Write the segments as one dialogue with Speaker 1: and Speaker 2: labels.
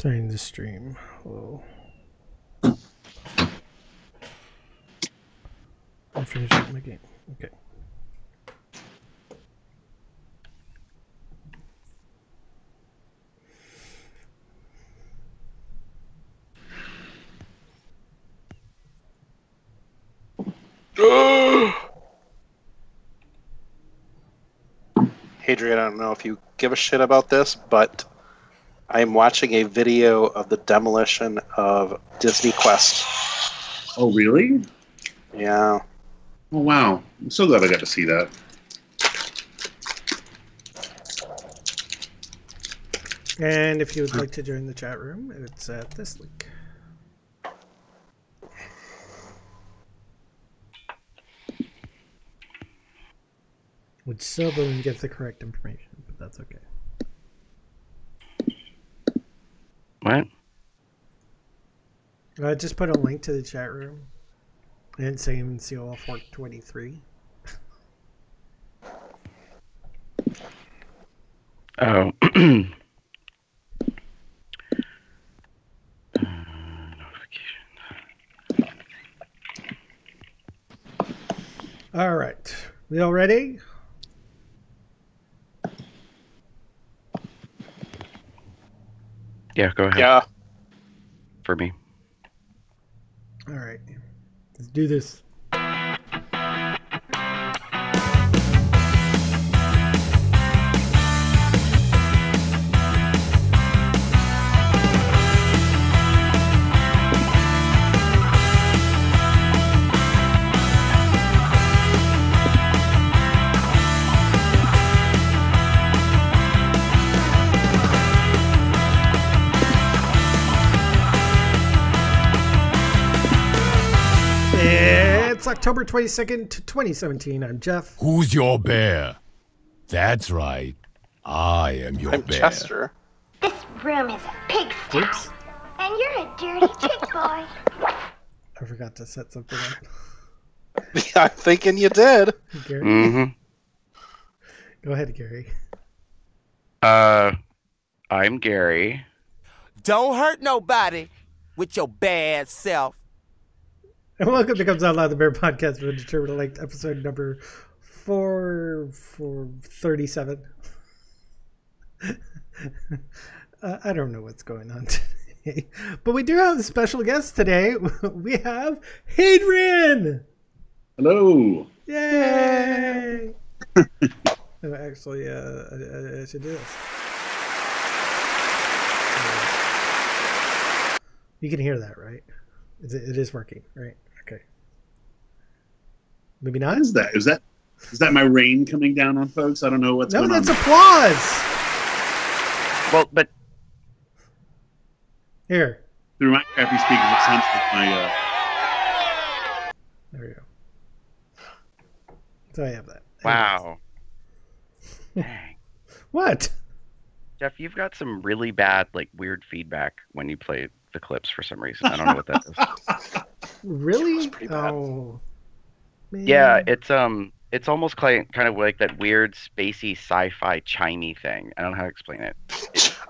Speaker 1: Starting the stream. Hello. I finished up my game. Okay.
Speaker 2: Hadrian, I don't know if you give a shit about this, but I'm watching a video of the demolition of Disney Quest.
Speaker 3: Oh, really?
Speaker 2: Yeah.
Speaker 3: Oh, wow. I'm so glad I got to see that.
Speaker 1: And if you would like to join the chat room, it's at this link. Which still doesn't get the correct information, but that's okay.
Speaker 4: What?
Speaker 1: I just put a link to the chat room. And same COL423.
Speaker 4: Oh. Notification.
Speaker 1: All right. We all ready?
Speaker 4: Yeah, go ahead.
Speaker 2: Yeah.
Speaker 4: For me.
Speaker 1: All right. Let's do this. It's October 22nd, 2017. I'm Jeff.
Speaker 5: Who's your bear? That's right. I am your
Speaker 2: I'm
Speaker 5: bear.
Speaker 2: Chester.
Speaker 6: This room is a pigsty,
Speaker 1: Oops.
Speaker 6: and you're a dirty chick boy.
Speaker 1: I forgot to set something up.
Speaker 2: Yeah, I'm thinking you did.
Speaker 1: Gary?
Speaker 4: Mm-hmm.
Speaker 1: Go ahead, Gary.
Speaker 4: I'm Gary.
Speaker 7: Don't hurt nobody with your bad self.
Speaker 1: And welcome to Comes Out Loud, the Bear Podcast for Determined Length, episode number 437. I don't know what's going on today. But we do have a special guest today. We have Hadrian!
Speaker 3: Hello.
Speaker 1: Yay! Actually, I should do this. You can hear that, right? It is working, right? Okay. Maybe not?
Speaker 3: What is that? Is that my rain coming down on folks? I don't know what's
Speaker 1: No,
Speaker 3: going on.
Speaker 1: that's applause!
Speaker 4: Well, but
Speaker 1: Here.
Speaker 3: Through my crappy speakers, it sounds like my...
Speaker 1: There we go. So I have that.
Speaker 4: wow. Dang.
Speaker 1: What?
Speaker 4: Jeff, you've got some really bad, like, weird feedback when you play the clips for some reason. I don't know what that is.
Speaker 1: Really?
Speaker 2: pretty bad.
Speaker 1: Oh. Man.
Speaker 4: Yeah, it's almost kind of like that weird spacey sci-fi chimey thing. I don't know how to explain it.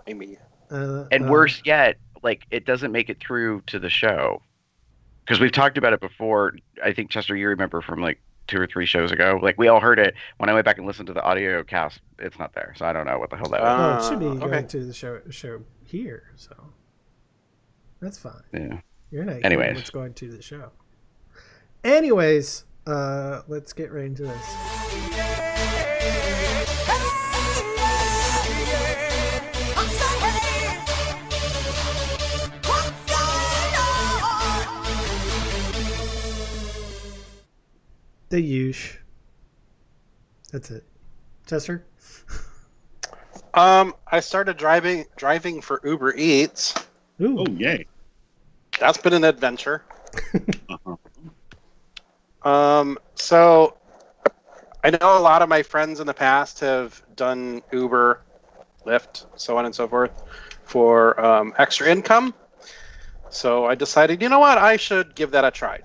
Speaker 2: I mean,
Speaker 4: And worse yet, like, it doesn't make it through to the show. Because we've talked about it before. I think, Chester, you remember from like 2 or 3 shows ago. Like, we all heard it. When I went back and listened to the audio cast, it's not there. So I don't know what the hell that is.
Speaker 1: Well, it should be
Speaker 2: okay.
Speaker 1: going to the show here, so that's fine.
Speaker 4: Yeah.
Speaker 1: You're not
Speaker 4: Anyways.
Speaker 1: hearing what's going to the show. Anyways, let's get right into this. The usual. That's it. Chester?
Speaker 2: I started driving for Uber Eats.
Speaker 1: Ooh.
Speaker 3: Oh, yay.
Speaker 2: That's been an adventure.
Speaker 3: Uh-huh.
Speaker 2: So I know a lot of my friends in the past have done Uber, Lyft, so on and so forth for extra income. So I decided, you know what, I should give that a try.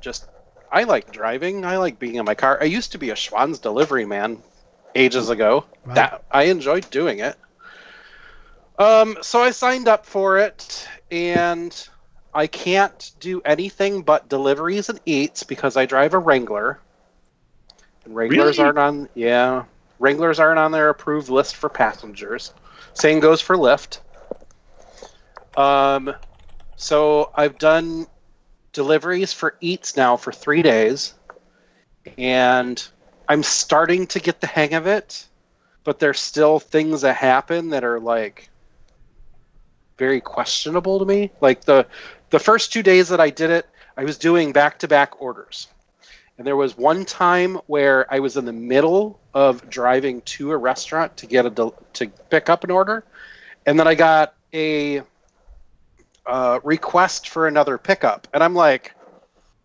Speaker 2: I like driving. I like being in my car. I used to be a Schwann's delivery man ages ago.
Speaker 1: Wow.
Speaker 2: That I enjoyed doing it. So I signed up for it, and I can't do anything but deliveries and eats because I drive a Wrangler. And Wranglers
Speaker 3: Really?
Speaker 2: Wranglers aren't on their approved list for passengers. Same goes for Lyft. So I've done deliveries for eats now for 3 days, and I'm starting to get the hang of it, but there's still things that happen that are like very questionable to me. Like the first 2 days that I did it, I was doing back-to-back orders. And there was one time where I was in the middle of driving to a restaurant to get to pick up an order, and then I got a request for another pickup, and I'm like,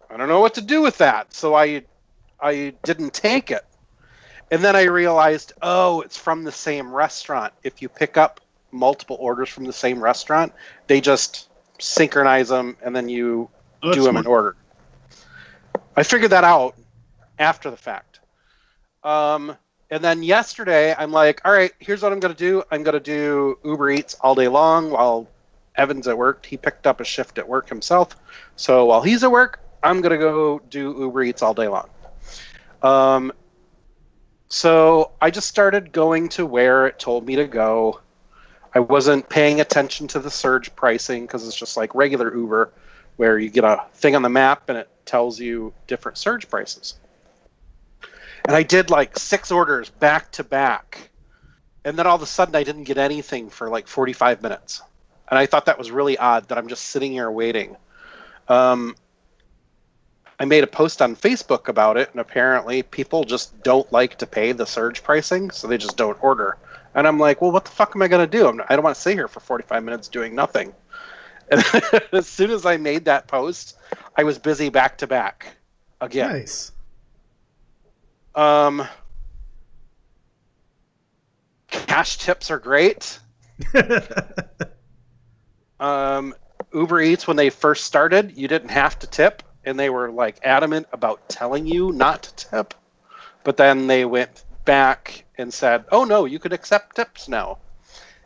Speaker 2: I don't know what to do with that, so I didn't take it. And then I realized, oh, it's from the same restaurant. If you pick up multiple orders from the same restaurant, they just synchronize them, and then you do them in order. I figured that out after the fact. And then yesterday, I'm like, all right, here's what I'm going to do. I'm going to do Uber Eats all day long while Evan's at work. He picked up a shift at work himself. So while he's at work, I'm going to go do Uber Eats all day long. So I just started going to where it told me to go. I wasn't paying attention to the surge pricing because it's just like regular Uber, where you get a thing on the map and it tells you different surge prices. And I did like 6 orders back to back. And then all of a sudden I didn't get anything for like 45 minutes. And I thought that was really odd that I'm just sitting here waiting. I made a post on Facebook about it, and apparently people just don't like to pay the surge pricing, so they just don't order. And I'm like, well, what the fuck am I going to do? I don't want to sit here for 45 minutes doing nothing. And as soon as I made that post, I was busy back to back again.
Speaker 1: Nice.
Speaker 2: Cash tips are great. Uber Eats, when they first started, you didn't have to tip, and they were like adamant about telling you not to tip. But then they went back and said, oh no, you can accept tips now.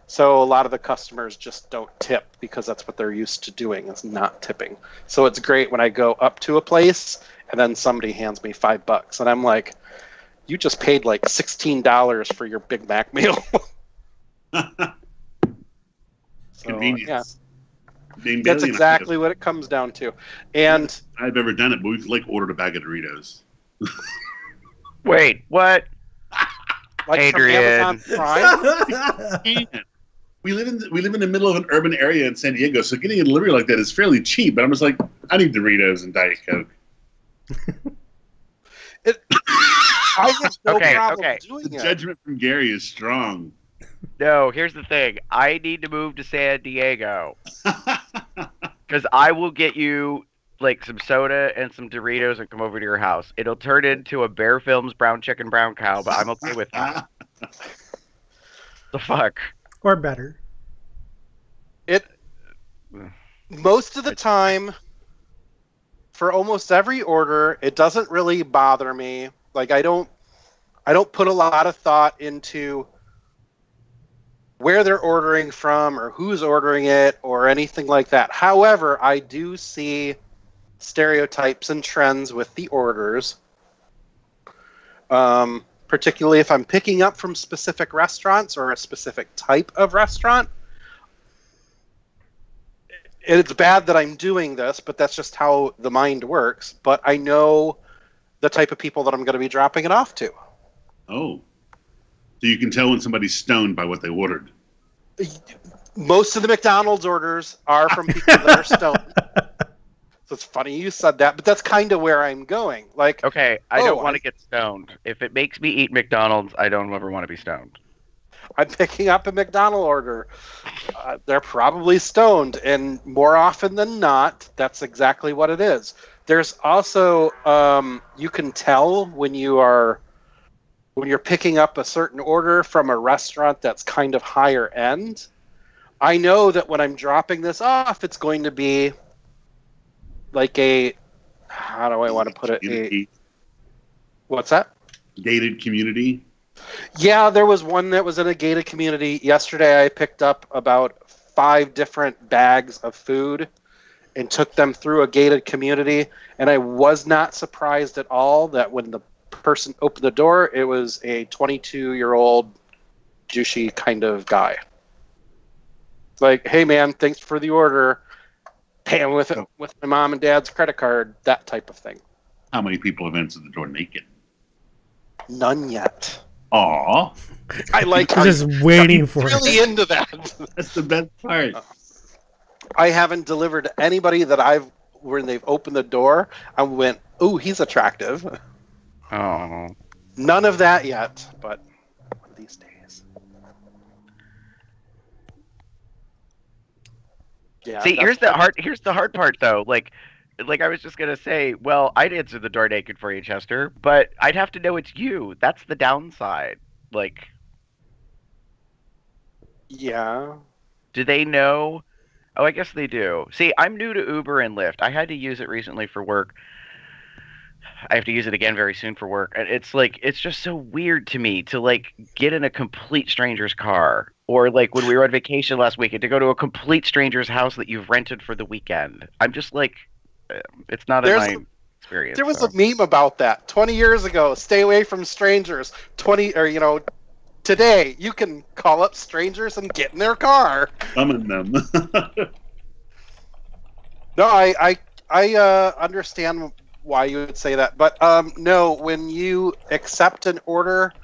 Speaker 2: So a lot of the customers just don't tip because that's what they're used to doing, is not tipping. So it's great when I go up to a place and then somebody hands me $5 and I'm like, you just paid like $16 for your Big Mac meal.
Speaker 3: Convenience.
Speaker 2: Yeah. That's exactly what it comes down to. And
Speaker 3: I've ever done it, but we've like ordered a bag of Doritos.
Speaker 4: Wait, what?
Speaker 2: like
Speaker 4: Hadrian.
Speaker 2: From Amazon Prime.
Speaker 3: We live in the middle of an urban area in San Diego, so getting a delivery like that is fairly cheap. But I'm just like, I need Doritos and Diet Coke.
Speaker 2: I have no problem doing
Speaker 3: The
Speaker 2: it.
Speaker 3: judgment from Gary is strong.
Speaker 4: No, here's the thing. I need to move to San Diego. Because I will get you like some soda and some Doritos and come over to your house. It'll turn into a Bear Films brown chicken, brown cow, but I'm okay with that. The fuck?
Speaker 1: Or better.
Speaker 2: Most of the time, for almost every order, it doesn't really bother me. Like I don't put a lot of thought into where they're ordering from or who's ordering it or anything like that. However, I do see stereotypes and trends with the orders. Particularly if I'm picking up from specific restaurants or a specific type of restaurant. It's bad that I'm doing this, but that's just how the mind works. But I know the type of people that I'm going to be dropping it off to.
Speaker 3: Oh. So you can tell when somebody's stoned by what they ordered.
Speaker 2: Most of the McDonald's orders are from people that are stoned. So it's funny you said that, but that's kind of where I'm going. Like,
Speaker 4: okay, I don't want to get stoned. If it makes me eat McDonald's, I don't ever want to be stoned.
Speaker 2: I'm picking up a McDonald's order. They're probably stoned, and more often than not, that's exactly what it is. There's also you can tell when you're picking up a certain order from a restaurant that's kind of higher end. I know that when I'm dropping this off, it's going to be like how do I want to put it?
Speaker 3: Community.
Speaker 2: What's that?
Speaker 3: Gated community.
Speaker 2: Yeah, there was one that was in a gated community. Yesterday I picked up about 5 different bags of food and took them through a gated community, and I was not surprised at all that when the person opened the door, it was a 22-year-old douchey kind of guy. It's like, hey man, thanks for the order. Paying with it with my mom and dad's credit card, that type of thing.
Speaker 3: How many people have answered the door naked?
Speaker 2: None yet.
Speaker 3: Aw.
Speaker 2: I like
Speaker 1: I'm just waiting for
Speaker 2: really
Speaker 1: it.
Speaker 2: into that.
Speaker 3: That's the best part.
Speaker 2: I haven't delivered to anybody that when they've opened the door, I went, ooh, he's attractive.
Speaker 4: Oh.
Speaker 2: None of that yet, but one of these days. Yeah.
Speaker 4: See, here's the hard part though. Like I was just gonna say, well, I'd answer the door naked for you, Chester, but I'd have to know it's you. That's the downside. Like,
Speaker 2: Yeah.
Speaker 4: do they know? Oh, I guess they do. See, I'm new to Uber and Lyft. I had to use it recently for work. I have to use it again very soon for work. And it's just so weird to me to like get in a complete stranger's car. Or like when we were on vacation last weekend to go to a complete stranger's house that you've rented for the weekend. I'm just like, it's not in my experience.
Speaker 2: There was a meme about that 20 years ago. Stay away from strangers. Today you can call up strangers and get in their car.
Speaker 3: Summon them.
Speaker 2: No, I understand why you would say that, but no, when you accept an order,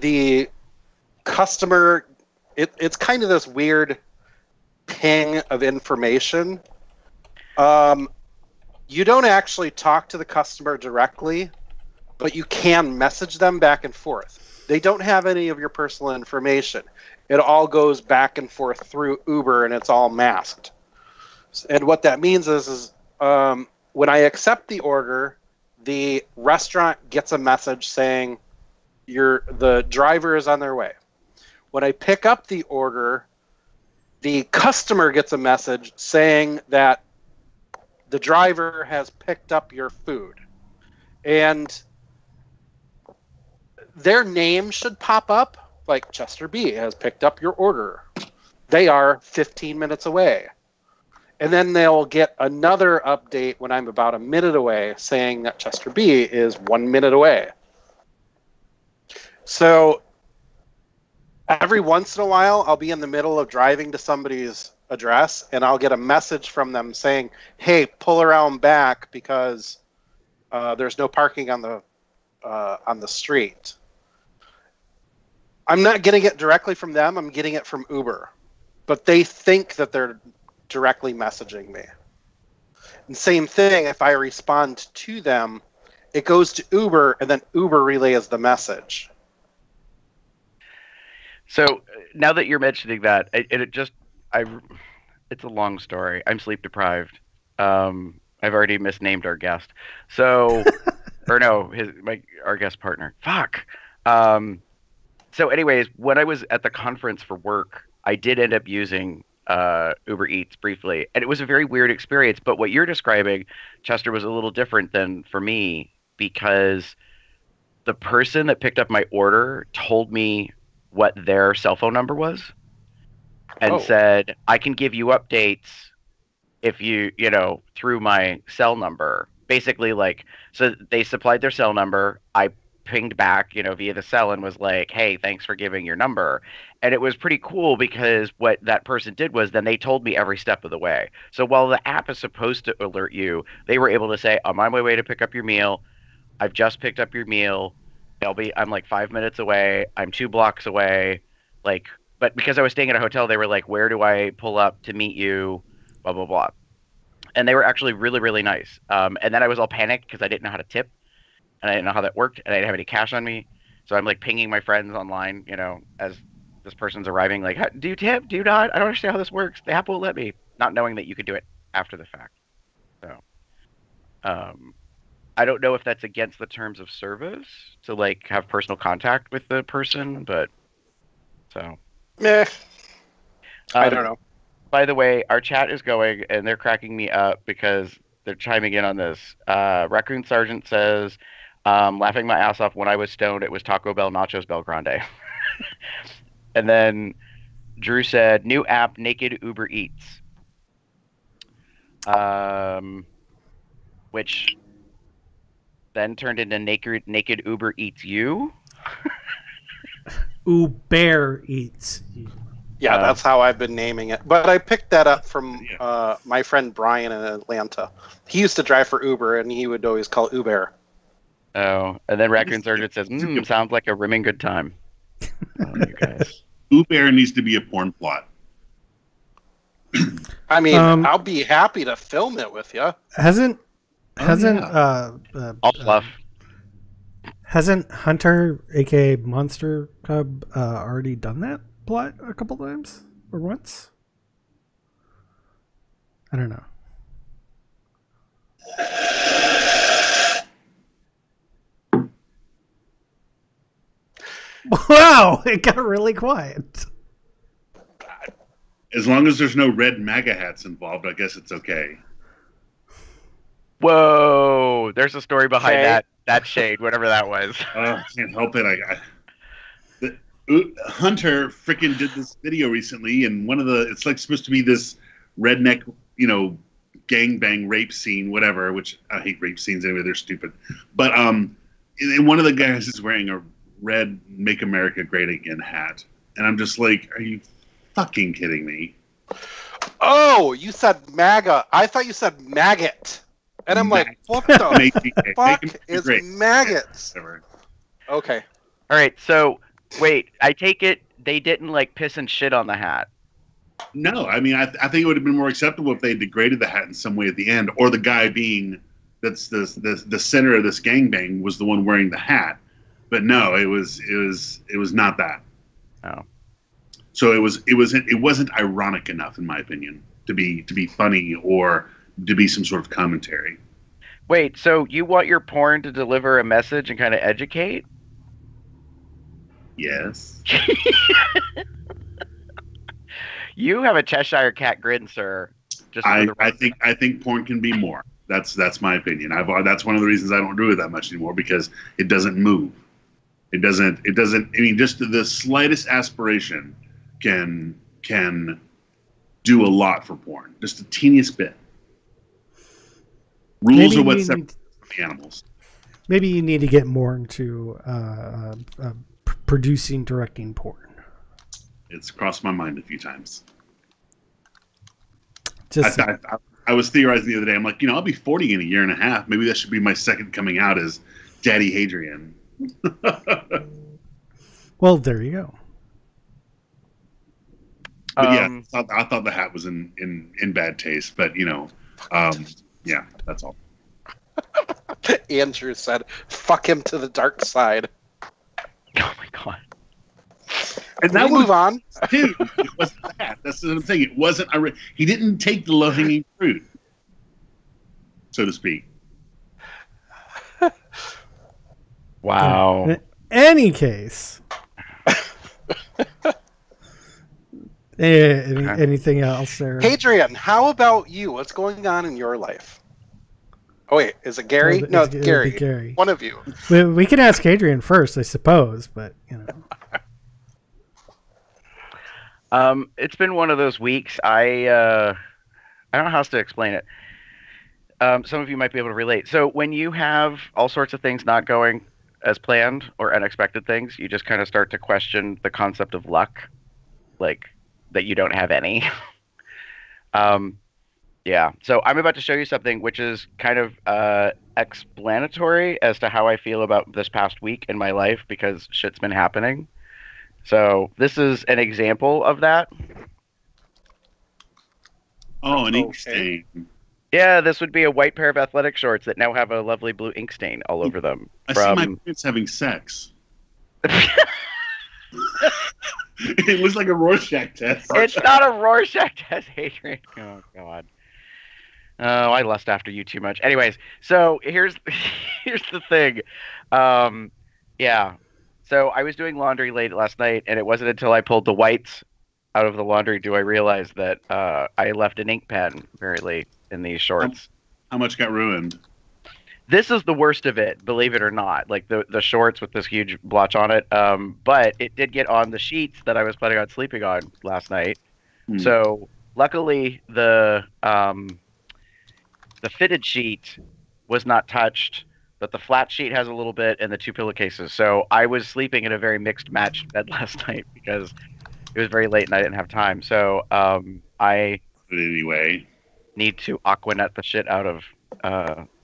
Speaker 2: the customer, it's kind of this weird ping of information. You don't actually talk to the customer directly, but you can message them back and forth. They don't have any of your personal information. It all goes back and forth through Uber, and it's all masked. And what that means is when I accept the order, the restaurant gets a message saying the driver is on their way. When I pick up the order, the customer gets a message saying that the driver has picked up your food. And their name should pop up, like Chester B has picked up your order. They are 15 minutes away. And then they'll get another update when I'm about a minute away saying that Chester B is 1 minute away. So every once in a while, I'll be in the middle of driving to somebody's address and I'll get a message from them saying, hey, pull around back because there's no parking on the street. I'm not getting it directly from them. I'm getting it from Uber. But they think that they're directly messaging me. And same thing, if I respond to them, it goes to Uber, and then Uber relays the message.
Speaker 4: So now that you're mentioning that, it's a long story. I'm sleep deprived. I've already misnamed our guest. So, or no, our guest partner. Fuck. So anyways, when I was at the conference for work, I did end up using Uber Eats briefly, and it was a very weird experience. But what you're describing, Chester, was a little different than for me because the person that picked up my order told me what their cell phone number was and said, I can give you updates if through my cell number. Basically, so they supplied their cell number. I pinged back, via the cell and was like, hey, thanks for giving your number. And it was pretty cool because what that person did was then they told me every step of the way. So while the app is supposed to alert you, they were able to say, I'm on my way to pick up your meal. I've just picked up your meal. I'm like 5 minutes away. I'm 2 blocks away. But because I was staying at a hotel, they were like, where do I pull up to meet you? Blah, blah, blah. And they were actually really, really nice. And then I was all panicked because I didn't know how to tip. And I didn't know how that worked, and I didn't have any cash on me. So I'm pinging my friends online, as this person's arriving, do you tip? Do you not? I don't understand how this works. The app won't let me, not knowing that you could do it after the fact. So, I don't know if that's against the terms of service to have personal contact with the person, but so.
Speaker 2: I don't know.
Speaker 4: By the way, our chat is going, and they're cracking me up because they're chiming in on this. Raccoon Sergeant says, Laughing my ass off when I was stoned. It was Taco Bell Nachos Bel Grande. And then Drew said, new app, Naked Uber Eats. Which then turned into Naked Uber Eats You.
Speaker 1: Uber Eats.
Speaker 2: Yeah, that's how I've been naming it. But I picked that up from my friend Brian in Atlanta. He used to drive for Uber, and he would always call it Uber.
Speaker 4: Oh, and then Raccoon Surgeon says, sounds like a rimming good time. You guys.
Speaker 3: Uber needs to be a porn plot.
Speaker 2: I mean, I'll be happy to film it with you.
Speaker 1: Hasn't
Speaker 4: All fluff.
Speaker 1: Hasn't Hunter, aka Monster Cub, already done that plot a couple times or once? I don't know. Wow, it got really quiet.
Speaker 3: As long as there's no red MAGA hats involved, I guess it's okay.
Speaker 4: Whoa, there's a story behind that shade, whatever that was.
Speaker 3: I can't help it. Hunter freaking did this video recently, and it's like supposed to be this redneck, gangbang rape scene, whatever. Which I hate rape scenes anyway; they're stupid. But and one of the guys is wearing a red "Make America Great Again" hat, and I'm just like, are you fucking kidding me?
Speaker 2: Oh, you said MAGA. I thought you said maggot. And I'm like, what the fuck is maggots? Okay.
Speaker 4: All right, so wait, I take it they didn't like piss and shit on the hat.
Speaker 3: No, I mean, I think it would have been more acceptable if they degraded the hat in some way at the end, or the guy that's the center of this gangbang was the one wearing the hat. But no, it was not that.
Speaker 4: Oh.
Speaker 3: So it wasn't ironic enough, in my opinion, to be funny or to be some sort of commentary.
Speaker 4: Wait, so you want your porn to deliver a message and kind of educate?
Speaker 3: Yes.
Speaker 4: You have a Cheshire cat grin, sir.
Speaker 3: I think porn can be more. That's my opinion. That's one of the reasons I don't do it that much anymore, because it doesn't move. It doesn't. I mean, just the slightest aspiration can do a lot for porn. Just the teeniest bit. Rules are what separate animals.
Speaker 1: Maybe you need to get more into producing, directing porn.
Speaker 3: It's crossed my mind a few times.
Speaker 1: I
Speaker 3: was theorizing the other day. I'm like, I'll be 40 in a year and a half. Maybe that should be my second coming out as Daddy Hadrian.
Speaker 1: Well, there you go.
Speaker 3: But yeah, I thought the hat was in bad taste. But yeah, that's all.
Speaker 2: Andrew said, "Fuck him to the dark side."
Speaker 4: Oh my god!
Speaker 3: And
Speaker 2: that move on,
Speaker 3: dude. It wasn't that. That's what I'm saying. It wasn't. He didn't take the low-hanging fruit, so to speak.
Speaker 4: Wow.
Speaker 1: In any case, anything else there?
Speaker 2: Hadrian, how about you? What's going on in your life? Oh wait, is it Gary? No, it's Gary.
Speaker 1: Gary.
Speaker 2: One of you.
Speaker 1: We can ask Hadrian first, I suppose, but
Speaker 4: It's been one of those weeks. I don't know how else to explain it. Some of you might be able to relate. So when you have all sorts of things not going as planned or unexpected things, you just kind of start to question the concept of luck, like that you don't have any. Yeah. So I'm about to show you something which is kind of explanatory as to how I feel about this past week in my life, because shit's been happening. So this is an example of that.
Speaker 3: Oh, an ink stain.
Speaker 4: Yeah, this would be a white pair of athletic shorts that now have a lovely blue ink stain all over them.
Speaker 3: I see my parents having sex. It looks like a Rorschach test.
Speaker 4: It's not a Rorschach test, Hadrian. Oh, God. Oh, I lust after you too much. Anyways, so here's the thing. Yeah. So I was doing laundry late last night, and it wasn't until I pulled the whites out of the laundry do I realize that I left an ink pen very late in these shorts.
Speaker 3: How much got ruined?
Speaker 4: This is the worst of it, believe it or not. Like the shorts with this huge blotch on it. But it did get on the sheets that I was planning on sleeping on last night. So luckily the fitted sheet was not touched, but the flat sheet has a little bit, and the 2 pillowcases. So I was sleeping in a very mixed matched bed last night because it was very late and I didn't have time. So I
Speaker 3: anyway
Speaker 4: need to Aquanet the shit out of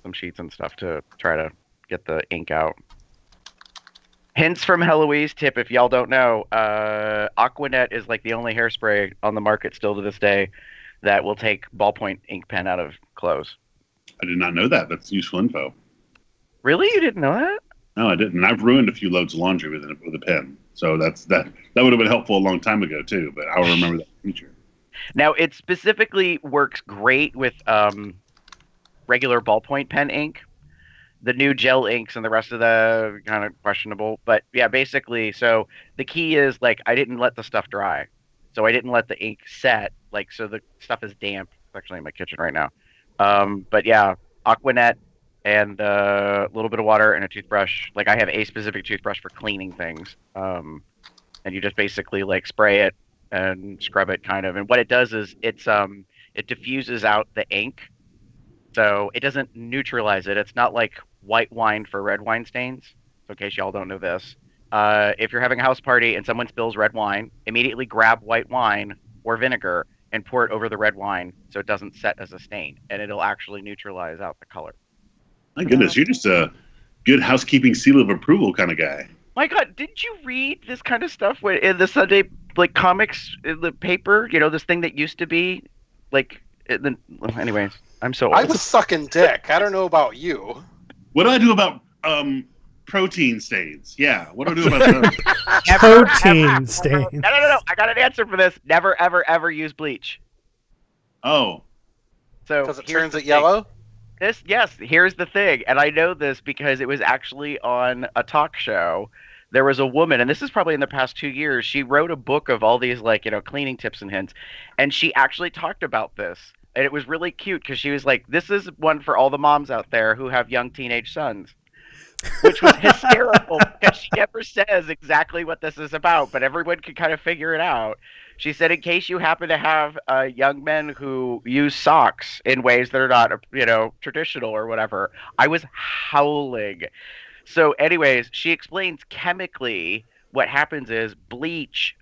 Speaker 4: some sheets and stuff to try to get the ink out. Hints from Heloise tip, if y'all don't know, Aquanet is like the only hairspray on the market still to this day that will take ballpoint ink pen out of clothes.
Speaker 3: I did not know that. That's useful info.
Speaker 4: Really? You didn't know that?
Speaker 3: No, I didn't. I've ruined a few loads of laundry with a pen. So that would have been helpful a long time ago too, but I'll remember that in the future.
Speaker 4: Now, it specifically works great with regular ballpoint pen ink. The new gel inks and the rest of the kind of questionable. But yeah, basically, so the key is, like, I didn't let the stuff dry. So I didn't let the ink set, like, so the stuff is damp. It's actually in my kitchen right now. But yeah, Aquanet and a little bit of water and a toothbrush. Like, I have a specific toothbrush for cleaning things. And you just basically, like, spray it and scrub it, kind of. And what it does is it diffuses out the ink. So it doesn't neutralize it. It's not like white wine for red wine stains. So in case y'all don't know this, if you're having a house party and someone spills red wine, immediately grab white wine or vinegar and pour it over the red wine so it doesn't set as a stain, and it'll actually neutralize out the color.
Speaker 3: My goodness, you're just a good housekeeping seal of approval kind of guy.
Speaker 4: My God, didn't you read this kind of stuff in the Sunday, like, comics, in the paper? You know, this thing that used to be, like, anyways, I'm so old.
Speaker 2: I was sucking dick. I don't know about you.
Speaker 3: What do I do about protein stains? Yeah, what do I do about those?
Speaker 1: Protein stains.
Speaker 4: No. I got an answer for this. Never, ever, ever use bleach.
Speaker 3: Oh.
Speaker 4: So
Speaker 2: because it turns it yellow?
Speaker 4: Yes, here's the thing. And I know this because it was actually on a talk show. There was a woman, and this is probably in the past 2 years, she wrote a book of all these, like, you know, cleaning tips and hints. And she actually talked about this. And it was really cute because she was like, this is one for all the moms out there who have young teenage sons. Which was hysterical because she never says exactly what this is about, but everyone can kind of figure it out. She said, in case you happen to have young men who use socks in ways that are not, you know, traditional or whatever. I was howling. So anyways, she explains chemically what happens is bleach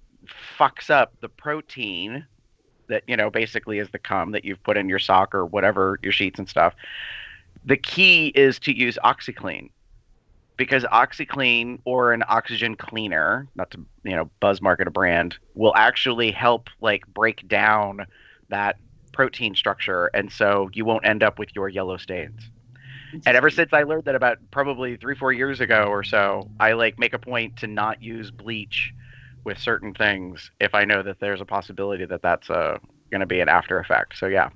Speaker 4: fucks up the protein that, you know, basically is the cum that you've put in your sock or whatever, your sheets and stuff. The key is to use OxyClean, because OxyClean or an oxygen cleaner, not to, you know, buzz market a brand, will actually help, like, break down that protein structure, and so you won't end up with your yellow stains. And ever since I learned that about probably 3-4 years ago or so, I, like, make a point to not use bleach with certain things if I know that there's a possibility that that's going to be an after effect. So yeah,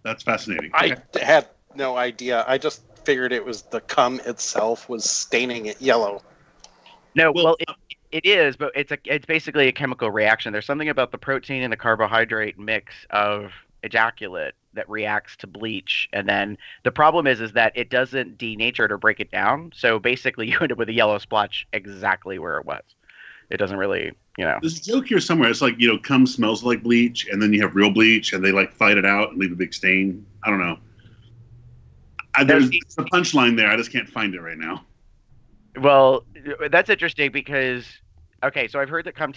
Speaker 3: that's fascinating.
Speaker 2: I had no idea. I just figured it was the cum itself was staining it yellow.
Speaker 4: No, well, it is, but it's basically a chemical reaction. There's something about the protein and the carbohydrate mix of ejaculate that reacts to bleach, and then the problem is that it doesn't denature it or break it down. So basically, you end up with a yellow splotch exactly where it was. It doesn't really, you know. There's
Speaker 3: a joke here somewhere. It's like, you know, cum smells like bleach, and then you have real bleach, and they, like, fight it out and leave a big stain. I don't know. There's a punchline there. I just can't find it right now.
Speaker 4: Well, that's interesting because, okay, so I've heard that cum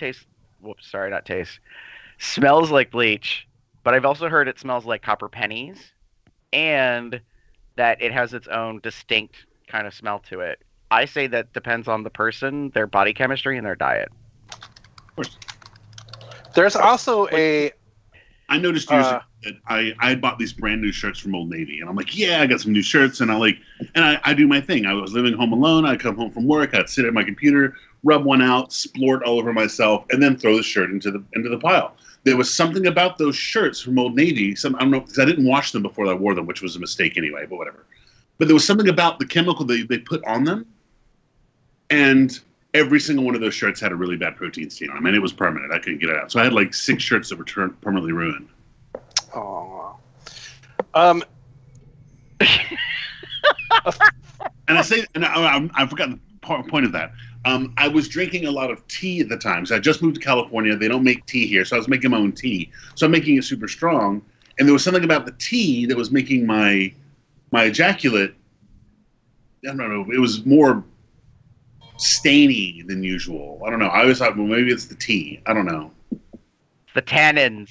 Speaker 4: smells like bleach, but I've also heard it smells like copper pennies, and that it has its own distinct kind of smell to it. I say that depends on the person, their body chemistry, and their diet.
Speaker 3: Of course.
Speaker 2: There's also I
Speaker 3: noticed years ago that I bought these brand new shirts from Old Navy, and I'm like, yeah, I got some new shirts, and I do my thing. I was living home alone. I'd come home from work. I'd sit at my computer, rub one out, splort all over myself, and then throw the shirt into the pile. There was something about those shirts from Old Navy. I don't know, because I didn't wash them before I wore them, which was a mistake anyway, but whatever. But there was something about the chemical they put on them. And every single one of those shirts had a really bad protein stain on them. And it was permanent. I couldn't get it out. So I had like 6 shirts that were permanently ruined.
Speaker 2: Oh.
Speaker 3: And I forgot the point of that. I was drinking a lot of tea at the time. So I just moved to California. They don't make tea here, so I was making my own tea. So I'm making it super strong. And there was something about the tea that was making my ejaculate. I don't know. It was more stainy than usual. I don't know. I always thought, well, maybe it's the tea. I don't know.
Speaker 4: The tannins.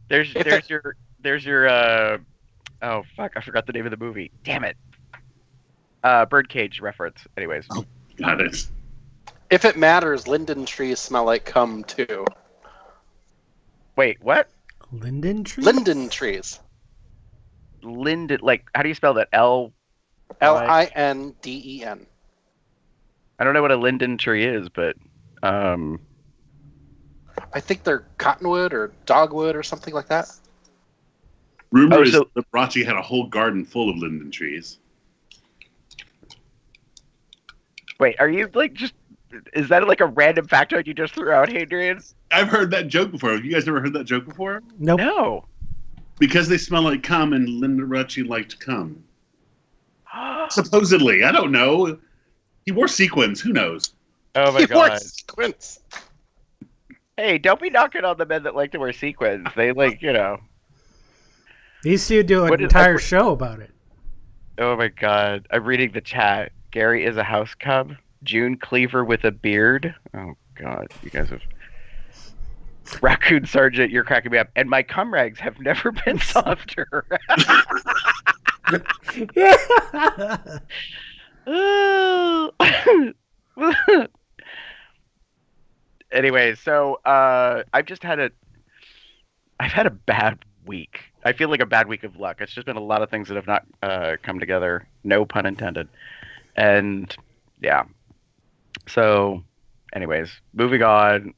Speaker 4: There's your oh fuck, I forgot the name of the movie. Damn it. Birdcage reference. Anyways.
Speaker 3: Oh, got it.
Speaker 2: If it matters, linden trees smell like cum too.
Speaker 4: Wait, what?
Speaker 1: Linden trees?
Speaker 2: Linden trees.
Speaker 4: Linden, like, how do you spell that? Linden. I don't know what a linden tree is, but
Speaker 2: I think they're cottonwood or dogwood or something like that.
Speaker 3: Rumor is that Brachi had a whole garden full of linden trees.
Speaker 4: Wait, are you like just? Is that like a random factoid you just threw out, Hadrian?
Speaker 3: I've heard that joke before. Have you guys ever heard that joke before?
Speaker 1: Nope.
Speaker 4: No.
Speaker 3: Because they smell like cum, and Linda Rucci liked cum. Supposedly, I don't know. He wore sequins. Who knows?
Speaker 4: Oh my
Speaker 2: He wore
Speaker 4: god!
Speaker 2: sequins.
Speaker 4: Hey, don't be knocking on the men that like to wear sequins. They like, you know.
Speaker 1: These two do an entire show about it.
Speaker 4: Oh my god! I'm reading the chat. Gary is a house cub. June Cleaver with a beard. Oh god, you guys have. Raccoon Sergeant, you're cracking me up. And my cum rags have never been softer. Anyway, so I've had a bad week. I feel like a bad week of luck. It's just been a lot of things that have not come together. No pun intended. And yeah. So, anyways, moving on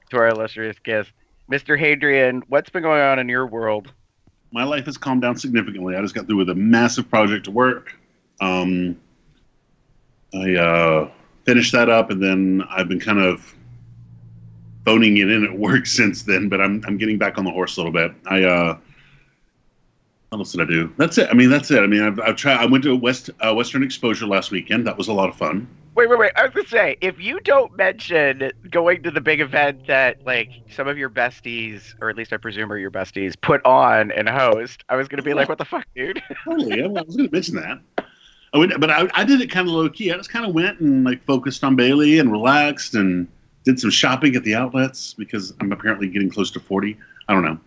Speaker 4: to our illustrious guest, Mr. Hadrian. What's been going on in your world?
Speaker 3: My life has calmed down significantly. I just got through with a massive project at work. I finished that up, and then I've been kind of phoning it in at work since then. But I'm getting back on the horse a little bit. What else did I do? That's it. I mean, I've tried. I went to Western Exposure last weekend. That was a lot of fun.
Speaker 4: Wait. I was gonna say, if you don't mention going to the big event that like some of your besties, or at least I presume are your besties, put on and host, I was gonna be like, what the fuck, dude?
Speaker 3: Totally. I was gonna mention that. I did it kind of low key. I just kind of went and like focused on Bailey and relaxed and did some shopping at the outlets because I'm apparently getting close to 40. I don't know.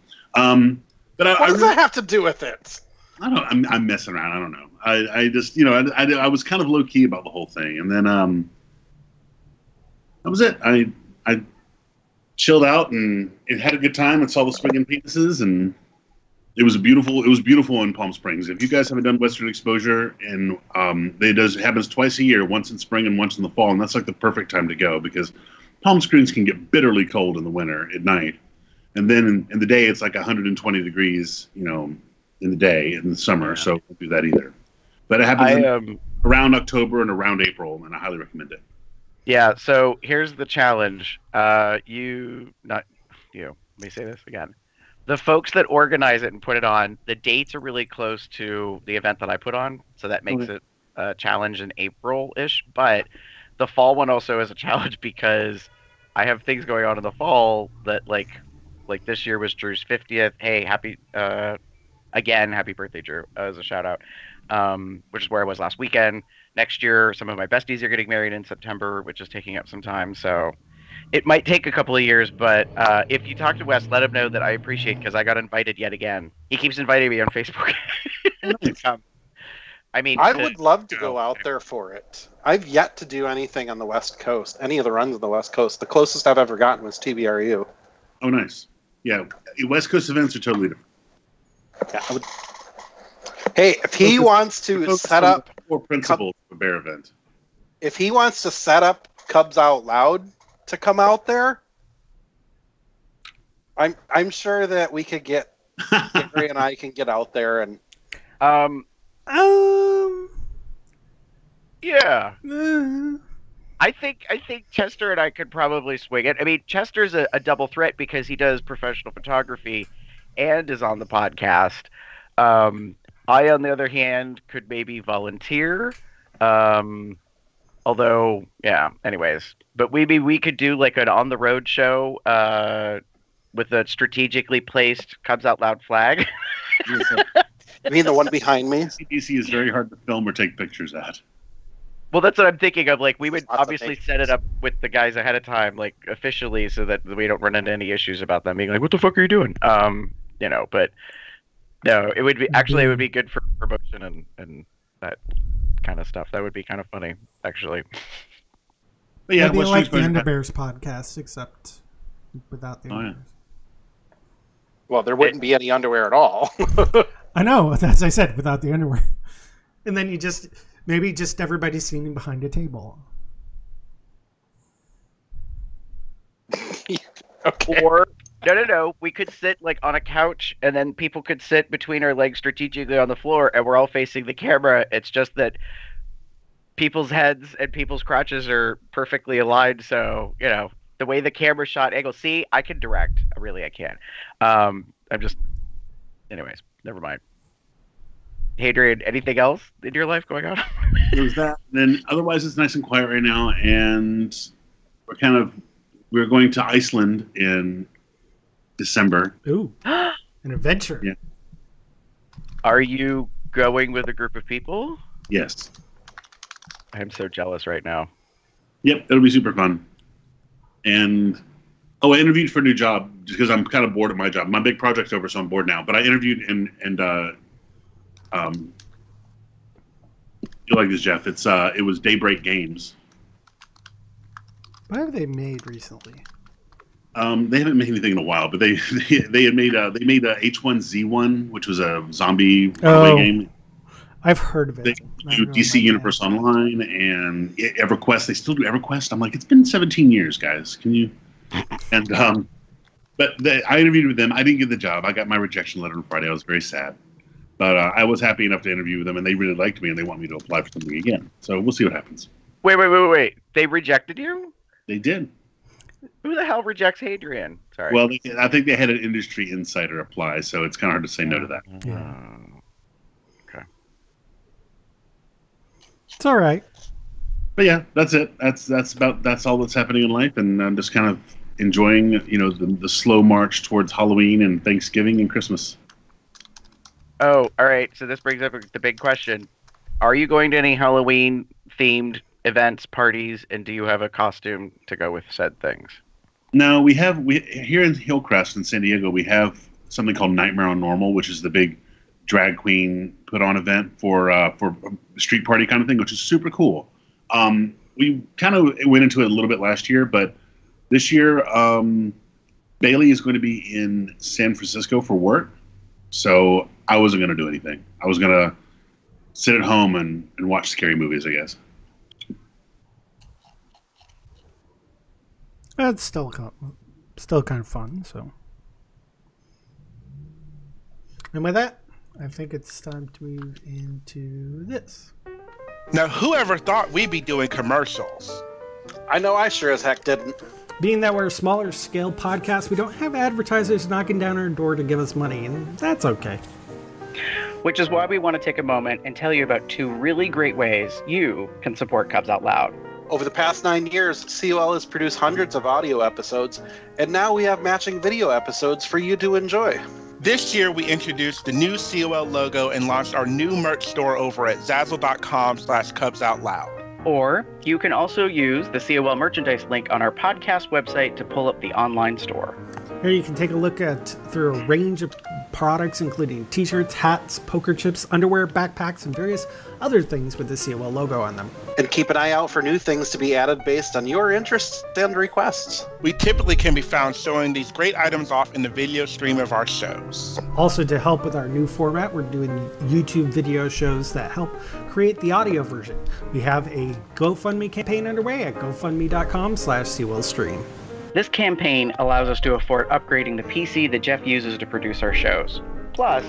Speaker 3: But
Speaker 2: what does that have to do with it?
Speaker 3: I don't. I'm messing around. I don't know. I just I was kind of low key about the whole thing, and then that was it. I chilled out and had a good time and saw the swinging penises, and it was beautiful in Palm Springs. If you guys haven't done Western Exposure, and it happens twice a year, once in spring and once in the fall, and that's like the perfect time to go because Palm Springs can get bitterly cold in the winter at night, and then in the day it's like 120 degrees, in the day in the summer. Yeah. So don't do that either. But it happens around October and around April, and I highly recommend it.
Speaker 4: Yeah. So here's the challenge. Let me say this again. The folks that organize it and put it on, the dates are really close to the event that I put on, so that makes it a challenge in April-ish. But the fall one also is a challenge because I have things going on in the fall that like this year was Drew's 50th. Hey, happy birthday, Drew, as a shout out. Which is where I was last weekend. Next year, some of my besties are getting married in September, which is taking up some time. So it might take a couple of years, but if you talk to Wes, let him know that I appreciate because I got invited yet again. He keeps inviting me on Facebook to come. I mean,
Speaker 2: I would love to go out there for it. I've yet to do anything on the West Coast, any of the runs on the West Coast. The closest I've ever gotten was TBRU.
Speaker 3: Oh, nice. Yeah, West Coast events are totally different.
Speaker 2: Yeah, hey, if he wants to set up
Speaker 3: core principles of a bear event,
Speaker 2: if he wants to set up Cubs Out Loud to come out there, I'm sure that we could get Gary and I can get out there and
Speaker 4: yeah. I think Chester and I could probably swing it. I mean, Chester's a double threat because he does professional photography and is on the podcast. I, on the other hand, could maybe volunteer. Although, yeah, anyways. But maybe we could do like an on-the-road show with a strategically placed Cubs Out Loud flag.
Speaker 2: You mean the one behind me?
Speaker 3: CDC is very hard to film or take pictures at.
Speaker 4: Well, that's what I'm thinking of. Like, we would
Speaker 2: Lots of
Speaker 4: obviously set it up with the guys ahead of time, like officially, so that we don't run into any issues about them being like, "What the fuck are you doing?" You know. But no, it would be good for promotion and that kind of stuff. That would be kind of funny, actually.
Speaker 3: But yeah,
Speaker 1: Maybe
Speaker 3: what's
Speaker 1: like the
Speaker 3: going to
Speaker 1: Underbears podcast, except without the Underbears.
Speaker 2: Well, there wouldn't be any underwear at all.
Speaker 1: I know, as I said, without the underwear. And then maybe just everybody sitting behind a table.
Speaker 2: Okay.
Speaker 4: Or no, we could sit like on a couch, and then people could sit between our legs strategically on the floor, and we're all facing the camera. It's just that people's heads and people's crotches are perfectly aligned, so you know the way the camera shot angle. See, I can direct. Really, I can. I'm just. Anyways, never mind. Hadrian, anything else in your life going on?
Speaker 3: There's that. Then otherwise, it's nice and quiet right now, and we're going to Iceland in December.
Speaker 1: Ooh, an adventure.
Speaker 3: Yeah.
Speaker 4: Are you going with a group of people?
Speaker 3: Yes.
Speaker 4: I'm so jealous right now.
Speaker 3: Yep, it'll be super fun. And I interviewed for a new job just because I'm kind of bored at my job. My big project's over, so I'm bored now. But I interviewed and you'll like this, Jeff. It was Daybreak Games.
Speaker 1: What have they made recently?
Speaker 3: They haven't made anything in a while, but they had made a H1Z1, which was a zombie runaway game.
Speaker 1: I've heard of it.
Speaker 3: They do DC Universe Online and EverQuest. They still do EverQuest. I'm like, it's been 17 years, guys. Can you? And I interviewed with them. I didn't get the job. I got my rejection letter on Friday. I was very sad, but I was happy enough to interview with them, and they really liked me, and they want me to apply for something again. So we'll see what happens.
Speaker 4: Wait. They rejected you?
Speaker 3: They did.
Speaker 4: Who the hell rejects Hadrian? Sorry.
Speaker 3: Well, I think they had an industry insider apply, so it's kind of hard to say no to that.
Speaker 1: Yeah.
Speaker 4: Okay.
Speaker 1: It's all right.
Speaker 3: But yeah, that's it. That's all that's happening in life, and I'm just kind of enjoying, the slow march towards Halloween and Thanksgiving and Christmas.
Speaker 4: Oh, all right. So this brings up the big question: are you going to any Halloween themed events, parties, and do you have a costume to go with said things?
Speaker 3: No, we here in Hillcrest in San Diego, we have something called Nightmare on Normal, which is the big drag queen put on event for a street party kind of thing, which is super cool. We kind of went into it a little bit last year, but this year Bailey is going to be in San Francisco for work, so I wasn't going to do anything. I was going to sit at home and watch scary movies, I guess.
Speaker 1: That's still kind of fun. So, and with that, I think it's time to move into this.
Speaker 8: Now, whoever thought we'd be doing commercials?
Speaker 2: I know I sure as heck didn't.
Speaker 1: Being that we're a smaller scale podcast, we don't have advertisers knocking down our door to give us money, and that's okay.
Speaker 9: Which is why we want to take a moment and tell you about two really great ways you can support Cubs Out Loud.
Speaker 2: Over the past 9 years, COL has produced hundreds of audio episodes, and now we have matching video episodes for you to enjoy.
Speaker 8: This year, we introduced the new COL logo and launched our new merch store over at Zazzle.com/CubsOutLoud.
Speaker 9: Or you can also use the COL merchandise link on our podcast website to pull up the online store.
Speaker 1: Here you can take a look through a range of products, including t-shirts, hats, poker chips, underwear, backpacks, and various other things with the COL logo on them.
Speaker 2: And keep an eye out for new things to be added based on your interests and requests.
Speaker 8: We typically can be found showing these great items off in the video stream of our shows.
Speaker 1: Also, to help with our new format, we're doing YouTube video shows that help create the audio version. We have a GoFundMe campaign underway at gofundme.com/COLstream.
Speaker 9: This campaign allows us to afford upgrading the PC that Jeff uses to produce our shows. Plus,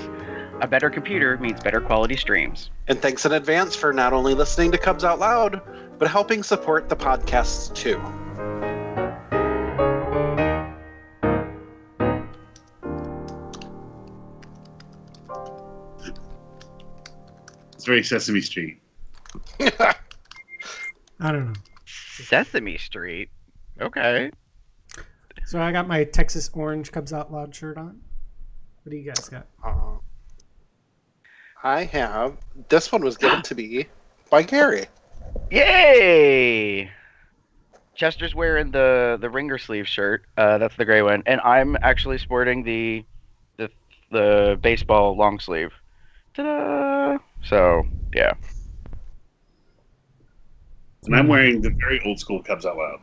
Speaker 9: a better computer means better quality streams.
Speaker 2: And thanks in advance for not only listening to Cubs Out Loud, but helping support the podcasts too.
Speaker 3: It's very Sesame Street.
Speaker 1: I don't know.
Speaker 4: Sesame Street. Okay.
Speaker 1: So I got my Texas Orange Cubs Out Loud shirt on. What do you guys got?
Speaker 2: I have. This one was given to me by Gary.
Speaker 4: Yay! Chester's wearing the ringer sleeve shirt. That's the gray one, and I'm actually sporting the baseball long sleeve. Ta-da! So yeah.
Speaker 3: And I'm wearing the very old school Cubs Out Loud.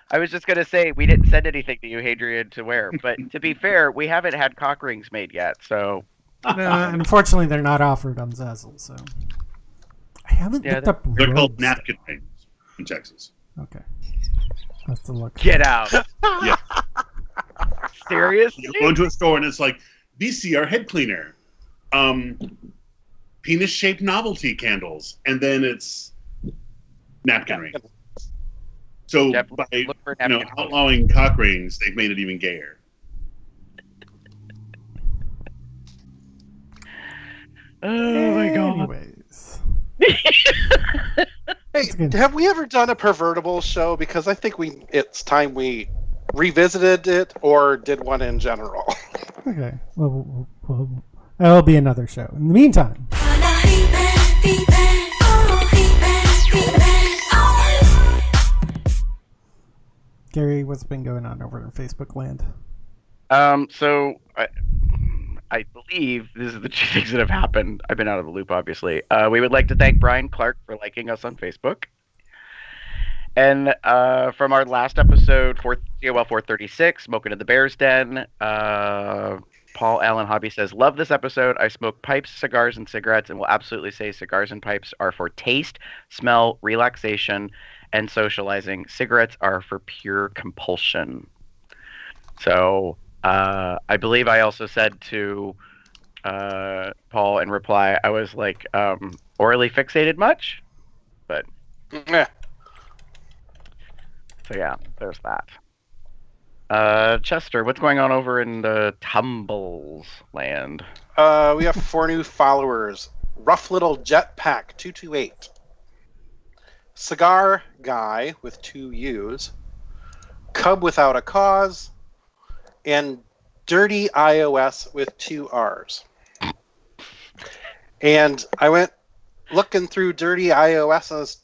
Speaker 4: I was just gonna say we didn't send anything to you, Hadrian, to wear. But to be fair, we haven't had cock rings made yet, so.
Speaker 1: Unfortunately, they're not offered on Zazzle, so I haven't looked up.
Speaker 3: They're called
Speaker 1: robes.
Speaker 3: napkin rings in Texas.
Speaker 1: Okay, I have to look.
Speaker 4: Get out!
Speaker 3: Yeah.
Speaker 4: Seriously?
Speaker 3: You go into a store and it's like VCR head cleaner, penis-shaped novelty candles, and then it's napkin rings. So by outlawing cock rings, they've made it even gayer.
Speaker 4: Oh my god.
Speaker 1: Anyways.
Speaker 2: Hey, have we ever done a pervertible show? Because I think it's time we revisited it or did one in general.
Speaker 1: Okay. Well, that'll be another show. In the meantime. Gary, what's been going on over in Facebook land?
Speaker 4: So I believe this is the two things that have happened. I've been out of the loop, obviously. We would like to thank Brian Clark for liking us on Facebook. And from our last episode, COL437, Smoking in the Bear's Den, Paul Allen Hobby says, love this episode. I smoke pipes, cigars, and cigarettes, and will absolutely say cigars and pipes are for taste, smell, relaxation, and socializing. Cigarettes are for pure compulsion. So I believe I also said to Paul in reply, I was like, orally fixated much? But
Speaker 2: yeah.
Speaker 4: So yeah, there's that. Chester, what's going on over in the Tumbles land?
Speaker 2: We have 4 new followers. Rough Little Jetpack 228. Cigar Guy with 2 U's. Cub Without a Cause. And Dirty iOS with 2 R's. And I went looking through Dirty iOS's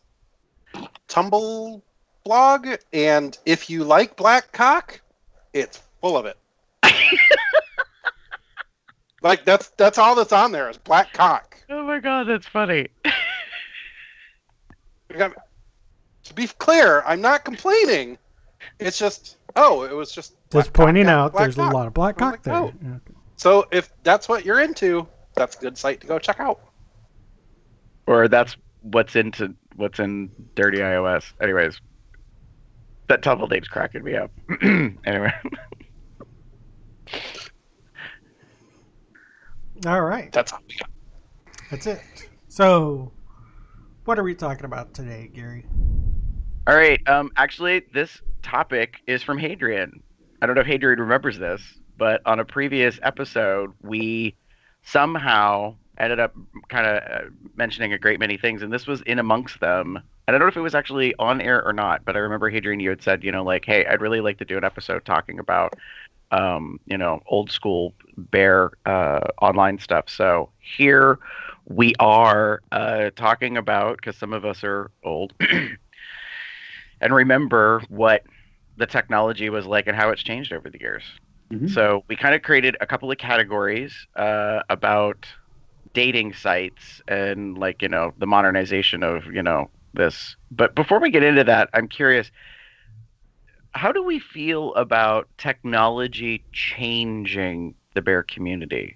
Speaker 2: Tumble blog, and if you like black cock, it's full of it. Like that's all that's on there is black cock.
Speaker 4: Oh my god, that's funny.
Speaker 2: To be clear, I'm not complaining. It's just it was just
Speaker 1: pointing out there's a lot of black cock there.
Speaker 2: Oh.
Speaker 1: Yeah.
Speaker 2: So if that's what you're into, that's a good site to go check out.
Speaker 4: Or that's what's in Dirty iOS. Anyways, that Tumble name's cracking me up. Anyway.
Speaker 1: All right.
Speaker 2: That's all we got.
Speaker 1: That's it. So, what are we talking about today, Gary?
Speaker 4: All right. Actually, this topic is from Hadrian. I don't know if Hadrian remembers this, but on a previous episode, we somehow ended up kind of mentioning a great many things, and this was in amongst them. And I don't know if it was actually on air or not, but I remember, Hadrian, you had said, like, hey, I'd really like to do an episode talking about, old school bear online stuff. So here we are talking about, because some of us are old, and remember what the technology was like and how it's changed over the years. Mm-hmm. So we kind of created a couple of categories about dating sites and, the modernization of, this. But before we get into that, I'm curious, how do we feel about technology changing the bear community?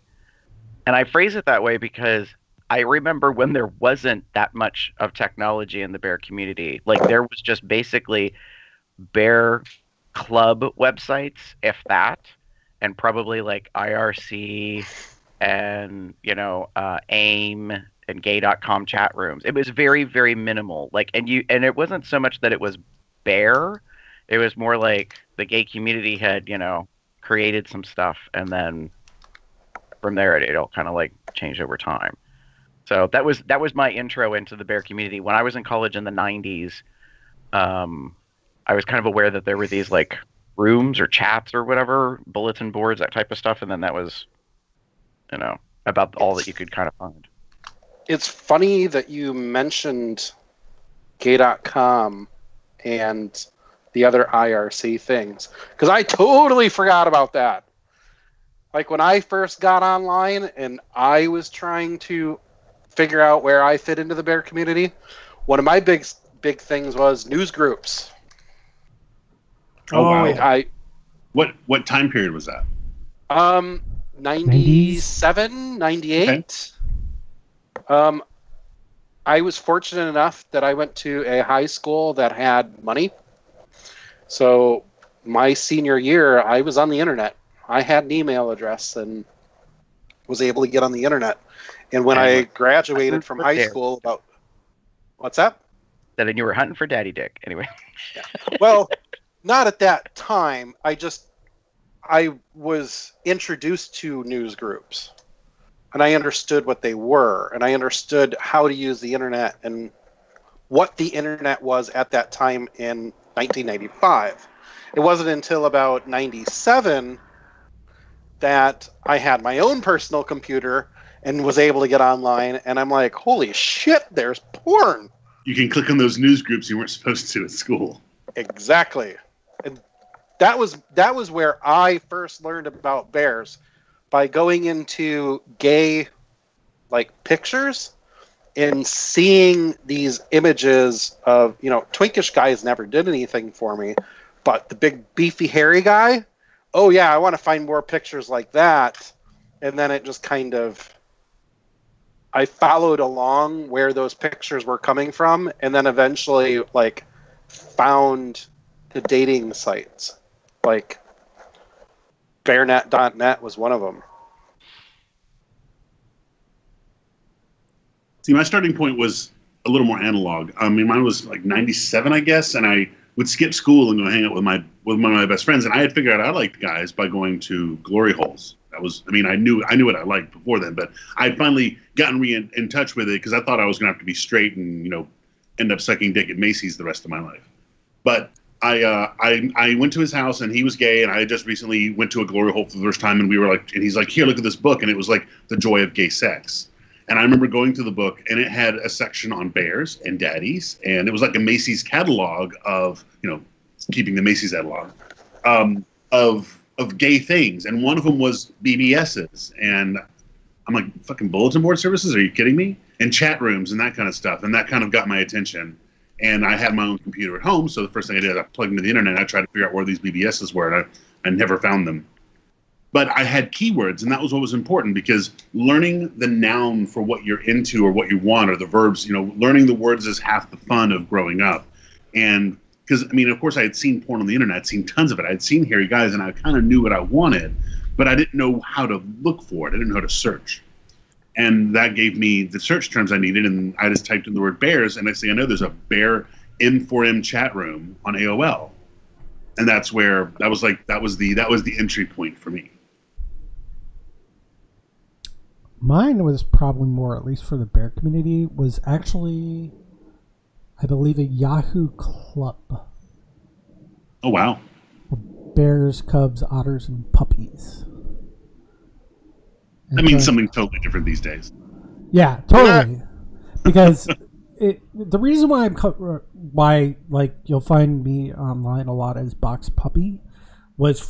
Speaker 4: And I phrase it that way because I remember when there wasn't that much of technology in the bear community. Like, there was just basically bear club websites, if that, and probably like IRC and, AIM and gay.com chat rooms. It was very, very minimal. And it wasn't so much that it was bear. It was more like the gay community had, created some stuff and then from there it all kind of like changed over time. So that was my intro into the bear community. When I was in college in the 90s, I was kind of aware that there were these like rooms or chats or whatever, bulletin boards, that type of stuff, and then that was, about all that you could kind of find.
Speaker 2: It's funny that you mentioned gay.com and the other IRC things, because I totally forgot about that. Like when I first got online and I was trying to figure out where I fit into the bear community, one of my big things was newsgroups.
Speaker 3: Oh wow!
Speaker 2: I
Speaker 3: what time period was that?
Speaker 2: 97, 98. Okay. I was fortunate enough that I went to a high school that had money. So my senior year, I was on the internet. I had an email address and was able to get on the internet. And when I graduated from high school, what's that?
Speaker 4: That you were hunting for Daddy Dick. Anyway.
Speaker 2: Yeah. Well, not at that time. I was introduced to news groups. And I understood what they were, and I understood how to use the internet and what the internet was at that time in 1995. It wasn't until about 97 that I had my own personal computer and was able to get online, and I'm like, holy shit, there's porn.
Speaker 3: You can click on those news groups you weren't supposed to at school.
Speaker 2: Exactly. And that was where I first learned about bears. By going into gay, pictures and seeing these images of, twinkish guys never did anything for me, but the big beefy hairy guy, oh yeah, I want to find more pictures like that. And then it just kind of, I followed along where those pictures were coming from, and then eventually found the dating sites. Bearnet.net was one of them.
Speaker 3: See, my starting point was a little more analog. I mean, mine was 97, I guess, and I would skip school and go hang out with one of my best friends. And I had figured out I liked guys by going to glory holes. That was, I knew what I liked before then, but I'd finally gotten in touch with it because I thought I was going to have to be straight and end up sucking dick at Macy's the rest of my life. But I went to his house and he was gay, and I just recently went to a glory hole for the first time, and we were and he's like, here, look at this book, and it was The Joy of Gay Sex. And I remember going to the book, and it had a section on bears and daddies, and it was like a Macy's catalog of, keeping the Macy's catalog, of gay things, and one of them was BBSs, and I'm like, fucking bulletin board services? Are you kidding me? And chat rooms and that kind of stuff, and that kind of got my attention. And I had my own computer at home, so the first thing I did, I plugged into the internet, and I tried to figure out where these BBSs were, and I never found them. But I had keywords, and that was what was important, because learning the noun for what you're into or what you want, or the verbs, learning the words is half the fun of growing up. And because, of course, I had seen porn on the internet, I'd seen tons of it. I'd seen hairy guys, and I kind of knew what I wanted, but I didn't know how to look for it. I didn't know how to search. And that gave me the search terms I needed, and I just typed in the word bears, and next thing I know, there's a bear M4M chat room on AOL. And that's where that was the entry point for me.
Speaker 1: Mine was probably more, at least for the bear community, was actually, I believe, a Yahoo club.
Speaker 3: Oh, wow.
Speaker 1: Bears, cubs, otters, and puppies.
Speaker 3: That means something totally different these days.
Speaker 1: Yeah, totally. Because the reason why you'll find me online a lot as Box Puppy was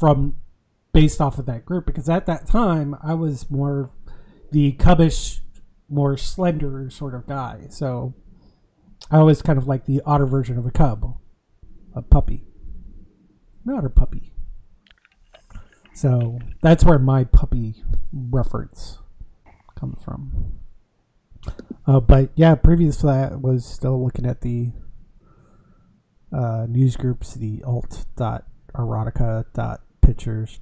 Speaker 1: based off of that group. Because at that time, I was more the cubbish, more slender sort of guy. So I was kind of like the otter version of a cub, a puppy, an otter puppy. So that's where my puppy reference comes from. But yeah, previous to that was still looking at the news groups, the alt.erotica.pictures.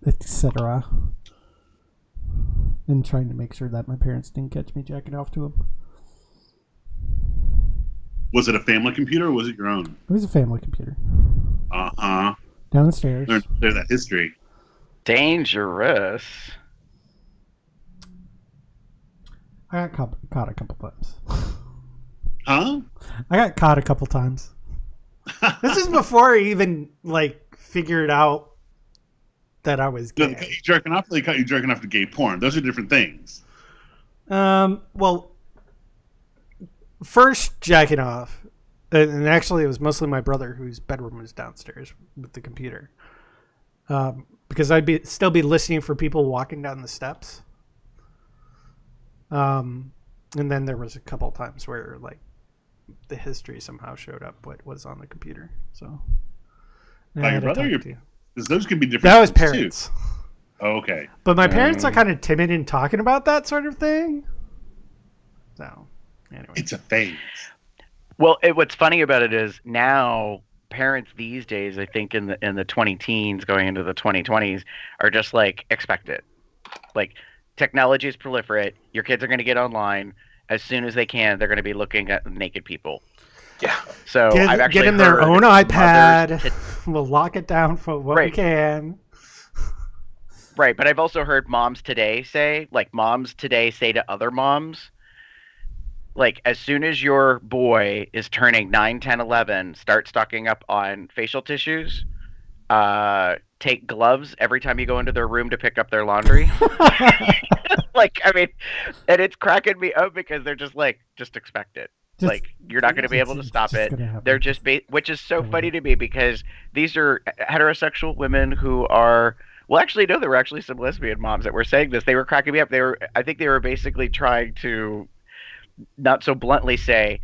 Speaker 1: etc. And trying to make sure that my parents didn't catch me jacking off to them.
Speaker 3: Was it a family computer or was it your own?
Speaker 1: It was a family computer.
Speaker 3: Uh-huh.
Speaker 1: Downstairs.
Speaker 3: Learn that history.
Speaker 4: Dangerous.
Speaker 1: I got caught a couple times.
Speaker 3: Huh?
Speaker 1: I got caught a couple times. This is before I even figured out that I was gay.
Speaker 3: No, they caught you jerking off. They caught you jerking off to gay porn. Those are different things.
Speaker 1: Well, first jacking off, and actually it was mostly my brother whose bedroom was downstairs with the computer. Because I'd still be listening for people walking down the steps. And then there was a couple times where the history somehow showed up what was on the computer. So
Speaker 3: By your brother, because those could be different.
Speaker 1: That was parents.
Speaker 3: Too. Oh, okay.
Speaker 1: But my parents are kind of timid in talking about that sort of thing. So, anyway,
Speaker 3: it's a phase.
Speaker 4: Well, what's funny about it is now parents these days, I think in the 20 teens going into the 2020s, are just expect it. Technology is proliferate. Your kids are going to get online as soon as they can. They're going to be looking at naked people.
Speaker 2: Yeah.
Speaker 4: So I've actually
Speaker 1: get them their own iPad.
Speaker 4: To...
Speaker 1: We'll lock it down for what we can.
Speaker 4: Right, but I've also heard moms today say to other moms, as soon as your boy is turning 9, 10, 11, start stocking up on facial tissues. Take gloves every time you go into their room to pick up their laundry. And it's cracking me up because they're just expect it. You're not going to be able to stop it. They're just, which is so funny to me because these are heterosexual women who are, well, actually, no, there were actually some lesbian moms that were saying this. They were cracking me up. I think they were basically trying to not so bluntly say,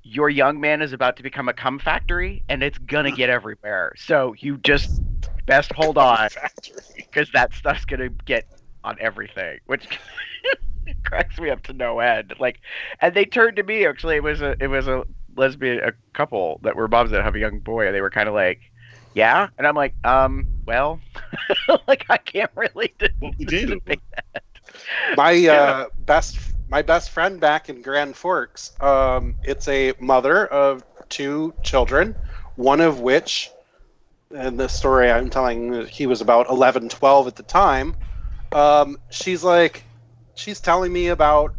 Speaker 4: your young man is about to become a cum factory and it's gonna get everywhere. So you just best hold on because that stuff's gonna get on everything, which cracks me up to no end. And they turned to me. Actually, it was a lesbian couple that were moms that have a young boy, and they were kind of yeah, and I'm well, I can't really do that.
Speaker 2: My best friend back in Grand Forks, it's a mother of 2 children, one of which, and the story I'm telling, he was about 11, 12 at the time. She's telling me about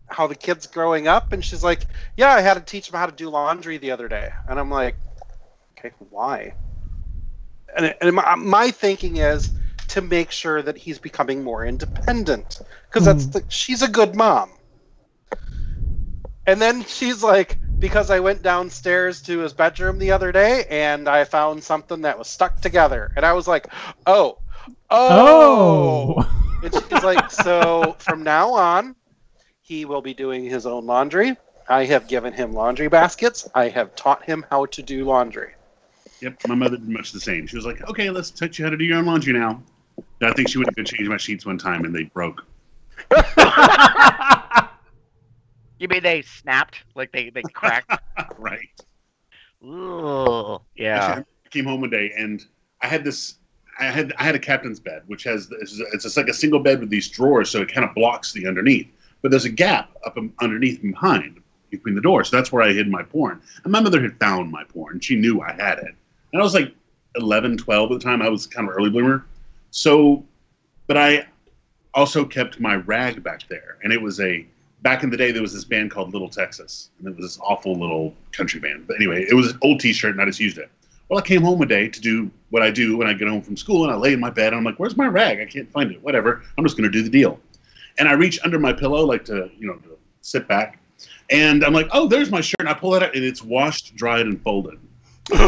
Speaker 2: how the kid's growing up, and she's like, yeah, I had to teach him how to do laundry the other day. And I'm like, okay, why? And my thinking is to make sure that he's becoming more independent, because she's a good mom. And then she's like, because I went downstairs to his bedroom the other day and I found something that was stuck together, and I was like, oh. And she's like, so from now on he will be doing his own laundry. I have given him laundry baskets. I have taught him how to do laundry.
Speaker 3: Yep, my mother did much the same. She was like, okay, let's teach you how to do your own laundry now. I think she went to go change my sheets one time and they broke.
Speaker 4: You mean they snapped? They cracked?
Speaker 3: Right.
Speaker 4: Ooh, yeah.
Speaker 3: Actually, I came home one day and I had a captain's bed, which has it's just like a single bed with these drawers, so it kind of blocks the underneath. But there's a gap up underneath and behind between the doors, so that's where I hid my porn. And my mother had found my porn; she knew I had it. And I was 11, 12 at the time. I was kind of an early bloomer. So, but I also kept my rag back there, and it was back in the day there was this band called Little Texas, and it was this awful little country band. But anyway, it was an old T-shirt, and I just used it. Well, I came home one day to do what I do when I get home from school, and I lay in my bed, and I'm like, where's my rag? I can't find it. Whatever. I'm just going to do the deal. And I reach under my pillow, to sit back, and I'm like, oh, there's my shirt, and I pull it out, and it's washed, dried, and folded. That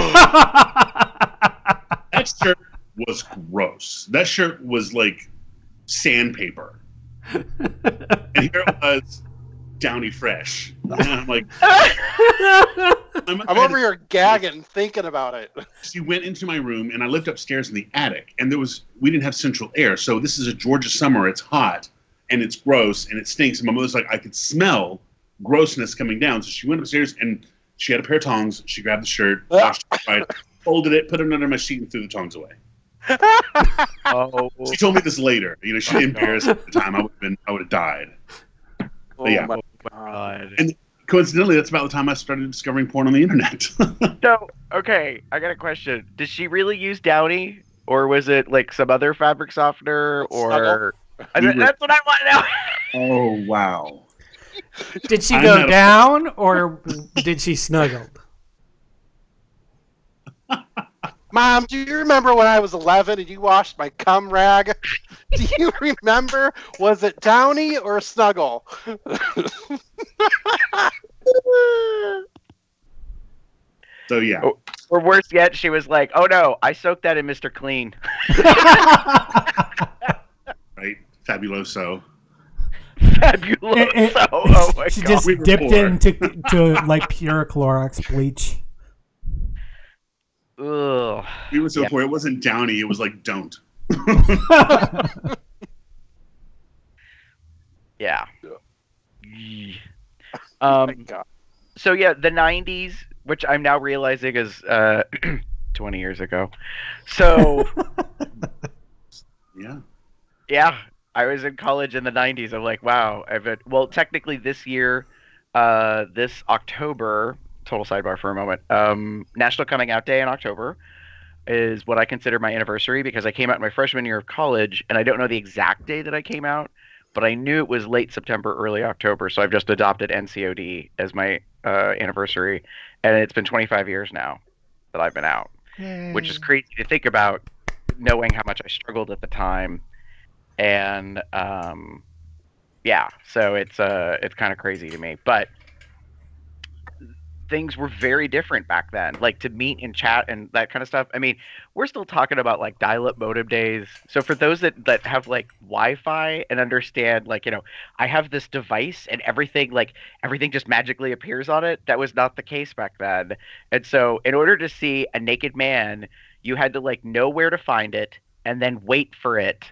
Speaker 3: shirt was gross. That shirt was like sandpaper. And here it was, Downy Fresh. And I'm like,
Speaker 2: I'm over here gagging thinking about it.
Speaker 3: She went into my room, and I lived upstairs in the attic, and we didn't have central air, so this is a Georgia summer. It's hot, and it's gross, and it stinks. And my mother's like, I could smell grossness coming down. So she went upstairs, and she had a pair of tongs. She grabbed the shirt, washed it, folded it, put it under my sheet, and threw the tongs away.
Speaker 4: Oh.
Speaker 3: She told me this later. She didn't embarrass me at the time. I would have died. But yeah.
Speaker 4: My God.
Speaker 3: And coincidentally, that's about the time I started discovering porn on the internet.
Speaker 4: So, okay, I got a question. Did she really use Downy, or was it some other fabric softener, or That's what I want to know.
Speaker 3: Oh, wow.
Speaker 1: Did she go down or did she snuggle?
Speaker 2: Mom, do you remember when I was 11 and you washed my cum rag? Do you remember? Was it Downy or Snuggle?
Speaker 3: So, yeah.
Speaker 4: Or worse yet, she was like, "Oh no, I soaked that in Mr. Clean."
Speaker 3: Right? Fabuloso.
Speaker 4: Fabuloso. Oh my
Speaker 1: she
Speaker 4: God.
Speaker 1: just dipped it into like pure Clorox bleach.
Speaker 4: Ugh.
Speaker 3: We were so poor. It wasn't Downy. It was like don't.
Speaker 4: Yeah.
Speaker 2: Oh my God.
Speaker 4: So yeah, the 90s, which I'm now realizing is 20 years ago. So yeah, I was in college in the 90s. I'm like, wow. Well, technically this year, this October, total sidebar for a moment, National Coming Out Day in October is what I consider my anniversary because I came out my freshman year of college, and I don't know the exact day that I came out, but I knew it was late September, early October, so I've just adopted NCOD as my anniversary, and it's been 25 years now that I've been out, which is crazy to think about, knowing how much I struggled at the time, and yeah, so it's kind of crazy to me, but things were very different back then, like to meet and chat and that kind of stuff. I mean, we're still talking about like dial-up modem days. So for those that have like Wi-Fi and understand, like, you know, I have this device and everything just magically appears on it. That was not the case back then. And so in order to see a naked man, you had to like know where to find it and then wait for it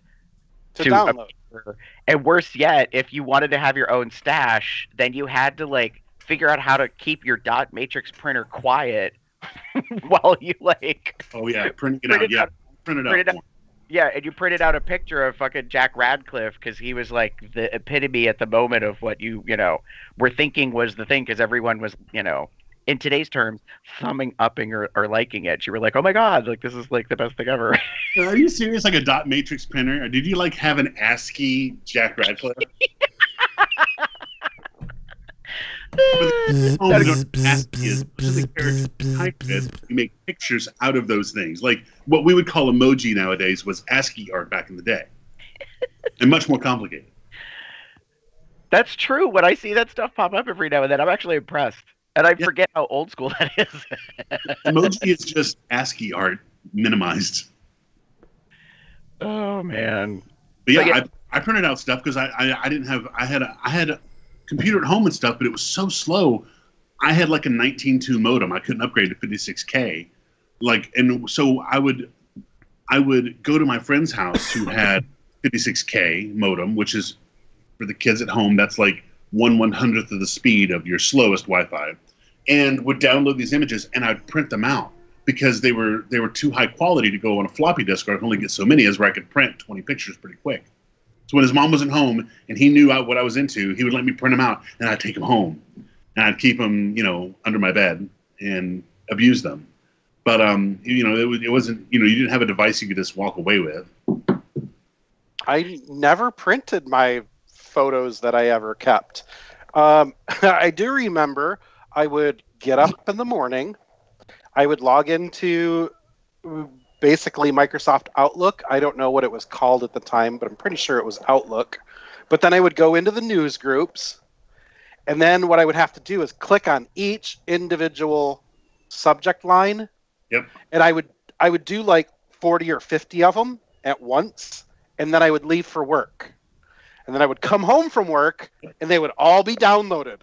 Speaker 2: to download.
Speaker 4: Appear. And worse yet, if you wanted to have your own stash, then you had to like figure out how to keep your dot matrix printer quiet while you like
Speaker 3: print it out.
Speaker 4: Yeah, and you printed out a picture of fucking Jack Radcliffe because he was like the epitome at the moment of what you were thinking was the thing, because everyone was, in today's terms, thumbing upping or liking it. You were like, oh my God, like this is like the best thing ever.
Speaker 3: Are you serious? Like a dot matrix printer? Or did you like have an ASCII Jack Radcliffe? You make pictures out of those things. Like what we would call emoji nowadays was ASCII art back in the day, and much more complicated.
Speaker 4: That's true. When I see that stuff pop up every now and then, I'm actually impressed, and I forget how old school that is.
Speaker 3: Emoji is just ASCII art minimized.
Speaker 4: Oh man!
Speaker 3: But yeah, I printed out stuff because I didn't have I had a computer at home and stuff, but it was so slow. I had like a 19.2 modem. I couldn't upgrade to 56K. And so I would go to my friend's house who had 56K modem, which is for the kids at home. That's like 1/100th of the speed of your slowest Wi-Fi, and would download these images and I'd print them out because they were too high quality to go on a floppy disk, or I could only get so many as where I could print 20 pictures pretty quick. So when his mom wasn't home and he knew what I was into, he would let me print them out, and I'd take them home, and I'd keep them, under my bed and abuse them. But it wasn't, you didn't have a device you could just walk away with.
Speaker 2: I never printed my photos that I ever kept. I do remember I would get up in the morning, I would log into basically Microsoft Outlook. I don't know what it was called at the time, but I'm pretty sure it was Outlook. But then I would go into the news groups, and then what I would have to do is click on each individual subject line.
Speaker 3: Yep.
Speaker 2: And I would do like 40 or 50 of them at once, and then I would leave for work. And then I would come home from work, and they would all be downloaded.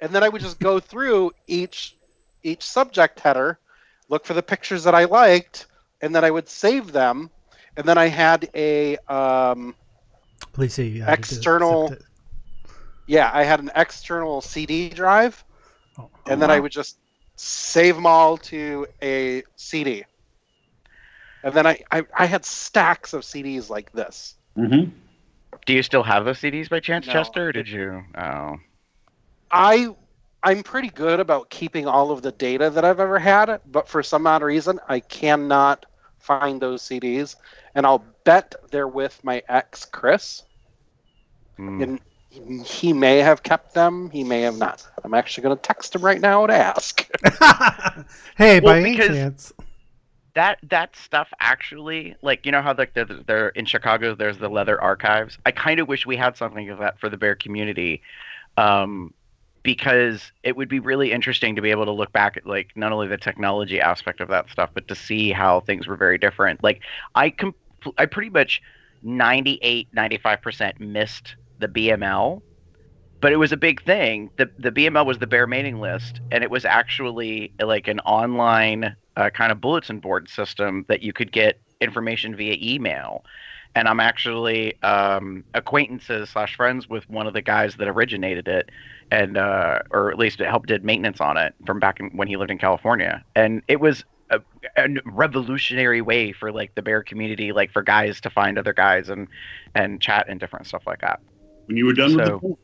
Speaker 2: And then I would just go through each subject header, look for the pictures that I liked, and then I would save them. And then I had a
Speaker 1: Please see.
Speaker 2: external. Yeah, I had an external CD drive, and then I would just save them all to a CD. And then I had stacks of CDs like this.
Speaker 3: Mm-hmm.
Speaker 4: Do you still have those CDs by chance,
Speaker 2: No.
Speaker 4: Chester? Or did you? Oh.
Speaker 2: I'm pretty good about keeping all of the data that I've ever had, but for some odd reason, I cannot find those CDs, and I'll bet they're with my ex, Chris. And he may have kept them, he may have not. I'm actually going to text him right now to ask.
Speaker 1: Hey, by any chance.
Speaker 4: That stuff actually, like, you know how like they're in Chicago, there's the leather archives. I kind of wish we had something of that for the bear community, because it would be really interesting to be able to look back at like not only the technology aspect of that stuff, but to see how things were very different. Like I pretty much 98-95% missed the BML, but it was a big thing. The BML was the bear mailing list, and it was actually like an online kind of bulletin board system that you could get information via email. And I'm actually acquaintances / friends with one of the guys that originated it, and or at least it helped did maintenance on it from back when he lived in California. And it was a revolutionary way for like the bear community, like for guys to find other guys and chat and different stuff like that.
Speaker 3: When you were done with the porn,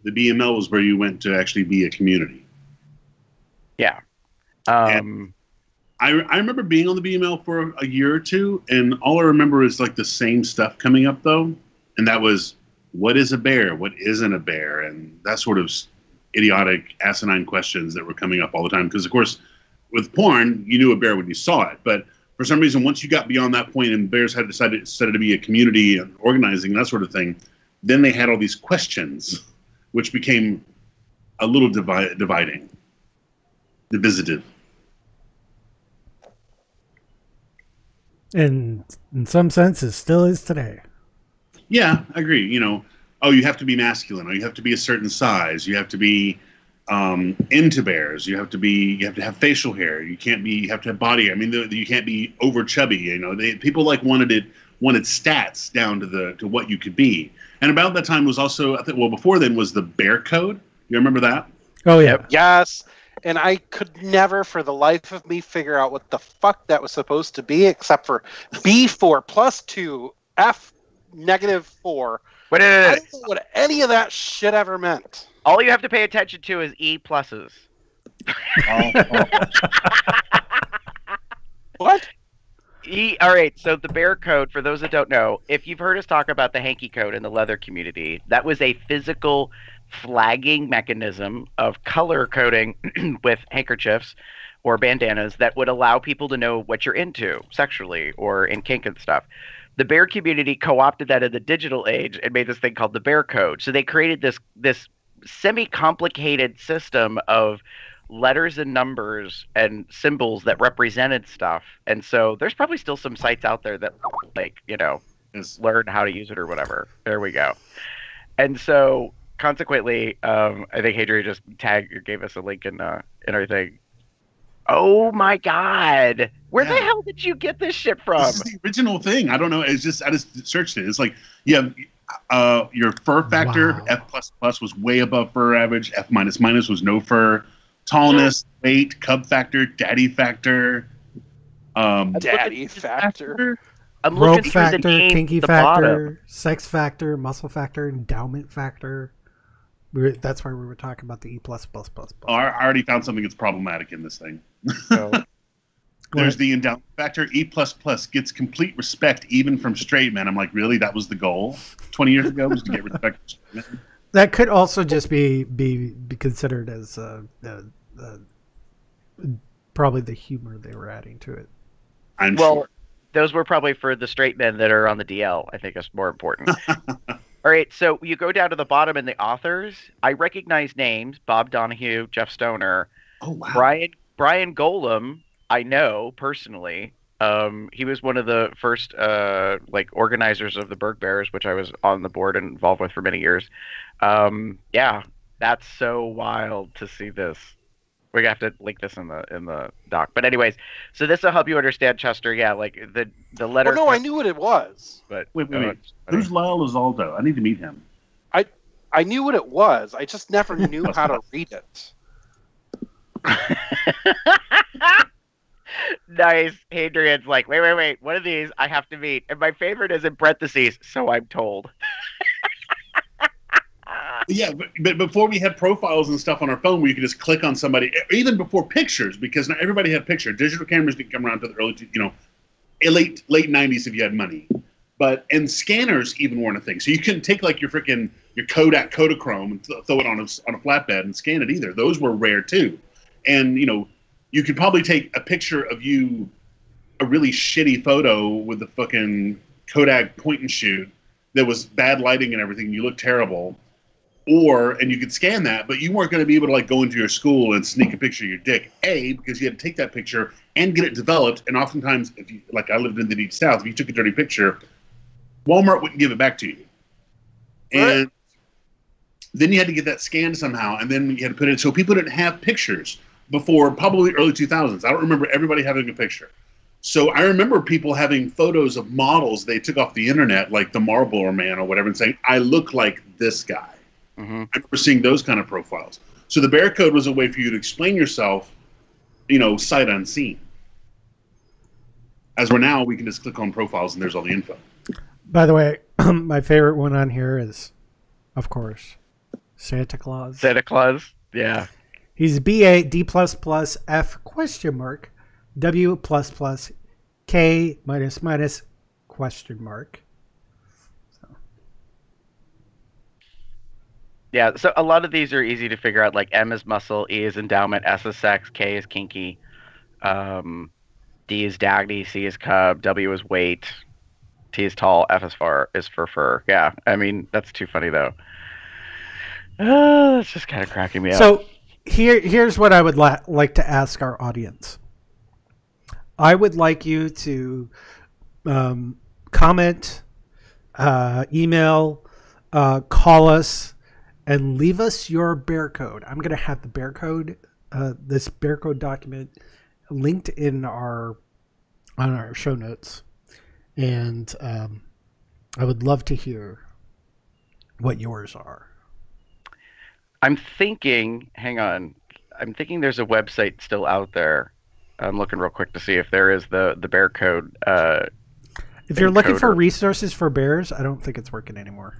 Speaker 3: the BML was where you went to actually be a community.
Speaker 4: Yeah.
Speaker 3: I remember being on the BML for a year or two, and all I remember is like the same stuff coming up though, and that was what is a bear, what isn't a bear, and that sort of idiotic, asinine questions that were coming up all the time. Because of course, with porn, you knew a bear when you saw it, but for some reason, once you got beyond that point and bears had decided to be a community and organizing and that sort of thing, then they had all these questions, which became a little dividing, divisive.
Speaker 1: And in some senses, still is today.
Speaker 3: Yeah, I agree. You know, oh, you have to be masculine, or you have to be a certain size, you have to be into bears, you have to have facial hair, you have to have body hair. I mean, you can't be over chubby. You know, people like wanted stats down to what you could be. And about that time was also, I think, well, before then was the bear code. You remember that?
Speaker 1: Oh yeah.
Speaker 2: Yes. And I could never, for the life of me, figure out what the fuck that was supposed to be, except for B4 plus 2, F -4. I don't know what any of that shit ever meant.
Speaker 4: All you have to pay attention to is E pluses.
Speaker 2: What?
Speaker 4: All right, so the bear code, for those that don't know, if you've heard us talk about the hanky code in the leather community, that was a physical flagging mechanism of color coding with handkerchiefs or bandanas that would allow people to know what you're into sexually or in kink and stuff. The bear community co-opted that in the digital age and made this thing called the bear code. So they created this semi-complicated system of letters and numbers and symbols that represented stuff. And so there's probably still some sites out there that, like, you know, learn how to use it or whatever. There we go. And so consequently, I think Hadrian just gave us a link in everything. Oh my God! Where the hell did you get this shit from?
Speaker 3: This is the original thing. I don't know. It's just I just searched it. It's like you have your fur factor. Wow. F++ was way above fur average. F-, was no fur. Tallness, weight, cub factor, daddy factor.
Speaker 2: Daddy factor.
Speaker 4: I'm
Speaker 1: growth factor, kinky factor, sex factor, muscle factor, endowment factor. That's why we were talking about the E++++.
Speaker 3: Oh, I already found something that's problematic in this thing. So, there's the endowment factor. E++ gets complete respect even from straight men. I'm like, really? That was the goal 20 years ago, was to get respect from straight men?
Speaker 1: That could also just be considered as probably the humor they were adding to it.
Speaker 3: I'm sure.
Speaker 4: Those were probably for the straight men that are on the DL. I think is more important. All right, so you go down to the bottom in the authors. I recognize names: Bob Donahue, Jeff Stoner.
Speaker 3: Oh wow.
Speaker 4: Brian Golem, I know personally. He was one of the first organizers of the Berg Bears, which I was on the board and involved with for many years. Yeah, that's so wild to see this. We're gonna have to link this in the doc. But anyways, so this will help you understand, Chester. Yeah, like the letter.
Speaker 2: Oh no, I knew what it was.
Speaker 4: But
Speaker 3: wait. Who's Lyle Lizaldo? I need to meet him.
Speaker 2: I knew what it was. I just never knew how to read it.
Speaker 4: Nice. Hadrian's like, wait. One of these I have to meet. And my favorite is in parentheses, so I'm told.
Speaker 3: Yeah, but before we had profiles and stuff on our phone where you could just click on somebody, even before pictures, because not everybody had pictures. Digital cameras didn't come around until the early, late 90s if you had money. And scanners even weren't a thing. So you couldn't take like your Kodak Kodachrome and throw it on a flatbed and scan it either. Those were rare too. And you could probably take a picture of you, a really shitty photo with the fucking Kodak point and shoot that was bad lighting and everything. You look terrible. And you could scan that, but you weren't going to be able to like go into your school and sneak a picture of your dick. Because you had to take that picture and get it developed. And oftentimes, if you, like I lived in the Deep South, if you took a dirty picture, Walmart wouldn't give it back to you. And then you had to get that scanned somehow, and then you had to put it in. So people didn't have pictures before probably early 2000s. I don't remember everybody having a picture. So I remember people having photos of models they took off the internet, like the Marlboro Man or whatever, and saying, I look like this guy. Mm-hmm. I remember seeing those kind of profiles. So the bear code was a way for you to explain yourself, sight unseen. As we're now, we can just click on profiles and there's all the info. By
Speaker 1: the way, my favorite one on here is, of course, Santa Claus.
Speaker 4: Santa Claus, yeah.
Speaker 1: He's BA D++ F question mark W++ K minus question mark.
Speaker 4: Yeah, so a lot of these are easy to figure out. Like M is muscle, E is endowment, S is sex, K is kinky, D is Dagny, C is cub, W is weight, T is tall, F is for fur. Yeah, I mean that's too funny though. It's just kind of cracking me up.
Speaker 1: So here's what I would like to ask our audience. I would like you to comment, email, call us. And leave us your bear code. I'm going to have the bear code, this bear code document, linked in on our show notes, and I would love to hear what yours are.
Speaker 4: I'm thinking. Hang on. I'm thinking there's a website still out there. I'm looking real quick to see if there is the bear code.
Speaker 1: If you're looking for resources for bears, I don't think it's working anymore.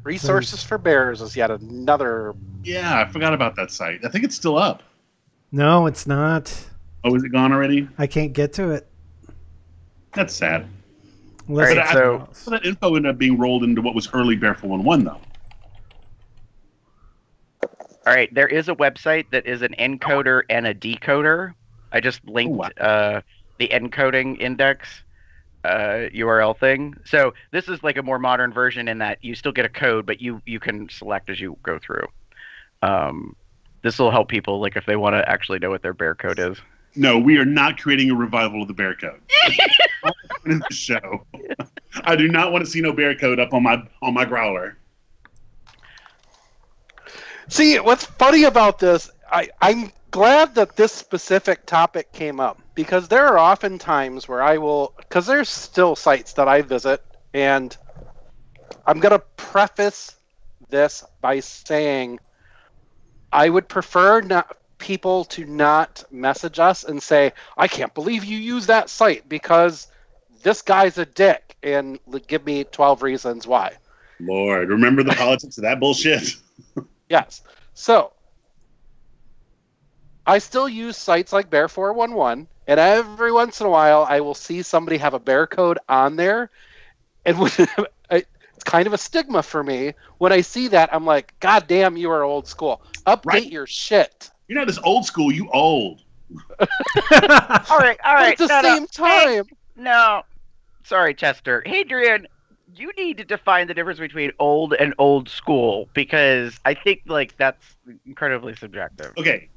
Speaker 2: Resources for Bears is yet another.
Speaker 3: Yeah, I forgot about that site. I think it's still up.
Speaker 1: No, it's not.
Speaker 3: Oh, is it gone already?
Speaker 1: I can't get to it.
Speaker 3: That's sad.
Speaker 4: Right, so
Speaker 3: that info ended up being rolled into what was early Bear 411, though.
Speaker 4: All right, there is a website that is an encoder and a decoder. I just linked the encoding index URL thing. So this is like a more modern version in that you still get a code, but you can select as you go through. This will help people like if they want to actually know what their bear code is.
Speaker 3: No, we are not creating a revival of the bear code. In the show, I do not want to see no bear code up on my growler.
Speaker 2: See, what's funny about this, I'm glad that this specific topic came up, because there are often times where because there's still sites that I visit, and I'm going to preface this by saying I would prefer people to not message us and say, I can't believe you use that site because this guy's a dick, and give me 12 reasons why.
Speaker 3: Lord, remember the politics of that bullshit?
Speaker 2: Yes. So, I still use sites like Bear411, and every once in a while I will see somebody have a bear code on there, and it's kind of a stigma for me. When I see that, I'm like, God damn, you are old school. Update your shit.
Speaker 3: You're not as old school, you old.
Speaker 4: All right.
Speaker 2: But at the same time.
Speaker 4: Hey, no. Sorry, Chester. Hadrian, you need to define the difference between old and old school, because I think like that's incredibly subjective.
Speaker 3: Okay.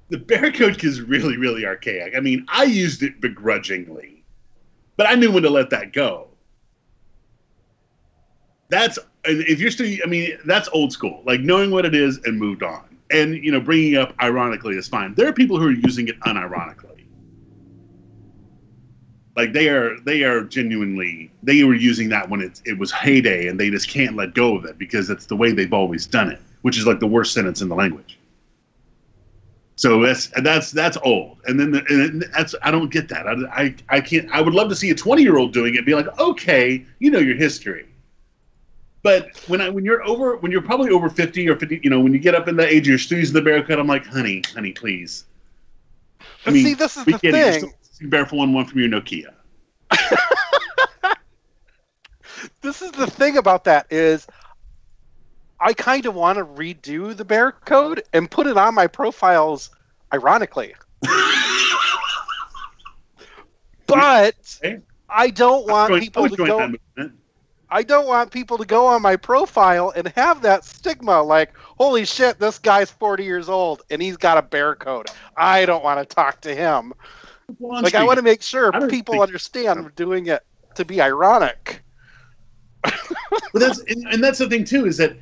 Speaker 3: The bear code is really, really archaic. I mean, I used it begrudgingly, but I knew when to let that go. That's old school. Like knowing what it is and moved on. And, bringing it up ironically is fine. There are people who are using it unironically. Like they are genuinely, they were using that when it was heyday, and they just can't let go of it because it's the way they've always done it, which is like the worst sentence in the language. So that's old, and then I don't get that. I can't. I would love to see a 20-year-old doing it, and be like, okay, you know your history. But when you're probably over 50 or 50, when you get up in the age of your using the bear coat, I'm like, honey, please.
Speaker 2: But see, this is the thing.
Speaker 3: You're still barefoot one from your Nokia.
Speaker 2: This is the thing about that is I kind of want to redo the bear code and put it on my profiles ironically. But I don't want people to go. I don't want people to go on my profile and have that stigma like, holy shit, this guy's 40 years old and he's got a bear code. I don't want to talk to him. Like, I want to make sure people understand we're doing it to be ironic.
Speaker 3: But that's the thing too, is that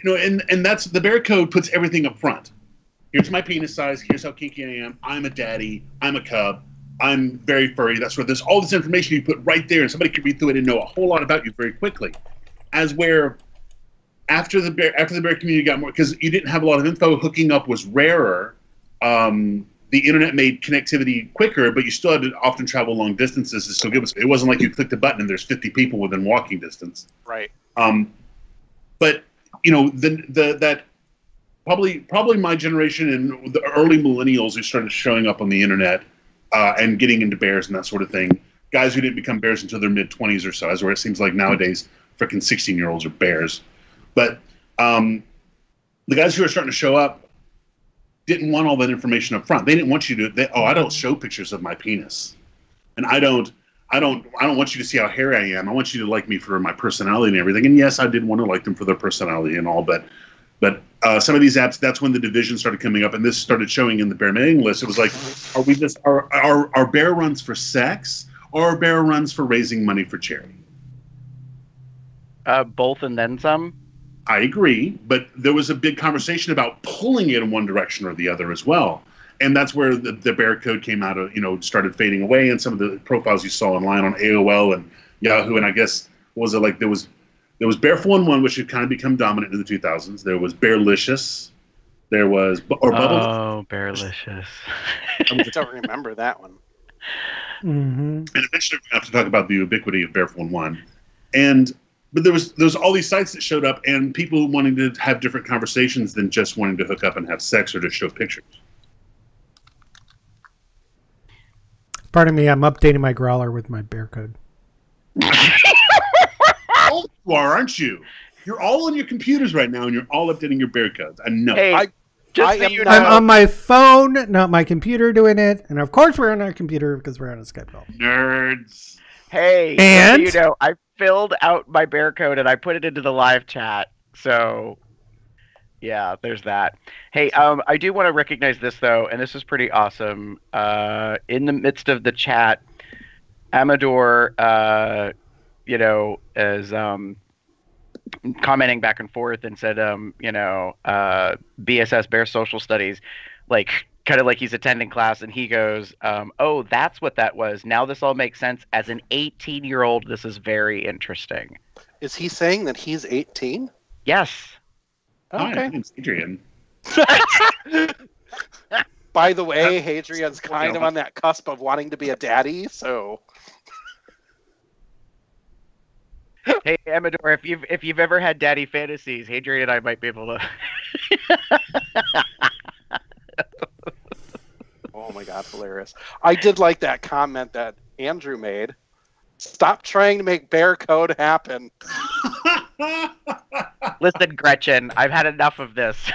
Speaker 3: and that's the bear code puts everything up front. Here's my penis size. Here's how kinky I am. I'm a daddy. I'm a cub. I'm very furry. That's where there's all this information you put right there, and somebody can read through it and know a whole lot about you very quickly. As where after the bear community got more, because you didn't have a lot of info, hooking up was rarer. The internet made connectivity quicker, but you still had to often travel long distances to still give us. It wasn't like you clicked a button and there's 50 people within walking distance.
Speaker 2: Right.
Speaker 3: But that probably my generation and the early millennials who started showing up on the internet and getting into bears and that sort of thing. Guys who didn't become bears until their mid-20s or so, as where it seems like nowadays freaking 16-year-olds are bears. But the guys who are starting to show up didn't want all that information up front. They didn't want you to. I don't show pictures of my penis, and I don't want you to see how hairy I am. I want you to like me for my personality and everything. And yes, I did want to like them for their personality and all, but some of these apps, that's when the division started coming up, and this started showing in the bear mailing list. It was like, are bear runs for sex, or are bear runs for raising money for charity?
Speaker 9: Both and then some.
Speaker 3: I agree, but there was a big conversation about pulling it in one direction or the other as well. And that's where the bear code came out of, started fading away, and some of the profiles you saw online on AOL and Yahoo, and I guess, was it like there was Bear411, which had kind of become dominant in the 2000s. There was Bearlicious. There was Bubble.
Speaker 9: Oh, Bearlicious.
Speaker 2: I don't remember that one.
Speaker 1: Mm-hmm.
Speaker 3: And eventually we have to talk about the ubiquity of Bear411. But there was all these sites that showed up, and people wanting to have different conversations than just wanting to hook up and have sex or just show pictures.
Speaker 1: Pardon me, I'm updating my growler with my bear code.
Speaker 3: You are, aren't you? You're all on your computers right now, and you're all updating your bear codes. I know.
Speaker 9: Hey,
Speaker 1: I'm on my phone, not my computer, doing it. And of course, we're on our computer because we're on a Skype call.
Speaker 3: Nerds.
Speaker 9: Hey,
Speaker 1: and
Speaker 9: I filled out my bear code and I put it into the live chat. So, yeah, there's that. Hey, I do want to recognize this though, and this is pretty awesome. In the midst of the chat, Amador, is commenting back and forth and said, BSS Bear Social Studies, kind of like he's attending class, and he goes, oh, that's what that was. Now this all makes sense. As an 18-year-old, this is very interesting.
Speaker 2: Is he saying that he's 18?
Speaker 9: Yes.
Speaker 2: Okay.
Speaker 3: Hi, my name's Hadrian.
Speaker 2: By the way, Hadrian's kind of on that cusp of wanting to be a daddy, so...
Speaker 9: Hey, Amador, if you've ever had daddy fantasies, Hadrian and I might be able to...
Speaker 2: Oh my god, hilarious. I did like that comment that Andrew made. Stop trying to make bear code happen.
Speaker 9: Listen, Gretchen, I've had enough of this.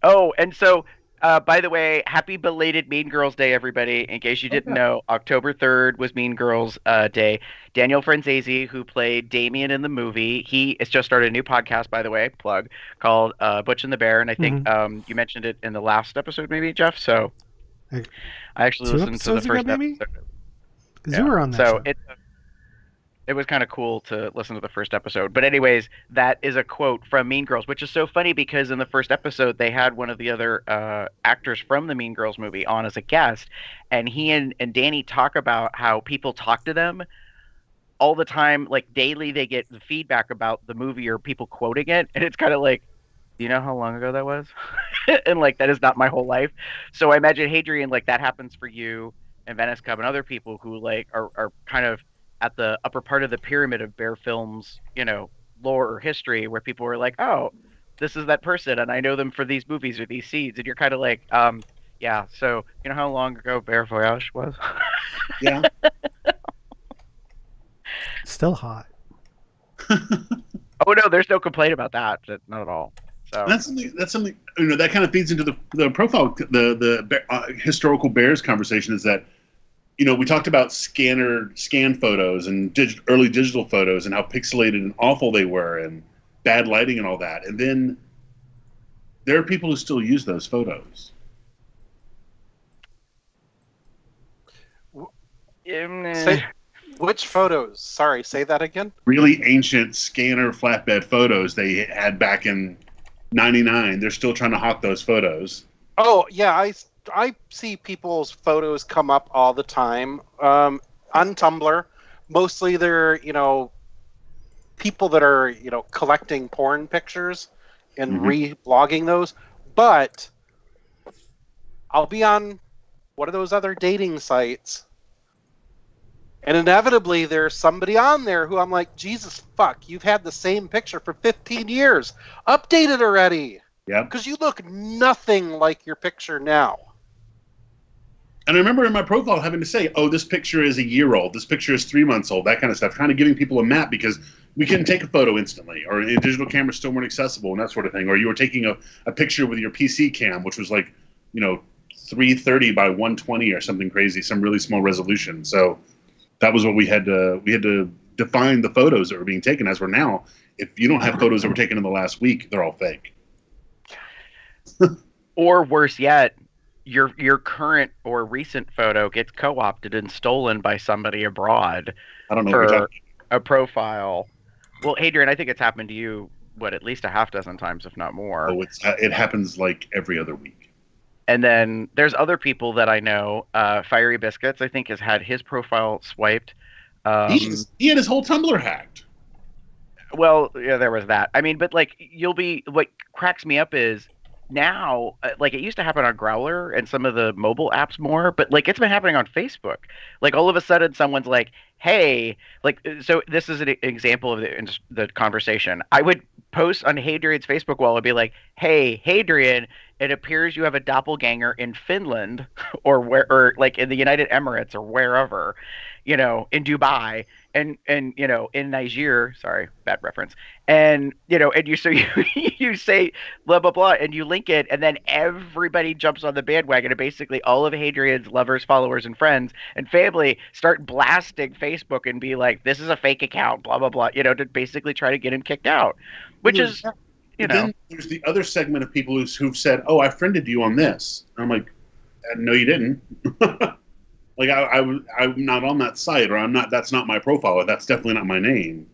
Speaker 9: Oh, and so, by the way, happy belated Mean Girls Day, everybody. In case you didn't know, October 3rd was Mean Girls Day. Daniel Franzese, who played Damien in the movie, he has just started a new podcast, by the way, plug, called Butch and the Bear. And I think you mentioned it in the last episode, maybe, Jeff. So I actually listened to the first episode.
Speaker 1: Because you were on that show.
Speaker 9: It was kind of cool to listen to the first episode. But anyways, that is a quote from Mean Girls, which is so funny because in the first episode, they had one of the other actors from the Mean Girls movie on as a guest. And he and Danny talk about how people talk to them all the time. Like daily, they get the feedback about the movie or people quoting it. And it's kind of like, do you know how long ago that was? And that is not my whole life. So I imagine, Hadrian, that happens for you and Venice Cub and other people who are kind of at the upper part of the pyramid of Bear Films, lore or history, where people were like, "Oh, this is that person, and I know them for these movies or these scenes," and you're kind of like, yeah. So you know how long ago Bear Voyage was?
Speaker 3: Yeah.
Speaker 1: Still hot.
Speaker 9: Oh no, there's no complaint about that. Not at all. So
Speaker 3: That's something that kind of feeds into the profile, the historical bears conversation. Is that we talked about scan photos and early digital photos and how pixelated and awful they were and bad lighting and all that, and then there are people who still use those photos.
Speaker 2: Which photos? Sorry, say that again.
Speaker 3: Really ancient scanner flatbed photos they had back in '99. They're still trying to hawk those photos.
Speaker 2: Oh yeah, I see people's photos come up all the time on Tumblr. Mostly they're people that are collecting porn pictures and reblogging those. But I'll be on one of those other dating sites, and inevitably there's somebody on there who I'm like, Jesus fuck, you've had the same picture for 15 years. Update it already.
Speaker 3: Yeah.
Speaker 2: Because you look nothing like your picture now.
Speaker 3: And I remember in my profile having to say, oh, this picture is a year old, this picture is 3 months old, that kind of stuff, kind of giving people a map because we couldn't take a photo instantly, or digital cameras still weren't accessible and that sort of thing. Or you were taking a picture with your PC cam, which was like, 330 by 120 or something crazy, some really small resolution. So that was what we had to define the photos that were being taken as. Were now, if you don't have photos that were taken in the last week, they're all fake.
Speaker 9: Or worse yet, your current or recent photo gets co-opted and stolen by somebody abroad.
Speaker 3: I don't know
Speaker 9: for a profile. Well, Hadrian, I think it's happened to you, at least a half dozen times, if not more.
Speaker 3: Oh, it happens like every other week.
Speaker 9: And then there's other people that I know. Fiery Biscuits, I think, has had his profile swiped.
Speaker 3: He had his whole Tumblr hacked.
Speaker 9: Well, yeah, there was that. I mean, but what cracks me up is now, it used to happen on Growler and some of the mobile apps more, but it's been happening on Facebook. All of a sudden someone's like, hey, so this is an example of the conversation. I would post on Hadrian's Facebook wall and be like, hey, Hadrian, it appears you have a doppelganger in Finland or in the United Emirates or wherever, in Dubai and in Niger, sorry, bad reference. And, and you say blah, blah, blah, and you link it, and then everybody jumps on the bandwagon, and basically all of Hadrian's lovers, followers, and friends and family start blasting Facebook and be like, this is a fake account, blah, blah, blah, to basically try to get him kicked out, which is,
Speaker 3: Then there's the other segment of people who've said, oh, I friended you on this. And I'm like, no, you didn't. I'm not on that site, or that's not my profile, or that's definitely not my name.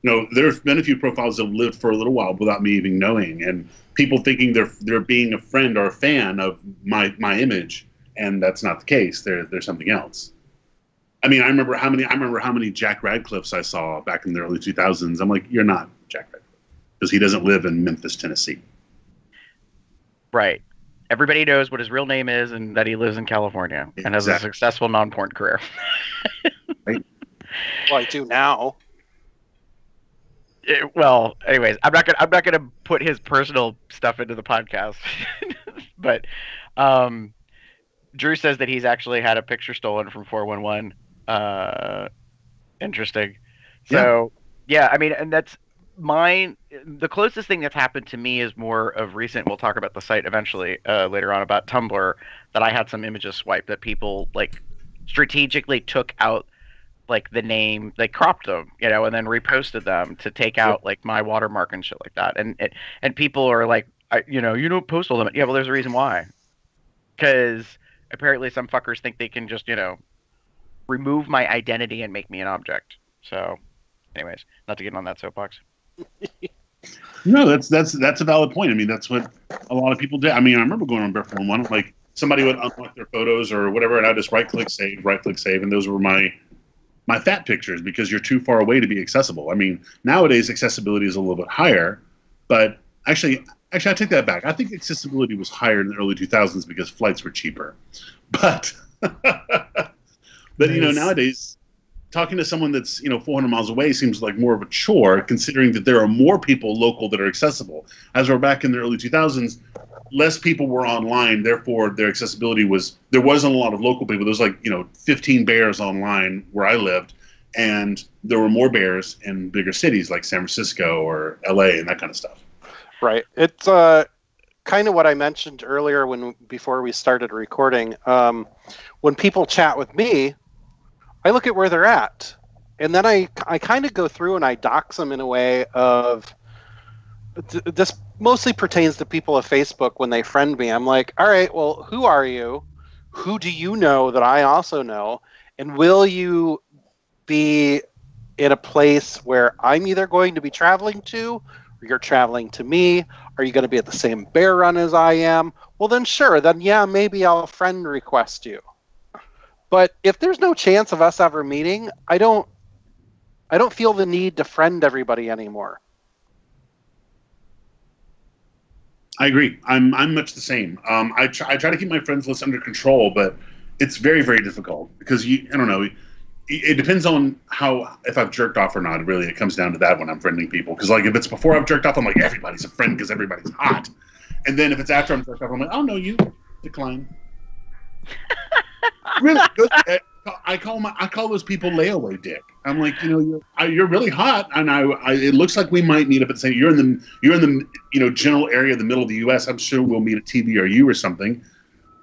Speaker 3: There's been a few profiles that have lived for a little while without me even knowing, and people thinking they're being a friend or a fan of my image, and that's not the case. They're something else. I mean, I remember how many Jack Radcliffes I saw back in the early 2000s. I'm like, you're not Jack Radcliffe, because he doesn't live in Memphis, Tennessee.
Speaker 9: Right. Everybody knows what his real name is and that he lives in California and has a successful non-porn career.
Speaker 3: Right.
Speaker 2: Well, I do now.
Speaker 9: Well, anyways, I'm not gonna put his personal stuff into the podcast, but Drew says that he's actually had a picture stolen from 411. Interesting. So yeah, I mean, and that's mine. The closest thing that's happened to me is more of recent. We'll talk about the site eventually later on about Tumblr, that I had some images swiped that people strategically took out the name, they cropped them, and then reposted them to take out my watermark and shit like that. And people are like, you don't post all them. Yeah, well, there's a reason why. Because apparently some fuckers think they can just, remove my identity and make me an object. So, anyways, not to get on that soapbox.
Speaker 3: No, that's a valid point. I mean, that's what a lot of people did. I mean, I remember going on Barefoot one, somebody would unlock their photos or whatever, and I just right click save, and those were my fat pictures, because you're too far away to be accessible. I mean, nowadays accessibility is a little bit higher, but actually I take that back. I think accessibility was higher in the early 2000s because flights were cheaper. But nowadays talking to someone that's 400 miles away seems like more of a chore, considering that there are more people local that are accessible. As we're back in the early 2000s, less people were online, therefore their accessibility there wasn't a lot of local people. There was like 15 bears online where I lived, and there were more bears in bigger cities like San Francisco or LA and that kind of stuff.
Speaker 2: Right. It's kind of what I mentioned earlier before we started recording. When people chat with me, I look at where they're at, and then I kind of go through and I dox them in a way of, this mostly pertains to people of Facebook when they friend me. I'm like, all right, well, who are you? Who do you know that I also know? And will you be in a place where I'm either going to be traveling to, or you're traveling to me? Are you going to be at the same bear run as I am? Well, then sure, then yeah, maybe I'll friend request you. But if there's no chance of us ever meeting, I don't feel the need to friend everybody anymore.
Speaker 3: I agree. I'm much the same. I try to keep my friends list under control, but it's very, very difficult because I don't know. It depends on if I've jerked off or not. Really, it comes down to that when I'm friending people. Because like if it's before I've jerked off, I'm like, everybody's a friend because everybody's hot. And then if it's after I'm jerked off, I'm like, oh no, you decline. Really, I call those people layaway dick. I'm like, you're really hot, and it looks like we might meet up at the same. You're in the general area of the middle of the U.S. I'm sure we'll meet at TVRU or something.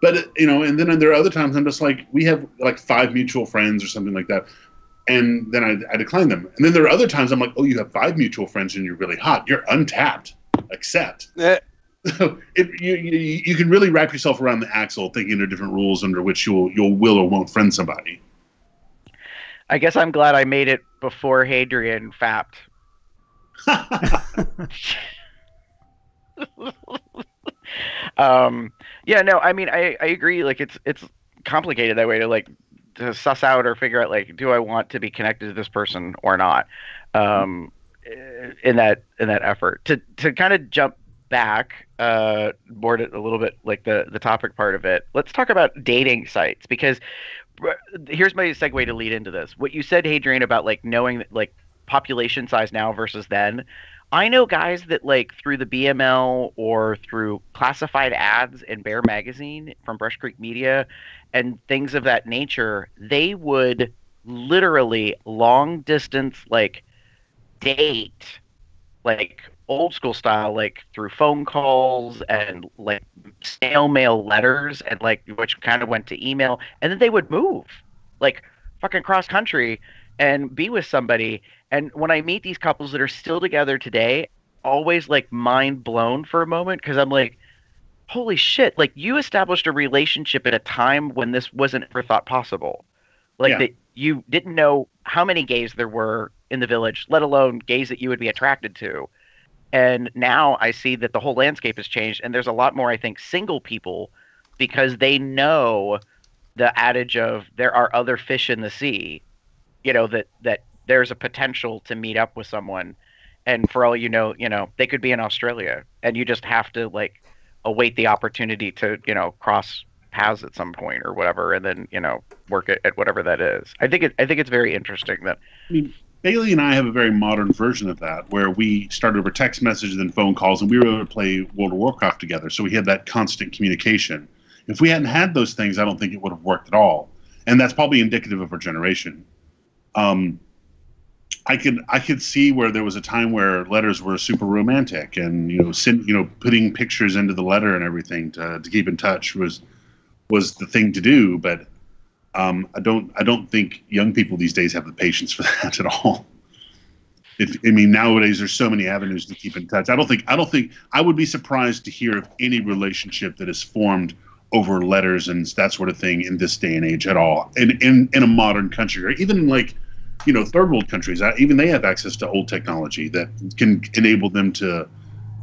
Speaker 3: But and then there are other times I'm just like, we have like 5 mutual friends or something like that, and then I decline them. And then there are other times I'm like, oh, you have 5 mutual friends and you're really hot. You're untapped. Accept. So you can really wrap yourself around the axle thinking there are different rules under which you'll will or won't friend somebody.
Speaker 9: I guess I'm glad I made it before Hadrian fapped. Yeah, no, I mean, I agree. Like, it's complicated that way to suss out or figure out, like, do I want to be connected to this person or not? In that effort to kind of jump back more to a little bit like the topic part of it. Let's talk about dating sites, because here's my segue to lead into this. What you said, Hadrian, about like knowing like population size now versus then. I know guys that like through the BML or through classified ads in Bear Magazine from Brush Creek Media and things of that nature, they would literally long distance like date, like old school style, like through phone calls and like snail mail letters, and like which kind of went to email, and then they would move like fucking cross country and be with somebody. And when I meet these couples that are still together today, always like mind blown for a moment, because I'm like, holy shit, like you established a relationship at a time when this wasn't ever thought possible. Like that you didn't know how many gays there were in the village, let alone gays that you would be attracted to. And now I see that the whole landscape has changed, and there's a lot more, I think, single people, because they know the adage of there are other fish in the sea, that there's a potential to meet up with someone, and for all you know, they could be in Australia, and you just have to like await the opportunity to, cross paths at some point or whatever, and then, work at whatever that is. I think it's very interesting that.
Speaker 3: I mean, Bailey and I have a very modern version of that, where we started over text messages and phone calls, and we were able to play World of Warcraft together. So we had that constant communication. If we hadn't had those things, I don't think it would have worked at all. And that's probably indicative of our generation. I could see where there was a time where letters were super romantic, and putting pictures into the letter and everything to keep in touch was the thing to do. But I don't think young people these days have the patience for that at all. Nowadays there's so many avenues to keep in touch. I don't think I would be surprised to hear of any relationship that is formed over letters and that sort of thing in this day and age at all. In a modern country, or even in like, third world countries, even they have access to old technology that can enable them to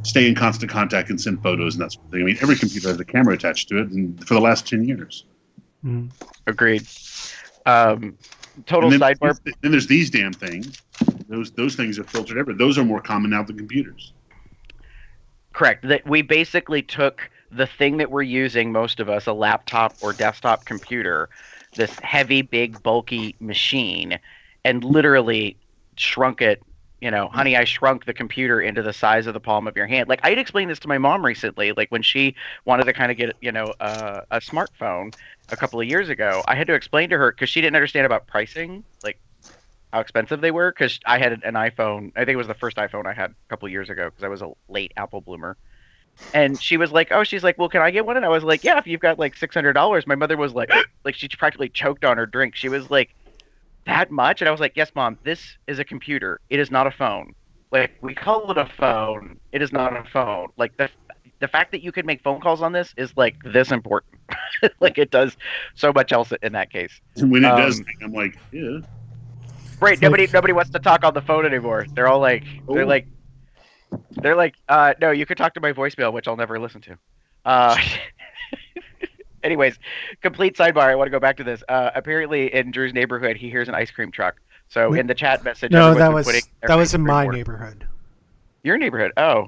Speaker 3: stay in constant contact and send photos and that sort of thing. I mean, every computer has a camera attached to it, and for the last 10 years.
Speaker 1: Mm.
Speaker 9: Agreed. Total sidebar.
Speaker 3: Then there's these damn things. Those things are filtered everywhere. Those are more common now than computers.
Speaker 9: Correct. That we basically took the thing that we're using, most of us, a laptop or desktop computer, this heavy, big, bulky machine, and literally shrunk it. Honey, I shrunk the computer into the size of the palm of your hand. Like, I'd explained this to my mom recently, like when she wanted to kind of get, a smartphone a couple of years ago. I had to explain to her because she didn't understand about pricing, like how expensive they were. Because I had an iPhone. I think it was the first iPhone I had a couple of years ago because I was a late Apple bloomer. And she was like, she's like, well, can I get one? And I was like, yeah, if you've got like $600. My mother was like, like she practically choked on her drink. She was like, that much? And I was like, yes, Mom, this is a computer. It is not a phone. Like, we call it a phone. It is not a phone. Like, the fact that you can make phone calls on this is like this important. Like, it does so much else in that case.
Speaker 3: And when it does, I'm like, yeah.
Speaker 9: Right. Nobody wants to talk on the phone anymore. They're all like, they're like, no, you could talk to my voicemail, which I'll never listen to. Anyways, complete sidebar. I want to go back to this. Apparently, in Drew's neighborhood, he hears an ice cream truck. So in the chat message,
Speaker 1: no, that was in my neighborhood.
Speaker 9: Your neighborhood? Oh,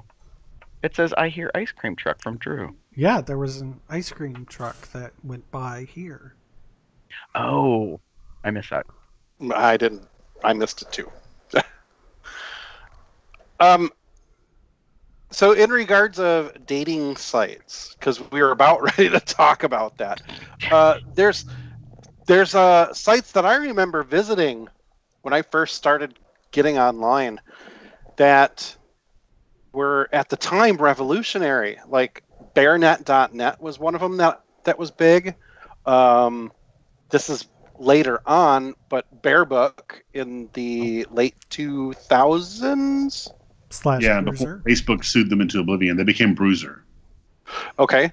Speaker 9: it says I hear ice cream truck from Drew.
Speaker 1: Yeah, there was an ice cream truck that went by here.
Speaker 9: Oh, I missed that.
Speaker 2: I didn't. I missed it too. So in regards of dating sites, because we were about ready to talk about that, there's sites that I remember visiting when I first started getting online that were at the time revolutionary. Like bearnet.net was one of them that was big. This is later on, but Bearbook in the late 2000s.
Speaker 3: Before Facebook sued them into oblivion, they became Bruiser.
Speaker 2: Okay.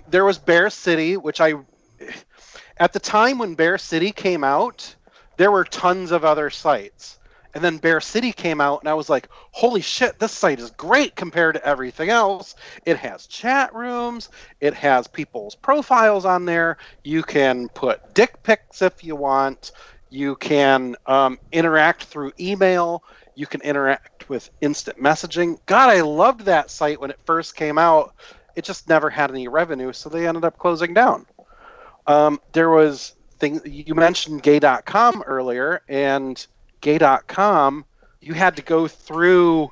Speaker 2: There was Bear City, which at the time when Bear City came out, there were tons of other sites. And then Bear City came out, and I was like, holy shit, this site is great compared to everything else. It has chat rooms. It has people's profiles on there. You can put dick pics if you want. You can interact through email. You can interact with instant messaging. God, I loved that site when it first came out. It just never had any revenue, so they ended up closing down. There was things, you mentioned gay.com earlier, and gay.com, you had to go through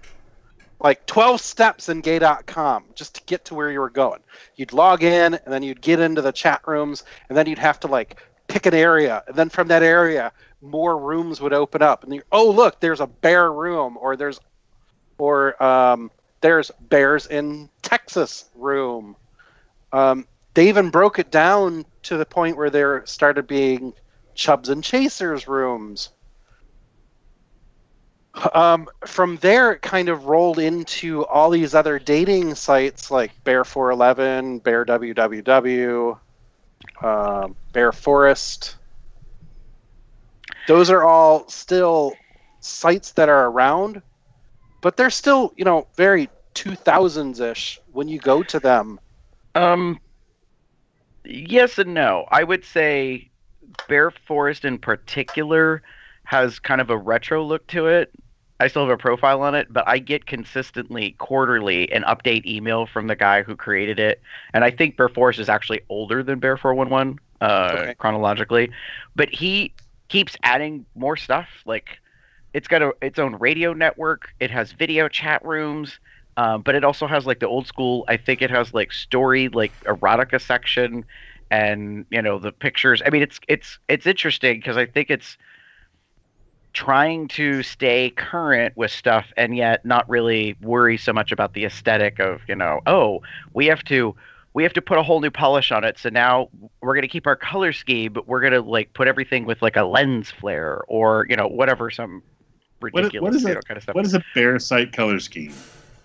Speaker 2: like 12 steps in gay.com just to get to where you were going. You'd log in, and then you'd get into the chat rooms, and then you'd have to like pick an area, and then from that area, more rooms would open up, and look, there's a bear room, or there's bears in Texas room. They even broke it down to the point where there started being Chubs and Chasers rooms. From there, it kind of rolled into all these other dating sites like Bear411, Bear WWW, Bear Forest. Those are all still sites that are around, but they're still, very 2000s-ish when you go to them.
Speaker 9: Yes and no. I would say Bear Forest in particular has kind of a retro look to it. I still have a profile on it, but I get consistently, quarterly, an update email from the guy who created it. And I think Bear Forest is actually older than Bear 411 chronologically. But he keeps adding more stuff. Like, it's got its own radio network. It has video chat rooms. But it also has like the old school. I think it has like story, like erotica section, and the pictures. I mean, it's interesting because I think it's trying to stay current with stuff and yet not really worry so much about the aesthetic of we have to put a whole new polish on it. So now we're gonna keep our color scheme, but we're gonna like put everything with like a lens flare or whatever, some ridiculous kind of stuff.
Speaker 3: What is a Bear site color scheme?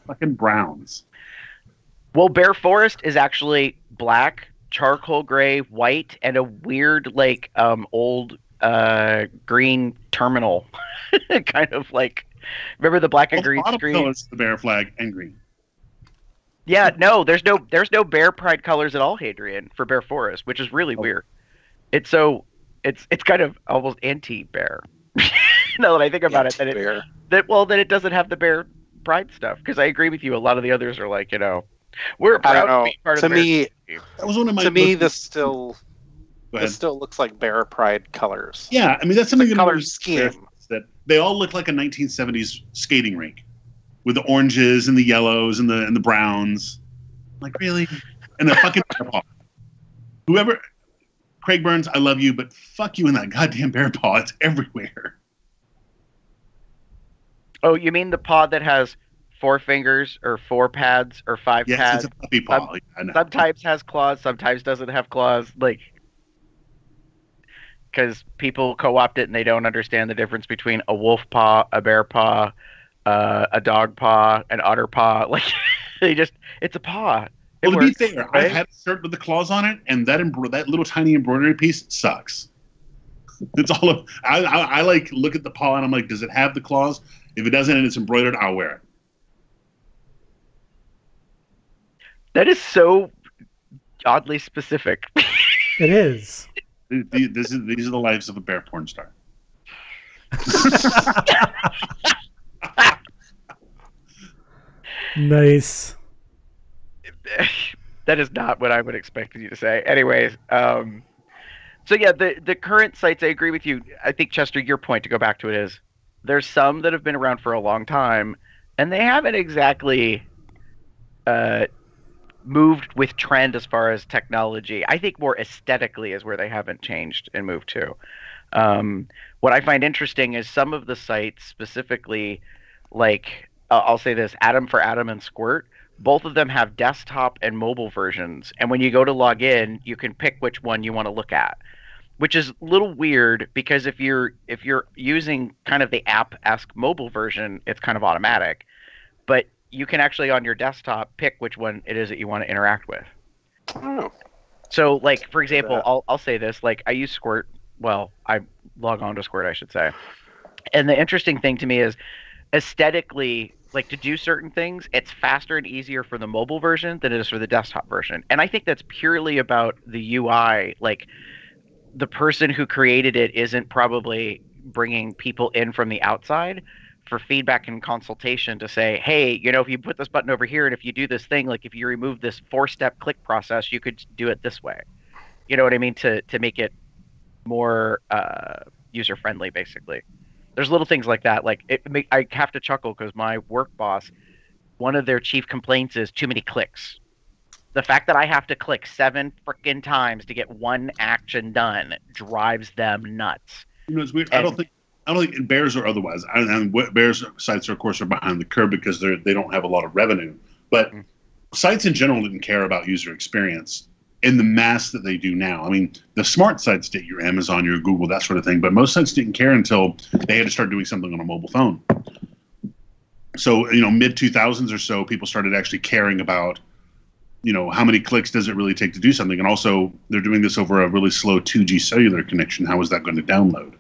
Speaker 3: Fucking browns.
Speaker 9: Well, Bear Forest is actually black, charcoal gray, white, and a weird like old green terminal. Kind of like, remember the black and green screen?
Speaker 3: Colors, the Bear flag and green.
Speaker 9: Yeah, no, there's no Bear Pride colors at all, Hadrian, for Bear Forest, which is really weird. It's kind of almost anti-Bear. Now that I think about it, that it doesn't have the Bear Pride stuff, because I agree with you. A lot of the others are like, we're proud to be part of the Bear.
Speaker 3: That was one of my.
Speaker 2: To me, this still.
Speaker 3: Go ahead.
Speaker 2: It still looks like Bear Pride colors.
Speaker 3: Yeah, I mean that's something
Speaker 2: The
Speaker 3: that
Speaker 2: color
Speaker 3: always-
Speaker 2: scheme.
Speaker 3: that they all look like a 1970s skating rink with the oranges and the yellows and the browns. Like really, and the fucking bear paw. Whoever, Craig Burns, I love you, but fuck you in that goddamn bear paw. It's everywhere.
Speaker 9: Oh, you mean the paw that has 4 fingers or 4 pads or 5
Speaker 3: Yes,
Speaker 9: pads?
Speaker 3: it's a puppy paw. I know.
Speaker 9: Sometimes has claws, sometimes doesn't have claws. Like, because people co-opt it and they don't understand the difference between a wolf paw, a bear paw, a dog paw, an otter paw. Like, it's a paw.
Speaker 3: Well, to be
Speaker 9: works,
Speaker 3: fair,
Speaker 9: right?
Speaker 3: I've had a shirt with the claws on it, and that little tiny embroidery piece sucks. It's all of, I like look at the paw and I'm like, does it have the claws? If it doesn't and it's embroidered, I'll wear it.
Speaker 9: That is so oddly specific.
Speaker 1: It is.
Speaker 3: These are the lives of a bear porn star.
Speaker 1: Nice.
Speaker 9: That is not what I would expect you to say. Anyways, so yeah, the current sites, I agree with you. I think, Chester, your point, to go back to it, is there's some that have been around for a long time, and they haven't exactly moved with trend as far as technology. I think more aesthetically is where they haven't changed and moved to. What I find interesting is some of the sites, specifically, like I'll say this, Atom for Atom and Squirt, both of them have desktop and mobile versions, and when you go to log in, you can pick which one you want to look at, which is a little weird because if you're using kind of the app-esque mobile version, it's kind of automatic, but you can actually on your desktop pick which one it is that you want to interact with.
Speaker 2: Oh.
Speaker 9: So, like, for example, I'll say this, like, I use Squirt, well, I log on to Squirt, I should say, and the interesting thing to me is aesthetically, like, to do certain things, it's faster and easier for the mobile version than it is for the desktop version. And I think that's purely about the UI. Like, the person who created it isn't probably bringing people in from the outside for feedback and consultation to say, hey, you know, if you put this button over here and if you do this thing, like if you remove this 4-step click process, you could do it this way. You know what I mean? To make it more user-friendly, basically. There's little things like that. Like, I have to chuckle because my work boss, one of their chief complaints is too many clicks. The fact that I have to click 7 frickin' times to get one action done drives them nuts.
Speaker 3: You know, it's weird. I don't think Bears or otherwise. And Bears sites, of course, are behind the curve because they don't have a lot of revenue. But sites in general didn't care about user experience in the mass that they do now. I mean, the smart sites did, your Amazon, your Google, that sort of thing. But most sites didn't care until they had to start doing something on a mobile phone. So, you know, mid-2000s or so, people started actually caring about, you know, how many clicks does it really take to do something? And also, they're doing this over a really slow 2G cellular connection. How is that going to download?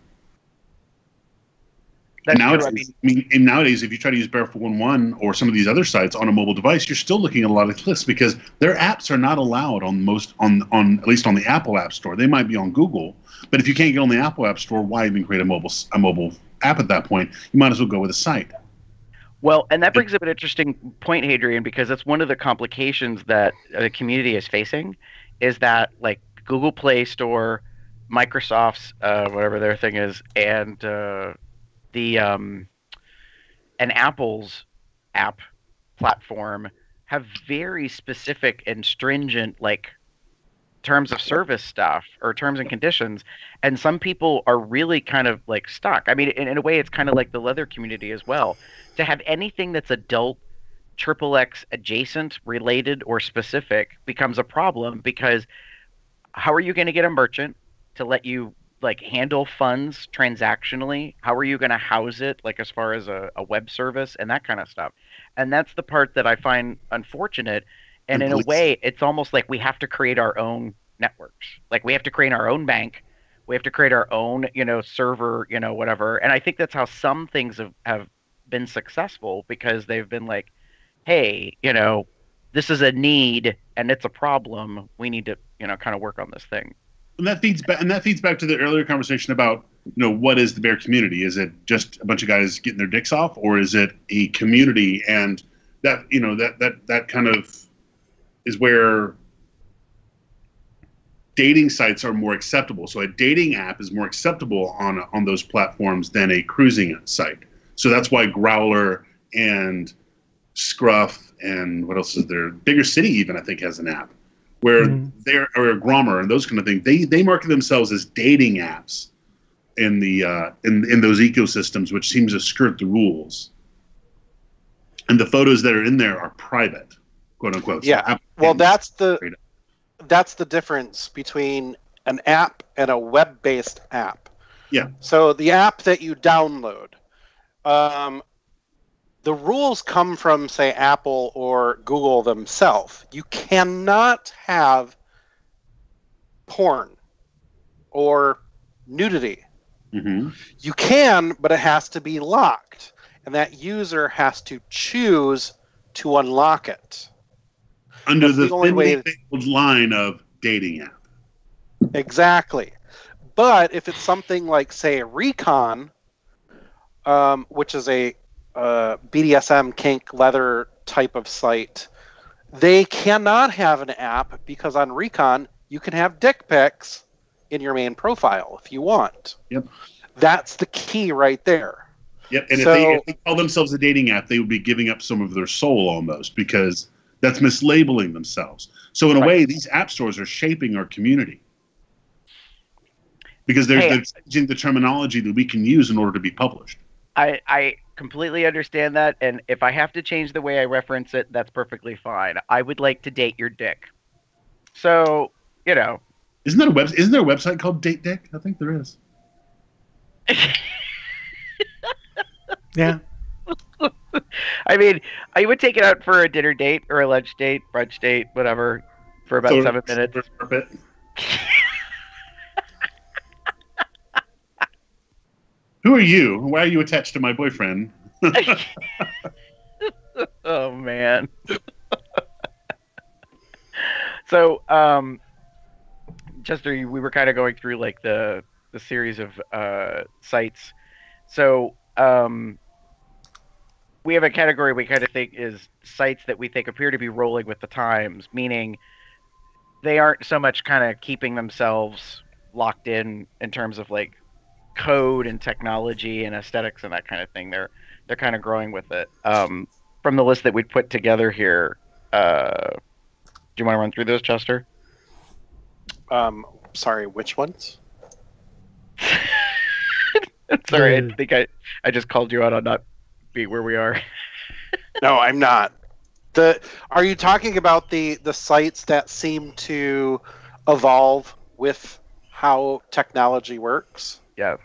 Speaker 3: And nowadays, if you try to use Bear 411 or some of these other sites on a mobile device, you're still looking at a lot of clicks because their apps are not allowed on at least on the Apple App Store. They might be on Google, but if you can't get on the Apple App Store, why even create a mobile app at that point? You might as well go with a site.
Speaker 9: Well, and that brings up an interesting point, Hadrian, because that's one of the complications that the community is facing, is that, like, Google Play Store, Microsoft's whatever their thing is, and Apple's app platform have very specific and stringent, like, terms of service stuff or terms and conditions, and some people are really kind of, like, stuck. I mean, in a way, it's kind of like the leather community as well. To have anything that's adult, XXX adjacent, related, or specific becomes a problem, because how are you going to get a merchant to let you, like, handle funds transactionally? How are you going to house it, like, as far as a web service and that kind of stuff? And that's the part that I find unfortunate. And in a way, it's almost like we have to create our own networks. Like, we have to create our own bank. We have to create our own, you know, server, you know, whatever. And I think that's how some things have been successful, because they've been like, hey, you know, this is a need and it's a problem. We need to, you know, kind of work on this thing.
Speaker 3: And that feeds back to the earlier conversation about, you know, what is the bear community? Is it just a bunch of guys getting their dicks off, or is it a community? And that, you know, that kind of is where dating sites are more acceptable. So a dating app is more acceptable on those platforms than a cruising site. So that's why Growler and Scruff and what else is there? Bigger City even I think has an app where they're or Grommer and those kind of things. They market themselves as dating apps in the in those ecosystems, which seems to skirt the rules. And the photos that are in there are private, quote unquote.
Speaker 2: Yeah. Well, that's the difference between an app and a web-based app.
Speaker 3: Yeah.
Speaker 2: So the app that you download, the rules come from, say, Apple or Google themselves. You cannot have porn or nudity.
Speaker 3: Mm-hmm.
Speaker 2: You can, but it has to be locked. And that user has to choose to unlock it.
Speaker 3: Under
Speaker 2: That's
Speaker 3: the
Speaker 2: only way
Speaker 3: veiled line of dating app.
Speaker 2: Exactly. But if it's something like, say, Recon, which is a BDSM kink leather type of site, they cannot have an app because on Recon you can have dick pics in your main profile if you want.
Speaker 3: Yep.
Speaker 2: That's the key right there.
Speaker 3: Yep. And
Speaker 2: So,
Speaker 3: if they call themselves a dating app, they would be giving up some of their soul almost, because that's mislabeling themselves. So in a way, these app stores are shaping our community because they're changing the terminology that we can use in order to be published.
Speaker 9: I completely understand that, and if I have to change the way I reference it, that's perfectly fine. I would like to date your dick. So, you know.
Speaker 3: Isn't there a website called Date Dick? I think there is.
Speaker 1: Yeah.
Speaker 9: I mean, I would take it out for a dinner date or a lunch date, brunch date, whatever, for about 7 minutes.
Speaker 3: Who are you? Why are you attached to my boyfriend?
Speaker 9: Oh, man. So, Chester, we were kind of going through like the series of sites. So, we have a category we kind of think is sites that we think appear to be rolling with the times, meaning they aren't so much kind of keeping themselves locked in terms of like code and technology and aesthetics and that kind of thing. They're kind of growing with it. From the list that we put together here, do you want to run through those, Chester?
Speaker 2: Sorry, which ones?
Speaker 9: Sorry, I think I just called you out on not being where we are.
Speaker 2: No, I'm not. Are you talking about the sites that seem to evolve with how technology works?
Speaker 9: Yeah.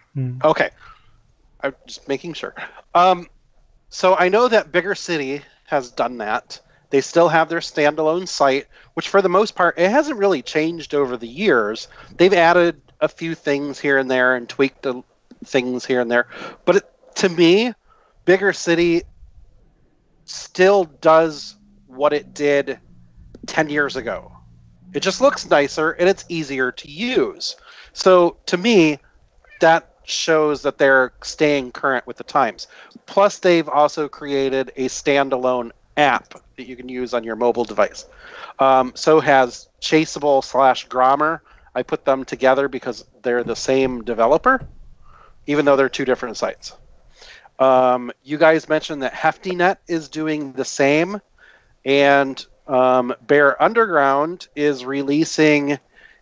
Speaker 2: Okay. I'm just making sure. So I know that Bigger City has done that. They still have their standalone site, which for the most part, it hasn't really changed over the years. They've added a few things here and there and tweaked things here and there. But to me, Bigger City still does what it did 10 years ago. It just looks nicer and it's easier to use. So to me, that shows that they're staying current with the times. Plus, they've also created a standalone app that you can use on your mobile device. So has Chaseable / Grommer. I put them together because they're the same developer, even though they're two different sites. You guys mentioned that HeftyNet is doing the same, and Bear Underground is releasing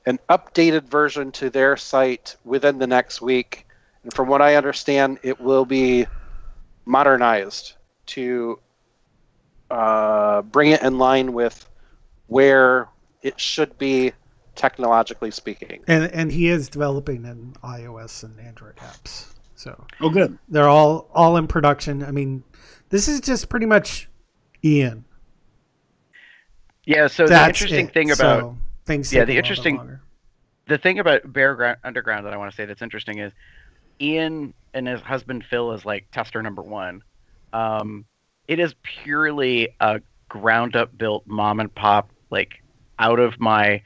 Speaker 2: an updated version to their site within the next week. And from what I understand, it will be modernized to bring it in line with where it should be technologically speaking.
Speaker 1: And he is developing in iOS and Android apps. So
Speaker 3: good.
Speaker 1: They're all in production. I mean, this is just pretty much Ian.
Speaker 9: Yeah. So the interesting thing about
Speaker 1: things.
Speaker 9: Yeah, the thing about Bear Underground that I want to say that's interesting is Ian and his husband Phil is like tester number one. It is purely a ground up built mom and pop, like out of my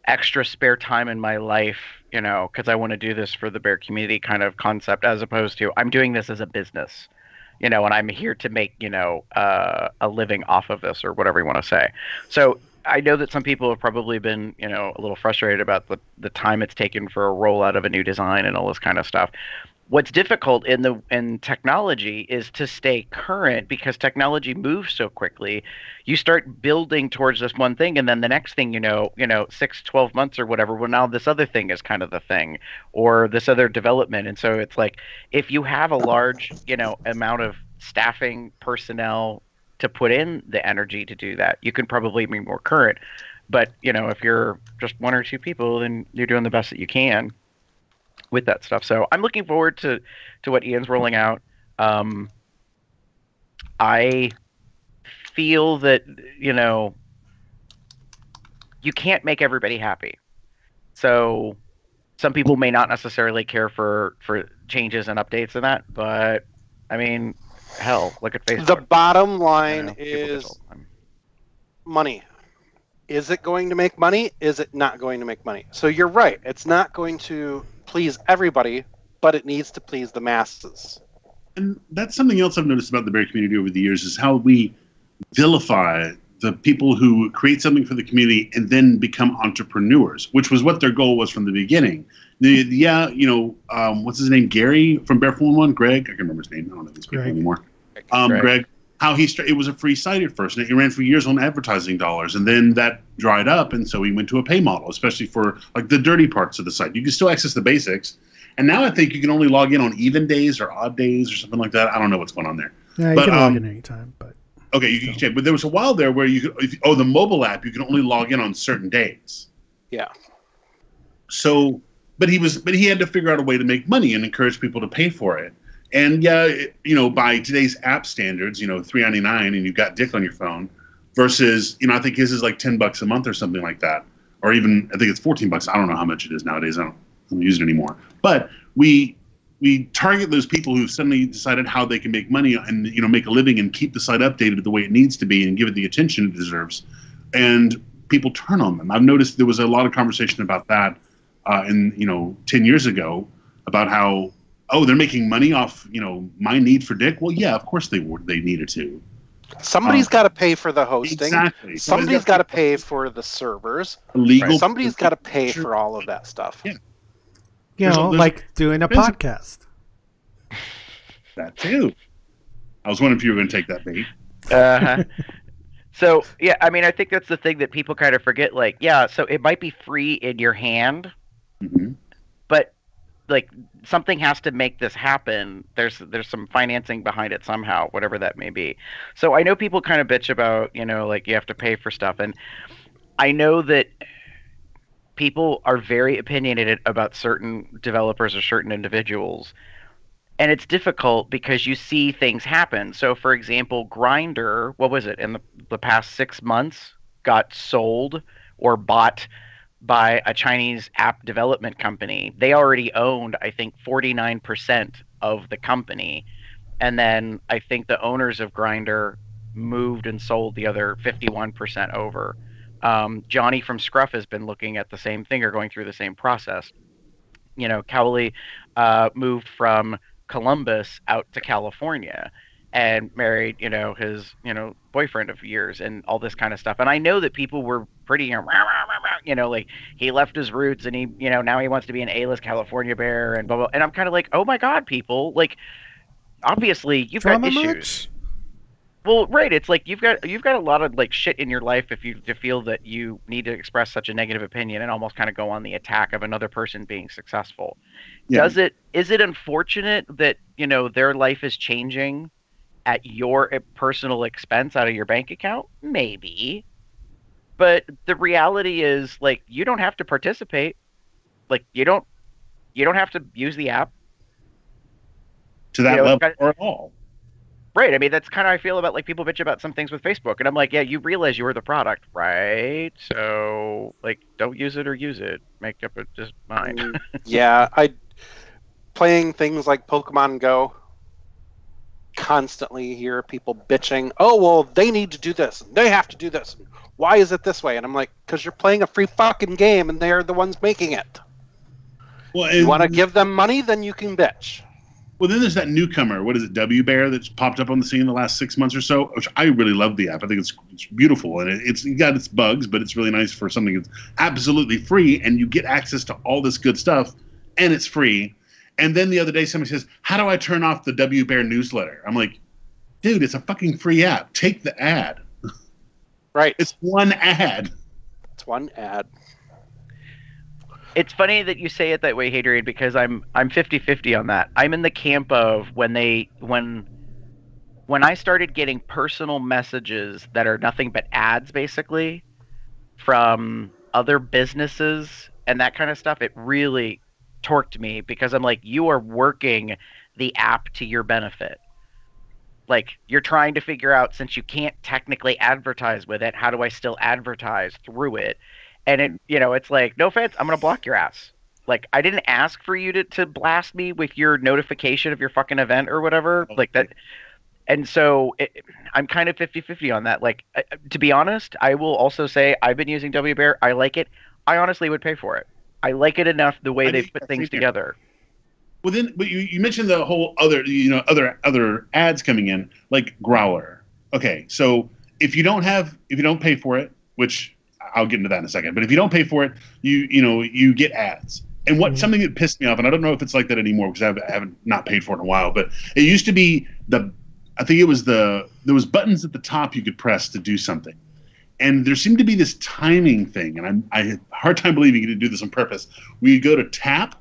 Speaker 9: extra spare time in my life, you know, because I want to do this for the bear community kind of concept, as opposed to I'm doing this as a business, and I'm here to make, a living off of this or whatever you want to say. So I know that some people have probably been, a little frustrated about the time it's taken for a rollout of a new design and all this kind of stuff. What's difficult in technology is to stay current because technology moves so quickly. You start building towards this one thing, and then the next thing 6, 12 months or whatever, well, now this other thing is kind of the thing, or this other development. And so it's like, if you have a large, amount of staffing personnel to put in the energy to do that, you can probably be more current. But, if you're just one or two people, then you're doing the best that you can with that stuff. So I'm looking forward to what Ian's rolling out. I feel that, you can't make everybody happy. So some people may not necessarily care for changes and updates and that, but I mean, hell, look at Facebook.
Speaker 2: The bottom line is money. Is it going to make money? Is it not going to make money? So you're right. It's not going to please everybody, but it needs to please the masses.
Speaker 3: And that's something else I've noticed about the bear community over the years is how we vilify the people who create something for the community and then become entrepreneurs, which was what their goal was from the beginning. What's his name? Gary from Bear 411? Greg? I can't remember his name. I don't know these people anymore. Greg. How it was a free site at first, and it ran for years on advertising dollars, and then that dried up, and so he went to a pay model, especially for like the dirty parts of the site. You can still access the basics, and now I think you can only log in on even days or odd days or something like that. I don't know what's going on there.
Speaker 1: Yeah, you can log in anytime, but
Speaker 3: okay, you can check. But there was a while there where you could, the mobile app, you can only log in on certain days.
Speaker 2: Yeah.
Speaker 3: So, but he had to figure out a way to make money and encourage people to pay for it. And by today's app standards, $3.99 and you've got Dick on your phone versus, I think his is like $10 a month or something like that. Or even, I think it's $14. I don't know how much it is nowadays. I don't use it anymore. But we target those people who've suddenly decided how they can make money and, make a living and keep the site updated the way it needs to be and give it the attention it deserves. And people turn on them. I've noticed there was a lot of conversation about that 10 years ago about how, they're making money off, my need for Dick. Well, yeah, of course they needed to.
Speaker 2: Somebody's got to pay for the hosting.
Speaker 3: Exactly.
Speaker 2: Somebody's got to pay for the servers.
Speaker 3: Legal.
Speaker 2: Somebody's got to pay for all of that stuff.
Speaker 3: Yeah.
Speaker 1: Like doing a podcast.
Speaker 3: That too. I was wondering if you were going to take that bait.
Speaker 9: So, yeah, I mean, I think that's the thing that people kind of forget. Like, yeah, so it might be free in your hand, but like something has to make this happen. There's some financing behind it somehow, whatever that may be. So I know people kind of bitch about, like you have to pay for stuff. And I know that people are very opinionated about certain developers or certain individuals. And it's difficult because you see things happen. So for example, Grindr, what was it, in the past 6 months got sold or bought by a Chinese app development company. They already owned, I think, 49% of the company. And then I think the owners of Grindr moved and sold the other 51% over. Johnny from Scruff has been looking at the same thing or going through the same process. Cowley moved from Columbus out to California and married, his, boyfriend of years and all this kind of stuff. And I know that people were pretty, like he left his roots and he, now he wants to be an A-list California bear and blah, blah. And I'm kind of like, oh my God, people, like, obviously you've got issues.
Speaker 1: Much?
Speaker 9: Well, right. It's like you've got a lot of like shit in your life if you to feel that you need to express such a negative opinion and almost kind of go on the attack of another person being successful. Yeah. Is it unfortunate that, their life is changing at your personal expense out of your bank account? Maybe. But the reality is, like, you don't have to participate. Like, you don't have to use the app
Speaker 3: to that level or at all.
Speaker 9: Right. I mean, that's kind of how I feel about, like, people bitch about some things with Facebook. And I'm like, yeah, you realize you were the product, right? So, like, don't use it or use it. Make up just mind.
Speaker 2: Yeah. Playing things like Pokemon Go, constantly hear people bitching, oh, well, they need to do this, and they have to do this. Why is it this way? And I'm like, because you're playing a free fucking game, and they're the ones making it. Well, you want to give them money, then you can bitch.
Speaker 3: Well, then there's that newcomer. What is it, W Bear, that's popped up on the scene in the last 6 months or so, which I really love the app. I think it's beautiful, and it's got its bugs, but it's really nice for something that's absolutely free, and you get access to all this good stuff, and it's free. And then the other day, somebody says, "How do I turn off the W Bear newsletter?" I'm like, dude, it's a fucking free app. Take the ad.
Speaker 2: Right.
Speaker 3: It's one ad.
Speaker 2: It's one ad.
Speaker 9: It's funny that you say it that way, Hadrian, because I'm 50-50 on that. I'm in the camp of when I started getting personal messages that are nothing but ads, basically, from other businesses and that kind of stuff, it really torqued me because I'm like, you are working the app to your benefit. Like, you're trying to figure out, since you can't technically advertise with it, how do I still advertise through it? And it, it's like, no offense, I'm going to block your ass. Like, I didn't ask for you to blast me with your notification of your fucking event or whatever.
Speaker 3: Okay.
Speaker 9: Like that. And so I'm kind of 50-50 on that. Like, to be honest, I will also say I've been using W Bear. I like it. I honestly would pay for it. I like it enough the way they put things together.
Speaker 3: Well, then, but you mentioned the whole other, other ads coming in, like Growler. Okay, so if you don't pay for it, which I'll get into that in a second, but if you don't pay for it, you get ads. And something that pissed me off, and I don't know if it's like that anymore because I haven't not paid for it in a while, but it used to be there was buttons at the top you could press to do something. And there seemed to be this timing thing, and I had a hard time believing you could do this on purpose. We would go to tap,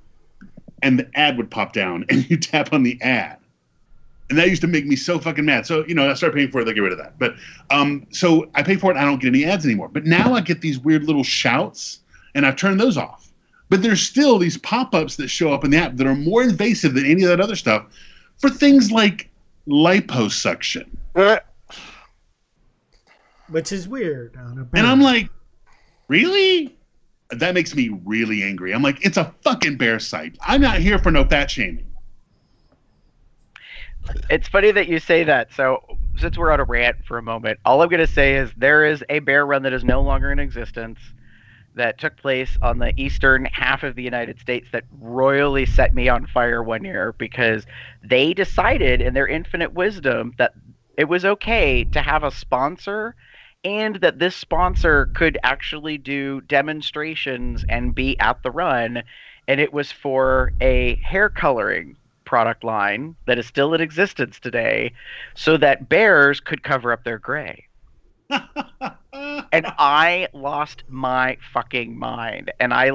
Speaker 3: and the ad would pop down, and you tap on the ad. And that used to make me so fucking mad. So, I started paying for it, they get rid of that. But so I pay for it, and I don't get any ads anymore. But now I get these weird little shouts, and I've turned those off. But there's still these pop-ups that show up in the app that are more invasive than any of that other stuff for things like liposuction.
Speaker 1: Which is weird.
Speaker 3: And I'm like, really? That makes me really angry. I'm like, it's a fucking bear site. I'm not here for no fat shaming.
Speaker 9: It's funny that you say that. So since we're on a rant for a moment, all I'm going to say is there is a bear run that is no longer in existence that took place on the eastern half of the United States that royally set me on fire one year because they decided in their infinite wisdom that it was okay to have a sponsor and that this sponsor could actually do demonstrations and be at the run. And it was for a hair coloring product line that is still in existence today so that bears could cover up their gray. And I lost my fucking mind. And I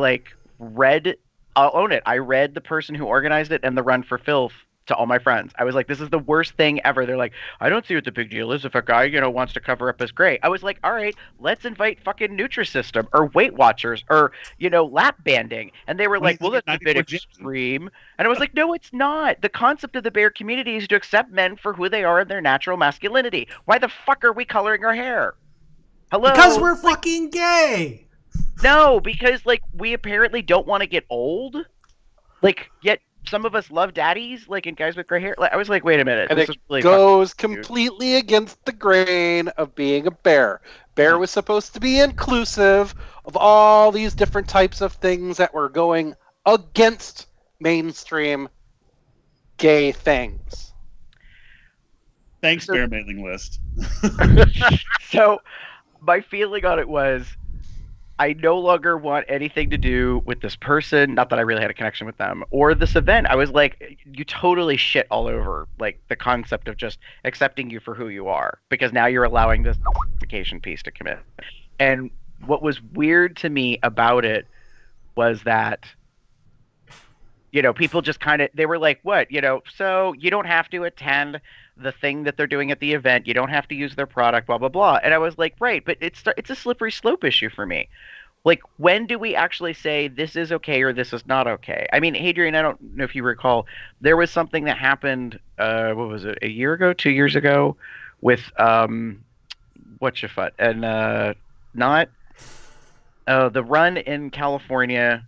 Speaker 9: I'll own it. I read the person who organized it and the Run for Filth to all my friends. I was like, this is the worst thing ever. They're like, I don't see what the big deal is if a guy, wants to cover up his gray. I was like, all right, let's invite fucking Nutrisystem or Weight Watchers or, lap banding. And they were like, well, that's a bit extreme. And I was like, no, it's not. The concept of the bear community is to accept men for who they are in their natural masculinity. Why the fuck are we coloring our hair? Hello?
Speaker 1: Because we're fucking gay.
Speaker 9: No, because, we apparently don't want to get old. Yet some of us love daddies, and guys with gray hair. I was like, wait a minute.
Speaker 2: And
Speaker 9: this
Speaker 2: it
Speaker 9: is really
Speaker 2: goes completely against the grain of being a bear. Bear was supposed to be inclusive of all these different types of things that were going against mainstream gay things.
Speaker 3: Thanks, bear mailing list.
Speaker 9: So my feeling on it was I no longer want anything to do with this person, not that I really had a connection with them, or this event. I was like, you totally shit all over, the concept of just accepting you for who you are, because now you're allowing this vacation piece to come in. And what was weird to me about it was that, people just they were like, what, so you don't have to attend the thing that they're doing at the event. You don't have to use their product, blah, blah, blah. And I was like, right, but it's a slippery slope issue for me. When do we actually say this is okay or this is not okay? I mean, Hadrian, I don't know if you recall, there was something that happened, what was it, a year ago, 2 years ago, with, whatchafoot, and the run in California,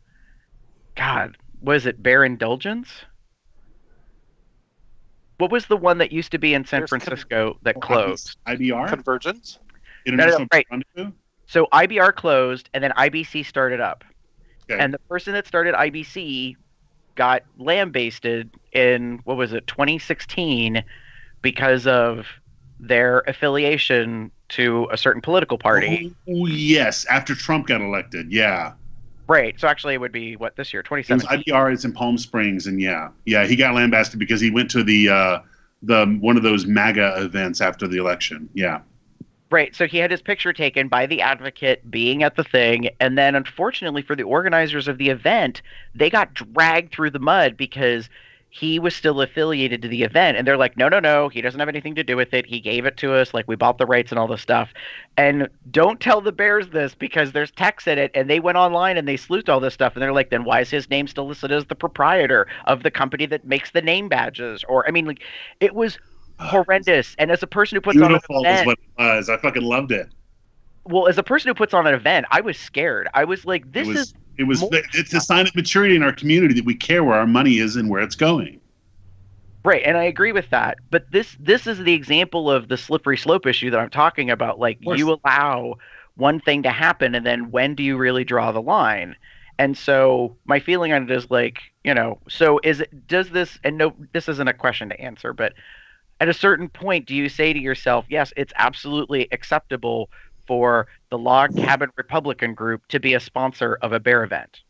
Speaker 9: God, was it Bear Indulgence? What was the one that used to be in San Francisco that closed?
Speaker 3: IBR?
Speaker 2: Convergence?
Speaker 3: International
Speaker 9: right.
Speaker 3: Rendezvous?
Speaker 9: So IBR closed, and then IBC started up.
Speaker 3: Okay.
Speaker 9: And the person that started IBC got lambasted in, what was it, 2016 because of their affiliation to a certain political party.
Speaker 3: Oh, yes, after Trump got elected, yeah.
Speaker 9: Right. So actually, it would be what this year,
Speaker 3: It was
Speaker 9: 2017.
Speaker 3: IBRs in Palm Springs, and yeah, he got lambasted because he went to the one of those MAGA events after the election. Yeah.
Speaker 9: Right. So he had his picture taken by the advocate being at the thing, and then unfortunately for the organizers of the event, they got dragged through the mud because he was still affiliated to the event, and they're like, no, he doesn't have anything to do with it. He gave it to us, like we bought the rights and all this stuff. And don't tell the Bears this because there's text in it, and they went online and they sleuthed all this stuff, and they're like, then why is his name still listed as the proprietor of the company that makes the name badges? Or I mean, like, it was horrendous. And as a person who puts
Speaker 3: Beautiful
Speaker 9: on an event,
Speaker 3: is what it was. I fucking loved it.
Speaker 9: well, as a person who puts on an event, I was scared. I was like, it's
Speaker 3: a sign of maturity in our community that we care where our money is and where it's going.
Speaker 9: Right, and I agree with that. But this is the example of the slippery slope issue that I'm talking about. Like, you allow one thing to happen, and then when do you really draw the line? And so my feeling on it is like, so does this, and no, this isn't a question to answer, but at a certain point, do you say to yourself, yes, it's absolutely acceptable for the Log Cabin Republican group to be a sponsor of a bear event?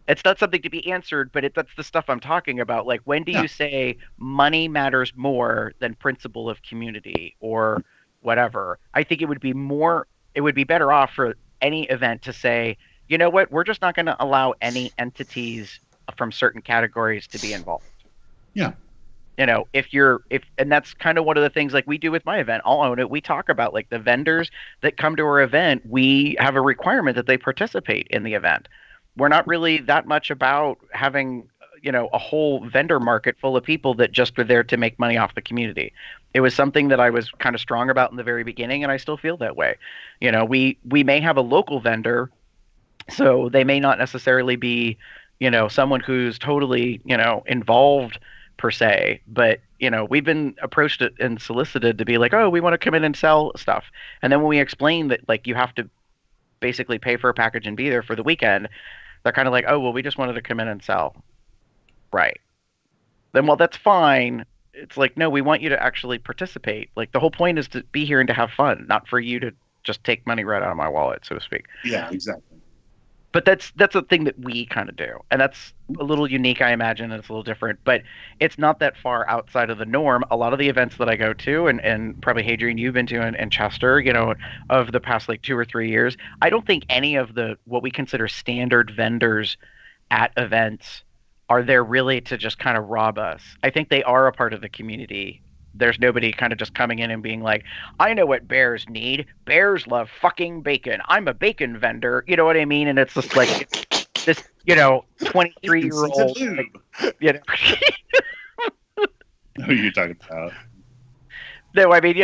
Speaker 9: It's not something to be answered, but that's the stuff I'm talking about. Like, when do you say money matters more than principle of community or whatever? I think it would be better off for any event to say, you know what, we're just not going to allow any entities from certain categories to be involved.
Speaker 3: Yeah.
Speaker 9: And that's kind of one of the things like we do with my event. I'll own it. We talk about like the vendors that come to our event. We have a requirement that they participate in the event. We're not really that much about having, a whole vendor market full of people that just are there to make money off the community. It was something that I was kind of strong about in the very beginning, and I still feel that way. We may have a local vendor, so they may not necessarily be, someone who's totally, involved per se, but we've been approached and solicited to be like, oh, we want to come in and sell stuff. And then when we explain that, like, you have to basically pay for a package and be there for the weekend, they're kind of like, oh, well, we just wanted to come in and sell. Right. Then, well, that's fine. It's like, no, we want you to actually participate. Like, the whole point is to be here and to have fun, not for you to just take money right out of my wallet, so to speak.
Speaker 3: Yeah, exactly.
Speaker 9: But that's a thing that we kind of do. And that's a little unique, I imagine. It's a little different. But it's not that far outside of the norm. A lot of the events that I go to, and probably Hadrian, you've been to, and Chester, of the past like 2 or 3 years, I don't think any of the what we consider standard vendors at events are there really to just kind of rob us. I think they are a part of the community. There's nobody kind of just coming in and being like, I know what bears need. Bears love fucking bacon. I'm a bacon vendor. You know what I mean? And it's just like this, 23-year-old.
Speaker 3: Who are you talking about?
Speaker 9: No, I mean,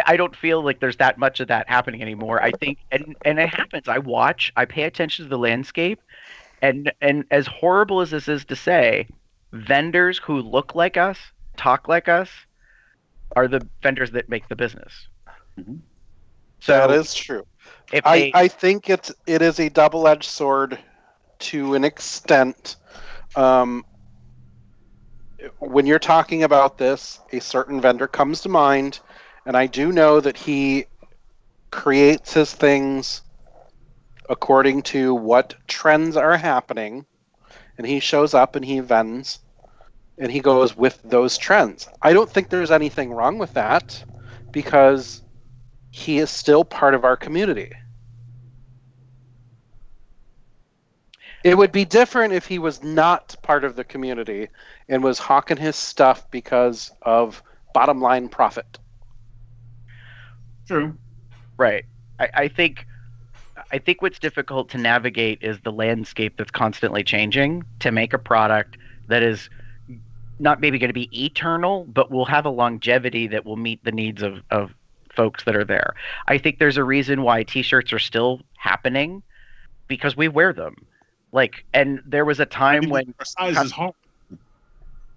Speaker 9: I don't feel like there's that much of that happening anymore. I think, and it happens. I pay attention to the landscape, and as horrible as this is to say, vendors who look like us, talk like us, are the vendors that make the business.
Speaker 3: Mm-hmm.
Speaker 2: So that is true. I think it is a double-edged sword to an extent. When you're talking about this, a certain vendor comes to mind, and I do know that he creates his things according to what trends are happening, and he shows up and he vends, and he goes with those trends. I don't think there's anything wrong with that because he is still part of our community. It would be different if he was not part of the community and was hawking his stuff because of bottom line profit.
Speaker 3: True.
Speaker 9: Right. I think what's difficult to navigate is the landscape that's constantly changing to make a product that is not maybe going to be eternal, but will have a longevity that will meet the needs of folks that are there. I think there's a reason why t-shirts are still happening because we wear them. Like, and there was a time when
Speaker 3: our size is hard.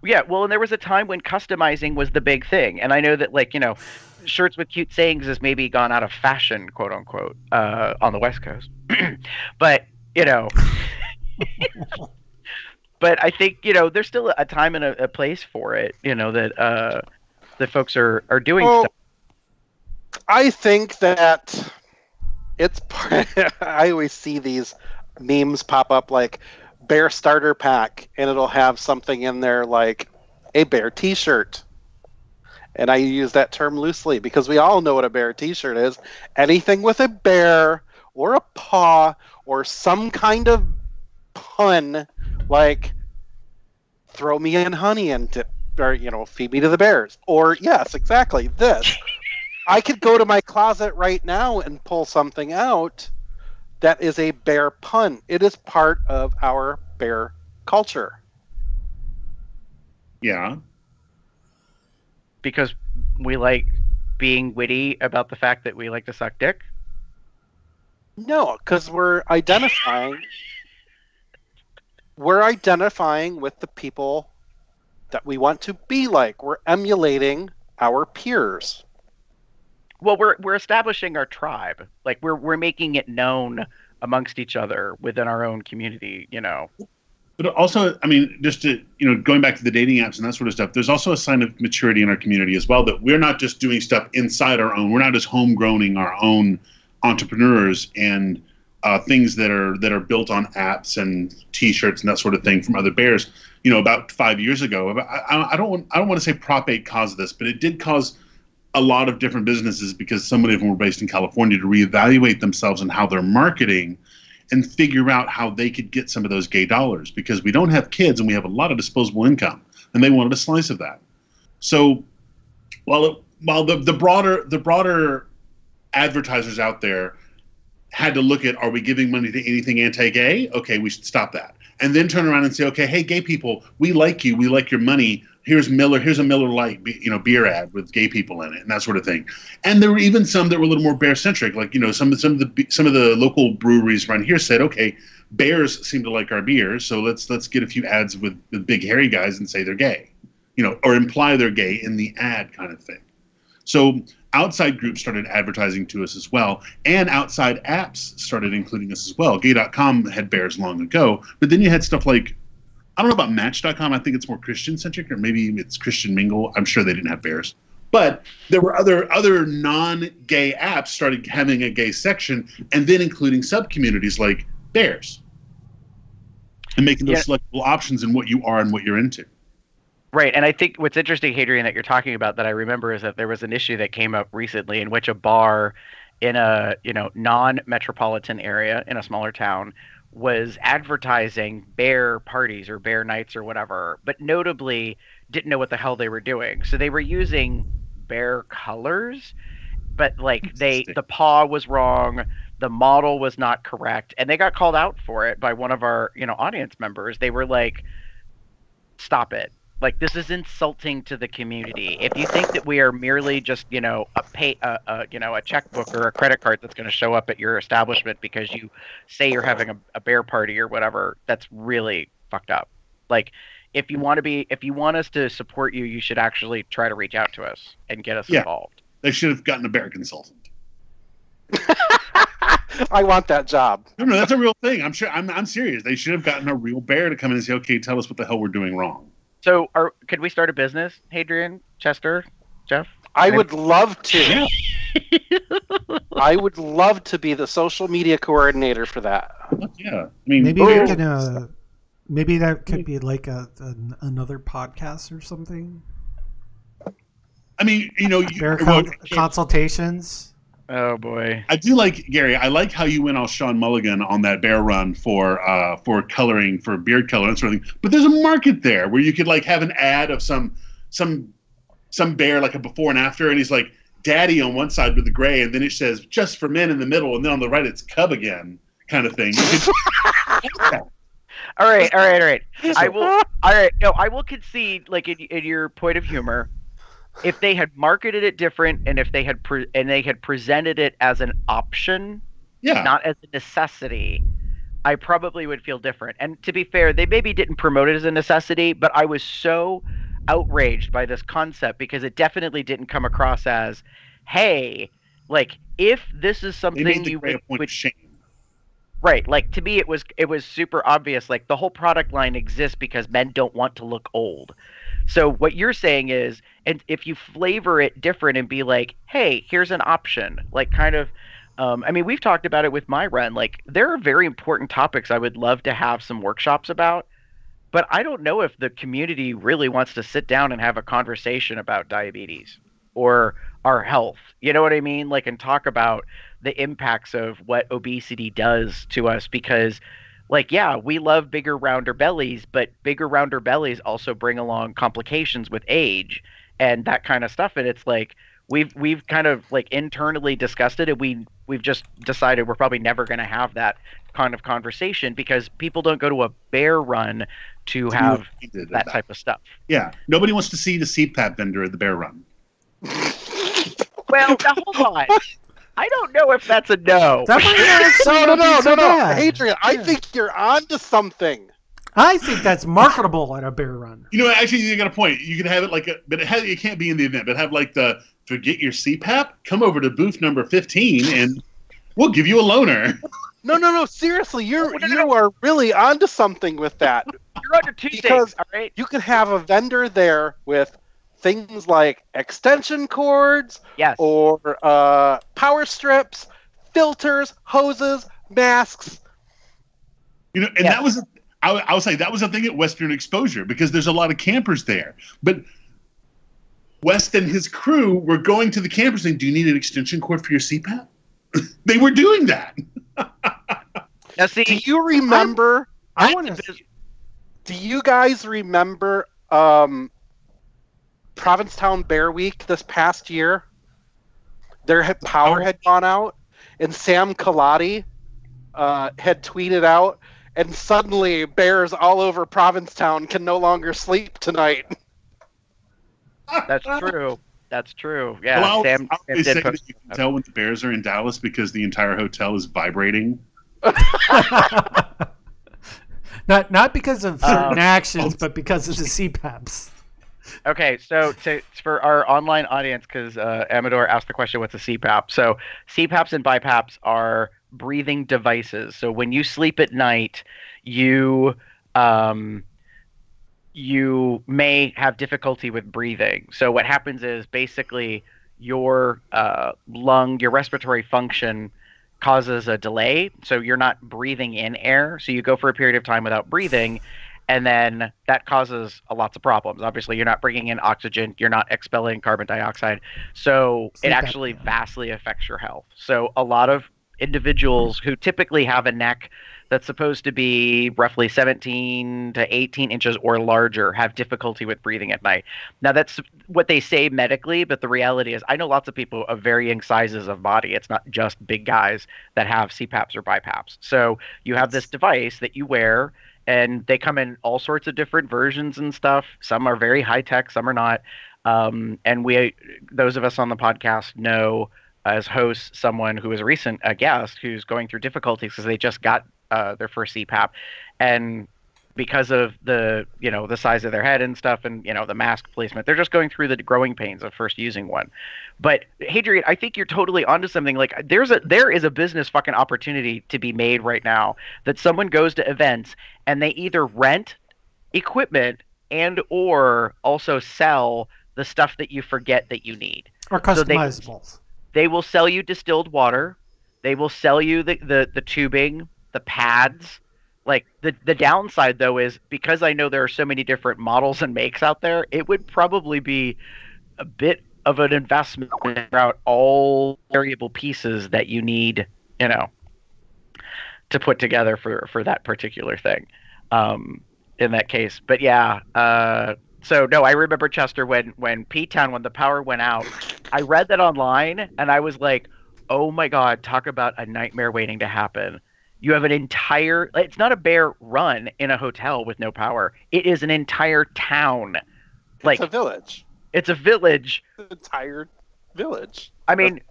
Speaker 9: Yeah, well, and there was a time when customizing was the big thing. And I know that, like, shirts with cute sayings has maybe gone out of fashion, quote unquote, on the West Coast. But, But I think there's still a time and a place for it. That folks are doing stuff.
Speaker 2: I think that it's. I always see these memes pop up like bear starter pack, and it'll have something in there like a bear T-shirt. And I use that term loosely because we all know what a bear T-shirt is. Anything with a bear or a paw or some kind of pun, like throw me in honey and feed me to the bears. Or yes, exactly this. I could go to my closet right now and pull something out that is a bear pun. It is part of our bear culture.
Speaker 3: Yeah.
Speaker 9: Because we like being witty about the fact that we like to suck dick?
Speaker 2: No, because we're identifying with the people that we want to be like. We're emulating our peers.
Speaker 9: Well, we're establishing our tribe. Like we're making it known amongst each other within our own community,
Speaker 3: But also, I mean, just to, going back to the dating apps and that sort of stuff, there's also a sign of maturity in our community as well, that we're not just doing stuff inside our own. We're not just homegrowning our own entrepreneurs and things that are built on apps and T-shirts and that sort of thing from other bears. About 5 years ago, I don't want to say Prop 8 caused this, but it did cause a lot of different businesses, because so many of them were based in California, to reevaluate themselves and how they're marketing and figure out how they could get some of those gay dollars, because we don't have kids and we have a lot of disposable income, and they wanted a slice of that. So while the broader advertisers out there had to look at, are we giving money to anything anti-gay? Okay, we should stop that. And then turn around and say, okay, hey, gay people, we like you, we like your money. Here's a Miller Lite, beer ad with gay people in it, and that sort of thing. And there were even some that were a little more bear centric, like some of the local breweries around here said, okay, bears seem to like our beer, so let's get a few ads with big hairy guys and say they're gay, or imply they're gay in the ad kind of thing. So outside groups started advertising to us as well, and outside apps started including us as well. Gay.com had bears long ago, but then you had stuff like, I don't know about Match.com. I think it's more Christian-centric, or maybe it's Christian Mingle. I'm sure they didn't have bears. But there were other non-gay apps started having a gay section, and then including sub-communities like bears, and making those selectable options in what you are and what you're into.
Speaker 9: Right, and I think what's interesting, Hadrian, that you're talking about that I remember is that there was an issue that came up recently in which a bar in a non-metropolitan area in a smaller town was advertising bear parties or bear nights or whatever, but notably didn't know what the hell they were doing. So they were using bear colors, but the paw was wrong, the model was not correct, and they got called out for it by one of our audience members. They were like, stop it. Like, this is insulting to the community. If you think that we are merely just, a checkbook or a credit card that's going to show up at your establishment because you say you're having a bear party or whatever, that's really fucked up. Like, if you want us to support you, you should actually try to reach out to us and get us involved.
Speaker 3: They should have gotten a bear consultant.
Speaker 2: I want that job.
Speaker 3: No, that's a real thing. I'm sure. I'm serious. They should have gotten a real bear to come in and say, okay, tell us what the hell we're doing wrong.
Speaker 9: So, could we start a business, Hadrian, Chester, Jeff?
Speaker 2: I would love to. Yeah. I would love to be the social media coordinator for that.
Speaker 3: Yeah, I mean,
Speaker 1: maybe we can. Maybe that could be like another podcast or something.
Speaker 3: I mean,
Speaker 1: consultations.
Speaker 9: Oh boy,
Speaker 3: I do like, Gary. I like how you went all Sean Mulligan on that bear run for coloring, for beard color and sort of thing. But there's a market there where you could have an ad of some bear, like a before and after, and he's like daddy on one side with the gray, and then it says just for men in the middle, and then on the right it's cub again, kind of thing.
Speaker 9: All right. I will. All right. No, I will concede, in your point of humor, if they had marketed it different, and if they had presented it as an option, not as a necessity, I probably would feel different. And to be fair, they maybe didn't promote it as a necessity, but I was so outraged by this concept because it definitely didn't come across as, hey, if this is something you would shame. Right, like to me it was super obvious, like the whole product line exists because men don't want to look old. So what you're saying is, and if you flavor it different and be like, hey, here's an option, like kind of, I mean, we've talked about it with my run. Like there are very important topics I would love to have some workshops about, but I don't know if the community really wants to sit down and have a conversation about diabetes or our health. You know what I mean? Like, and talk about the impacts of what obesity does to us because like, yeah, we love bigger, rounder bellies, but bigger, rounder bellies also bring along complications with age and that kind of stuff. And it's like we've kind of like internally discussed it, and we've just decided we're probably never going to have that kind of conversation because people don't go to a bear run to have that type of stuff.
Speaker 3: Yeah, nobody wants to see the CPAP vendor at the bear run.
Speaker 9: Well, now, hold on. I don't know if that's a no.
Speaker 1: That might actually not be so bad.
Speaker 2: Hadrian, I think you're onto something.
Speaker 1: I think that's marketable at a bear run.
Speaker 3: You know, actually, you got a point. You can have it like but it can't be in the event, but have like the forget your CPAP, come over to booth number 15 and we'll give you a loaner.
Speaker 2: No, seriously, you are really onto something with that.
Speaker 9: You're onto two things, all right?
Speaker 2: You could have a vendor there with things like extension cords,
Speaker 9: yes,
Speaker 2: or power strips, filters, hoses, masks.
Speaker 3: You know, and that was I would say that was a thing at Western Exposure because there's a lot of campers there. But West and his crew were going to the campers saying, "Do you need an extension cord for your CPAP?" They were doing that.
Speaker 9: Now, see,
Speaker 2: do you remember? Do you guys remember Provincetown Bear Week this past year? Their power had gone out, and Sam Kaladi had tweeted out, and suddenly bears all over Provincetown can no longer sleep tonight.
Speaker 9: That's true. That's true. Yeah,
Speaker 3: well,
Speaker 9: Sam
Speaker 3: did say that you can tell when the bears are in Dallas because the entire hotel is vibrating.
Speaker 1: Not because of certain actions, but because of the CPAPs.
Speaker 9: Okay, so for our online audience, because Amador asked the question, what's a CPAP? So CPAPs and BiPAPs are breathing devices. So when you sleep at night, you may have difficulty with breathing. So what happens is basically your your respiratory function causes a delay. So you're not breathing in air. So you go for a period of time without breathing. And then that causes lots of problems. Obviously, you're not bringing in oxygen. You're not expelling carbon dioxide. So it actually vastly affects your health. So a lot of individuals who typically have a neck that's supposed to be roughly 17 to 18 inches or larger have difficulty with breathing at night. Now, that's what they say medically, but the reality is I know lots of people of varying sizes of body. It's not just big guys that have CPAPs or BiPAPs. So you have this device that you wear, and they come in all sorts of different versions and stuff. Some are very high tech, some are not. And those of us on the podcast know as hosts someone who is a recent guest who's going through difficulties because they just got their first CPAP, and because of the size of their head and stuff, and the mask placement, they're just going through the growing pains of first using one. But Hadrian, I think you're totally onto something. Like there is a business fucking opportunity to be made right now that someone goes to events and they either rent equipment and or also sell the stuff that you forget that you need,
Speaker 1: or customizables.
Speaker 9: So they will sell you distilled water. They will sell you the tubing, the pads. Like the downside though is because I know there are so many different models and makes out there, it would probably be a bit of an investment to figure out all variable pieces that you need, to put together for that particular thing. In that case, but yeah. So no, I remember Chester when P-Town, when the power went out, I read that online and I was like, oh my God, talk about a nightmare waiting to happen. You have an entire, it's not a bear run in a hotel with no power. It is an entire town. Like,
Speaker 2: it's a village.
Speaker 9: It's a village.
Speaker 2: An entire village.
Speaker 9: I mean,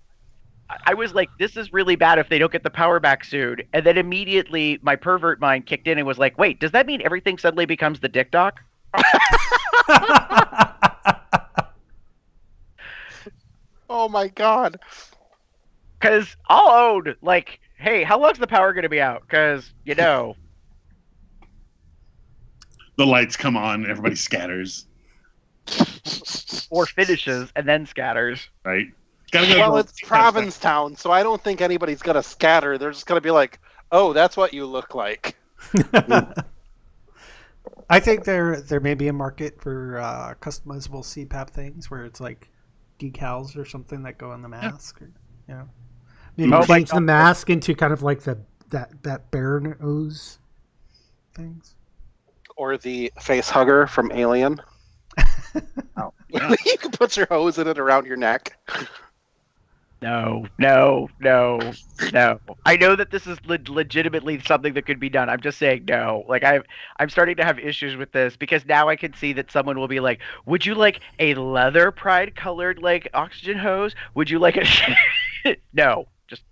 Speaker 9: I was like, this is really bad if they don't get the power back soon. And then immediately my pervert mind kicked in and was like, wait, does that mean everything suddenly becomes the Dick Doc?
Speaker 2: Oh my God.
Speaker 9: Because I'll own, like, hey, how long's the power going to be out? Because,
Speaker 3: the lights come on, everybody scatters.
Speaker 9: or finishes and then scatters.
Speaker 3: Right.
Speaker 2: Well, it's Provincetown, so I don't think anybody's going to scatter. They're just going to be like, oh, that's what you look like.
Speaker 1: I think there may be a market for customizable CPAP things where it's like decals or something that go on the mask. Or, maybe change the mask into kind of like that bear nose things.
Speaker 2: Or the face hugger from Alien.
Speaker 3: Oh, yeah.
Speaker 2: You can put your hose in it around your neck.
Speaker 9: No. I know that this is legitimately something that could be done. I'm just saying no. Like I'm starting to have issues with this because now I can see that someone will be like, "Would you like a leather pride colored like oxygen hose? Would you like a?" No, just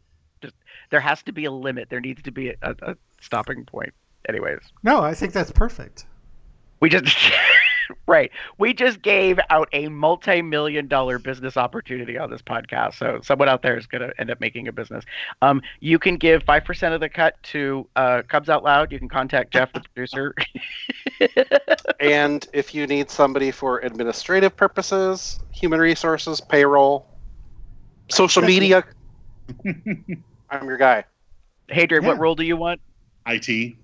Speaker 9: there has to be a limit. There needs to be a stopping point. Anyways.
Speaker 1: No, I think that's perfect.
Speaker 9: We just. Right. We just gave out a multi-million-dollar business opportunity on this podcast. So someone out there is going to end up making a business. You can give 5% of the cut to Cubs Out Loud. You can contact Jeff, the producer.
Speaker 2: And if you need somebody for administrative purposes, human resources, payroll, social media, I'm your guy.
Speaker 9: Hadrian, what role do you want?
Speaker 3: IT.
Speaker 1: Okay.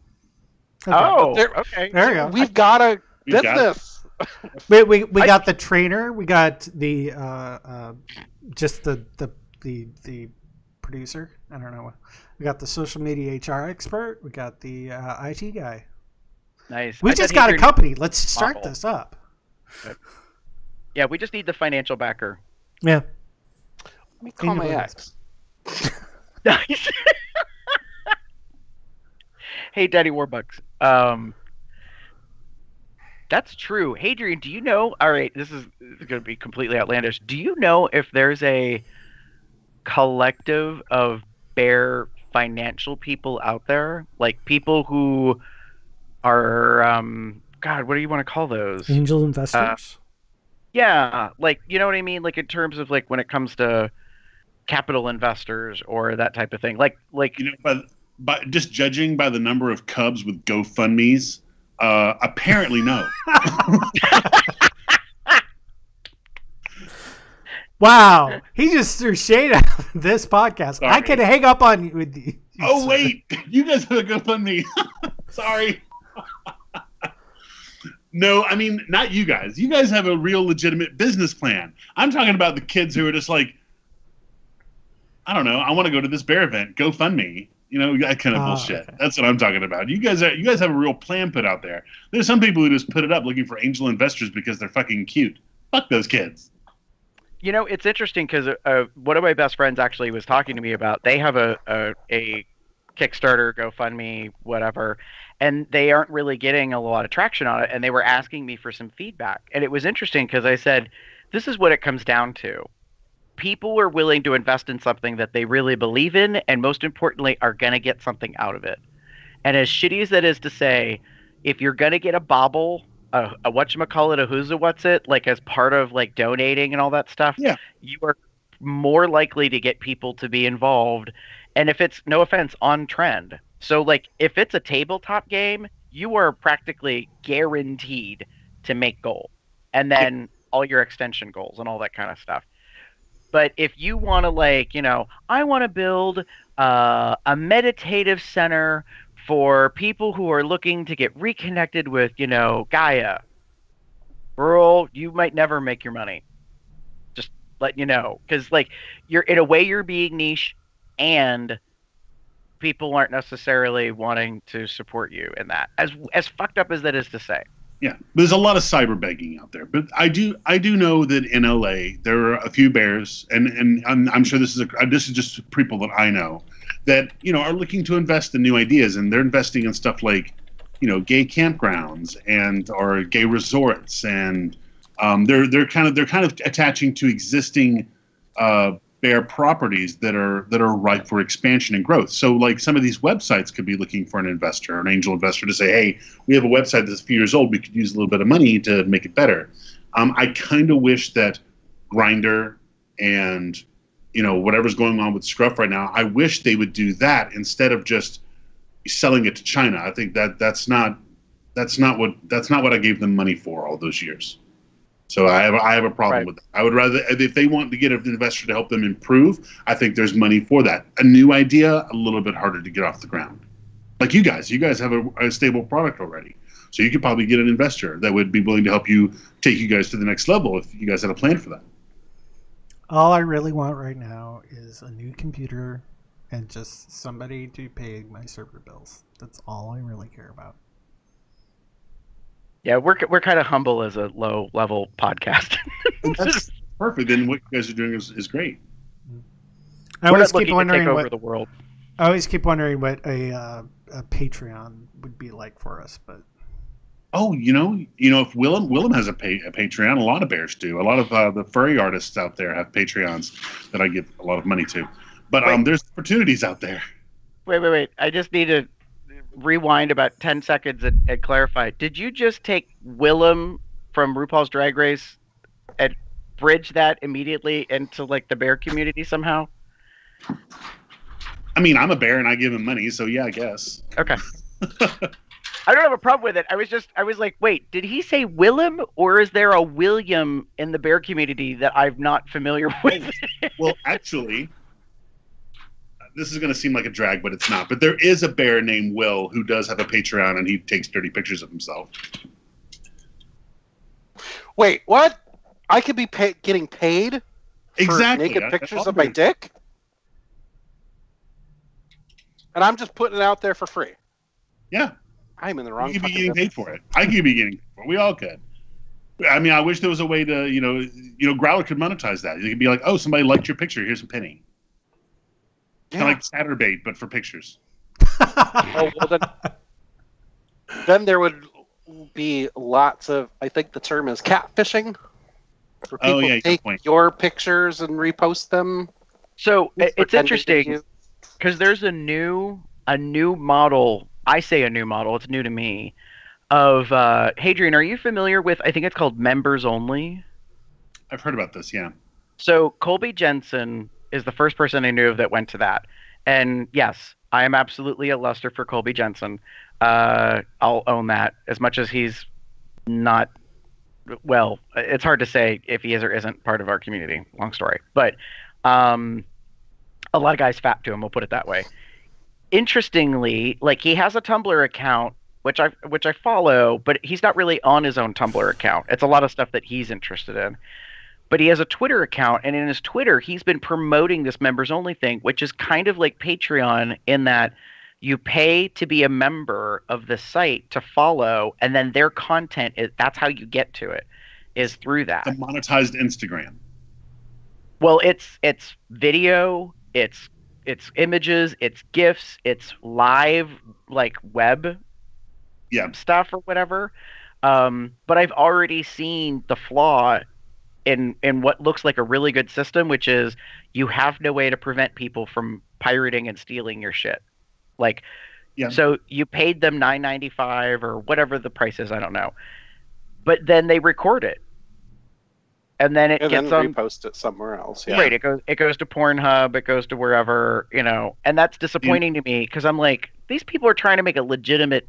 Speaker 9: Oh, okay.
Speaker 1: There you go.
Speaker 2: We've got a business.
Speaker 1: We got the trainer. We got the just the producer. I don't know. We got the social media HR expert. We got the IT guy.
Speaker 9: Nice.
Speaker 1: We just got a company. Let's start this up.
Speaker 9: Yeah, we just need the financial backer.
Speaker 1: Yeah.
Speaker 2: Let me call my ex.
Speaker 9: Nice. Hey, Daddy Warbucks. That's true. Hadrian, do you know? All right, this is going to be completely outlandish. Do you know if there's a collective of bear financial people out there? Like people who are, God, what do you want to call those?
Speaker 1: Angel investors?
Speaker 9: Yeah, like, you know what I mean? Like in terms of like when it comes to capital investors or that type of thing. Like
Speaker 3: but just judging by the number of Cubs with GoFundMes, apparently no.
Speaker 1: Wow, he just threw shade at this podcast. Sorry. I can hang up on you with you.
Speaker 3: Oh wait, you guys have a GoFundMe. Sorry. No, I mean not you guys. You guys have a real legitimate business plan. I'm talking about the kids who are just like, I don't know. I want to go to this bear event. GoFundMe. You know, that kind of bullshit. Okay. That's what I'm talking about. You guys have a real plan put out there. There's some people who just put it up looking for angel investors because they're fucking cute. Fuck those kids.
Speaker 9: You know, it's interesting because one of my best friends actually was talking to me about. They have a Kickstarter, GoFundMe, whatever, and they aren't really getting a lot of traction on it. And they were asking me for some feedback, and it was interesting because I said, "This is what it comes down to." People are willing to invest in something that they really believe in, and most importantly, are going to get something out of it. And as shitty as that is to say, if you're going to get a bauble, a whatchamacallit, a who's a what's it, like as part of like donating and all that stuff,
Speaker 3: yeah,
Speaker 9: you are more likely to get people to be involved. And if it's, no offense, on trend. So like if it's a tabletop game, you are practically guaranteed to make gold. And then all your extension goals and all that kind of stuff. But if you want to, like, you know, I want to build a meditative center for people who are looking to get reconnected with, you know, Gaia. Girl, you might never make your money. Just letting you know. Because, like, you're in a way you're being niche and people aren't necessarily wanting to support you in that. As fucked up as that is to say.
Speaker 3: Yeah, there's a lot of cyber begging out there, but I do know that in LA there are a few bears, and I'm sure this is just people that I know that, you know, are looking to invest in new ideas, and they're investing in stuff like, you know, gay campgrounds or gay resorts, and they're kind of attaching to existing bear properties that are ripe for expansion and growth. So like some of these websites could be looking for an investor, an angel investor, to say, hey, we have a website that's a few years old. We could use a little bit of money to make it better. I kind of wish that Grindr and whatever's going on with scruff right now. I wish they would do that instead of just selling it to China. I think that's not what I gave them money for all those years. So I have a problem with that. I would rather, if they want to get an investor to help them improve, I think there's money for that. A new idea, a little bit harder to get off the ground. Like you guys have a stable product already. So you could probably get an investor that would be willing to help you take you guys to the next level if you guys had a plan for that.
Speaker 1: All I really want right now is a new computer and just somebody to pay my server bills. That's all I really care about.
Speaker 9: Yeah, we're kind of humble as a low level podcast.
Speaker 3: That's perfect. Then what you guys are doing is great.
Speaker 1: I always keep wondering
Speaker 9: over the world.
Speaker 1: I always keep wondering what a Patreon would be like for us, but.
Speaker 3: Oh, if Willem has a Patreon, a lot of bears do. A lot of the furry artists out there have Patreons that I give a lot of money to. But there's opportunities out there.
Speaker 9: Wait. I just need to rewind about 10 seconds and clarify. Did you just take Willem from RuPaul's Drag Race and bridge that immediately into like the bear community somehow?
Speaker 3: I mean, I'm a bear and I give him money, so yeah, I guess.
Speaker 9: Okay. I don't have a problem with it. I was like, wait, did he say Willem, or is there a William in the bear community that I'm not familiar with?
Speaker 3: Well, actually, this is going to seem like a drag, but it's not. But there is a bear named Will who does have a Patreon, and he takes dirty pictures of himself.
Speaker 2: Wait, what? I could be getting paid
Speaker 3: exactly
Speaker 2: for naked pictures of my dick? And I'm just putting it out there for free.
Speaker 3: Yeah.
Speaker 2: I'm in the wrong.
Speaker 3: You could be getting paid for it. I could be getting paid for it. We all could. I mean, I wish there was a way to, Growler could monetize that. You could be like, oh, somebody liked your picture. Here's a penny. Yeah. Kind of like Saturday, but for pictures.
Speaker 2: Oh, well, then there would be lots of, I think the term is catfishing. Where people take your pictures and repost them.
Speaker 9: So it's interesting because there's a new model. I say a new model. It's new to me. Of Hadrian, are you familiar with? I think it's called Members Only.
Speaker 3: I've heard about this. Yeah.
Speaker 9: So Colby Jensen is the first person I knew of that went to that, and yes, I am absolutely a luster for Colby Jensen. I'll own that. As much as he's not, well, it's hard to say if he is or isn't part of our community. Long story, but a lot of guys fap to him. We'll put it that way. Interestingly, like he has a Tumblr account, which I follow, but he's not really on his own Tumblr account. It's a lot of stuff that he's interested in. But he has a Twitter account, and in his Twitter, he's been promoting this members only thing, which is kind of like Patreon in that you pay to be a member of the site to follow, and then their content that's how you get to it, is through that.
Speaker 3: The monetized Instagram.
Speaker 9: Well, it's video, it's images, it's GIFs, it's live like web stuff or whatever. But I've already seen the flaw in what looks like a really good system, which is you have no way to prevent people from pirating and stealing your shit. Like, so you paid them $9.95 or whatever the price is, I don't know. But then they record it. And then
Speaker 2: repost it somewhere else. Yeah.
Speaker 9: Right. It goes to Pornhub. It goes to wherever, and that's disappointing to me because I'm like, these people are trying to make a legitimate,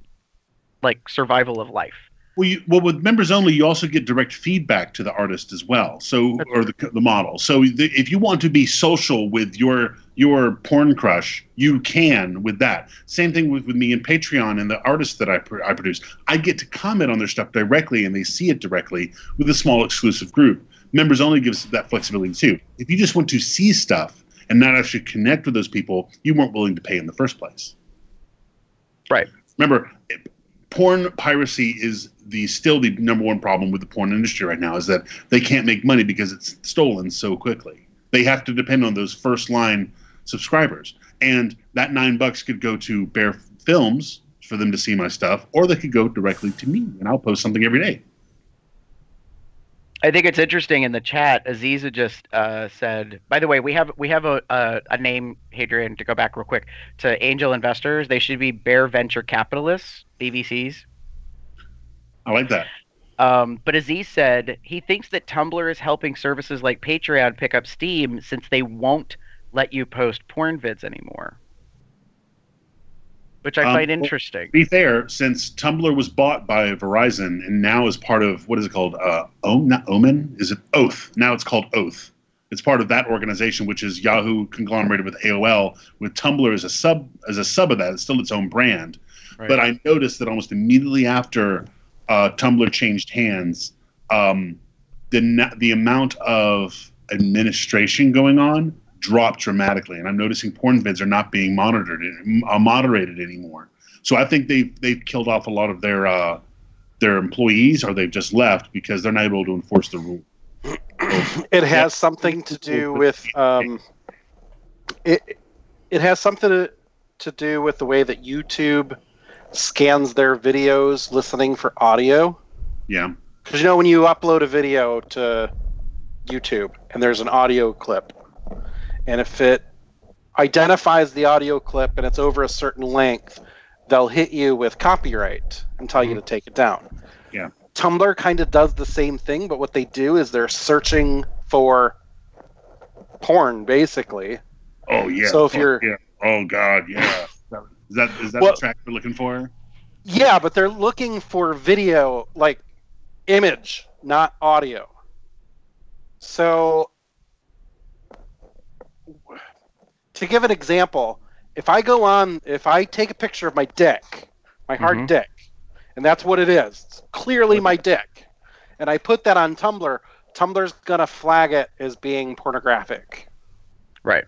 Speaker 9: like, survival of life.
Speaker 3: Well, with members only, you also get direct feedback to the artist as well. So, or the model. So, if you want to be social with your porn crush, you can with that. Same thing with me and Patreon and the artists that I produce. I get to comment on their stuff directly, and they see it directly with a small exclusive group. Members only gives that flexibility too. If you just want to see stuff and not actually connect with those people, you weren't willing to pay in the first place.
Speaker 9: Right.
Speaker 3: Remember, porn piracy is still the number one problem with the porn industry right now, is that they can't make money because it's stolen so quickly. They have to depend on those first line subscribers. And that $9 could go to Bear Films for them to see my stuff, or they could go directly to me, and I'll post something every day.
Speaker 9: I think it's interesting in the chat. Aziza just said, by the way, we have a name, Hadrian, to go back real quick to angel investors. They should be Bear Venture Capitalists, BVCs.
Speaker 3: I like that.
Speaker 9: But Aziz said he thinks that Tumblr is helping services like Patreon pick up steam since they won't let you post porn vids anymore, which I find interesting.
Speaker 3: To be fair, since Tumblr was bought by Verizon and now is part of, what is it called? Not Omen? Is it Oath? Now it's called Oath. It's part of that organization, which is Yahoo conglomerated with AOL, with Tumblr as a sub of that. It's still its own brand. Right. But I noticed that almost immediately after Tumblr changed hands, the amount of administration going on dropped dramatically, and I'm noticing porn vids are not being moderated anymore. So I think they've killed off a lot of their employees, or they've just left because they're not able to enforce the rule.
Speaker 2: It has something to do with it has something to do with the way that YouTube scans their videos listening for audio.
Speaker 3: Yeah.
Speaker 2: Because when you upload a video to YouTube and there's an audio clip, and if it identifies the audio clip and it's over a certain length, they'll hit you with copyright and tell you to take it down.
Speaker 3: Yeah.
Speaker 2: Tumblr kind of does the same thing, but what they do is they're searching for porn, basically.
Speaker 3: Oh, yeah.
Speaker 2: So if you're...
Speaker 3: Yeah. Oh, God, yeah. Is that the track they're looking for?
Speaker 2: Yeah, but they're looking for video, like image, not audio. So, to give an example, if I take a picture of my dick, my hard dick, and that's what it is, it's clearly my dick, and I put that on Tumblr, Tumblr's gonna flag it as being pornographic.
Speaker 9: Right.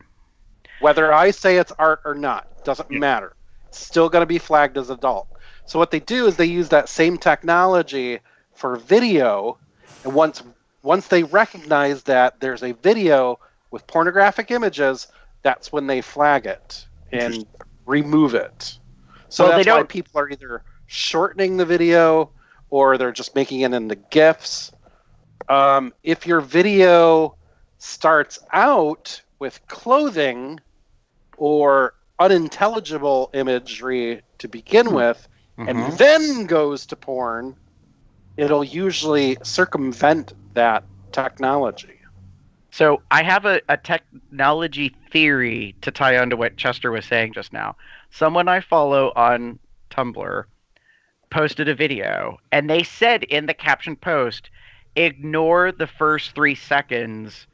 Speaker 2: Whether I say it's art or not, doesn't matter. It's still gonna be flagged as adult. So what they do is they use that same technology for video, and once they recognize that there's a video with pornographic images, that's when they flag it and remove it. So that's why people are either shortening the video or they're just making it into GIFs. If your video starts out with clothing or unintelligible imagery to begin with, and then goes to porn, it'll usually circumvent that technology.
Speaker 9: So I have a technology theory to tie on to what Chester was saying just now. Someone I follow on Tumblr posted a video, and they said in the caption post, ignore the first 3 seconds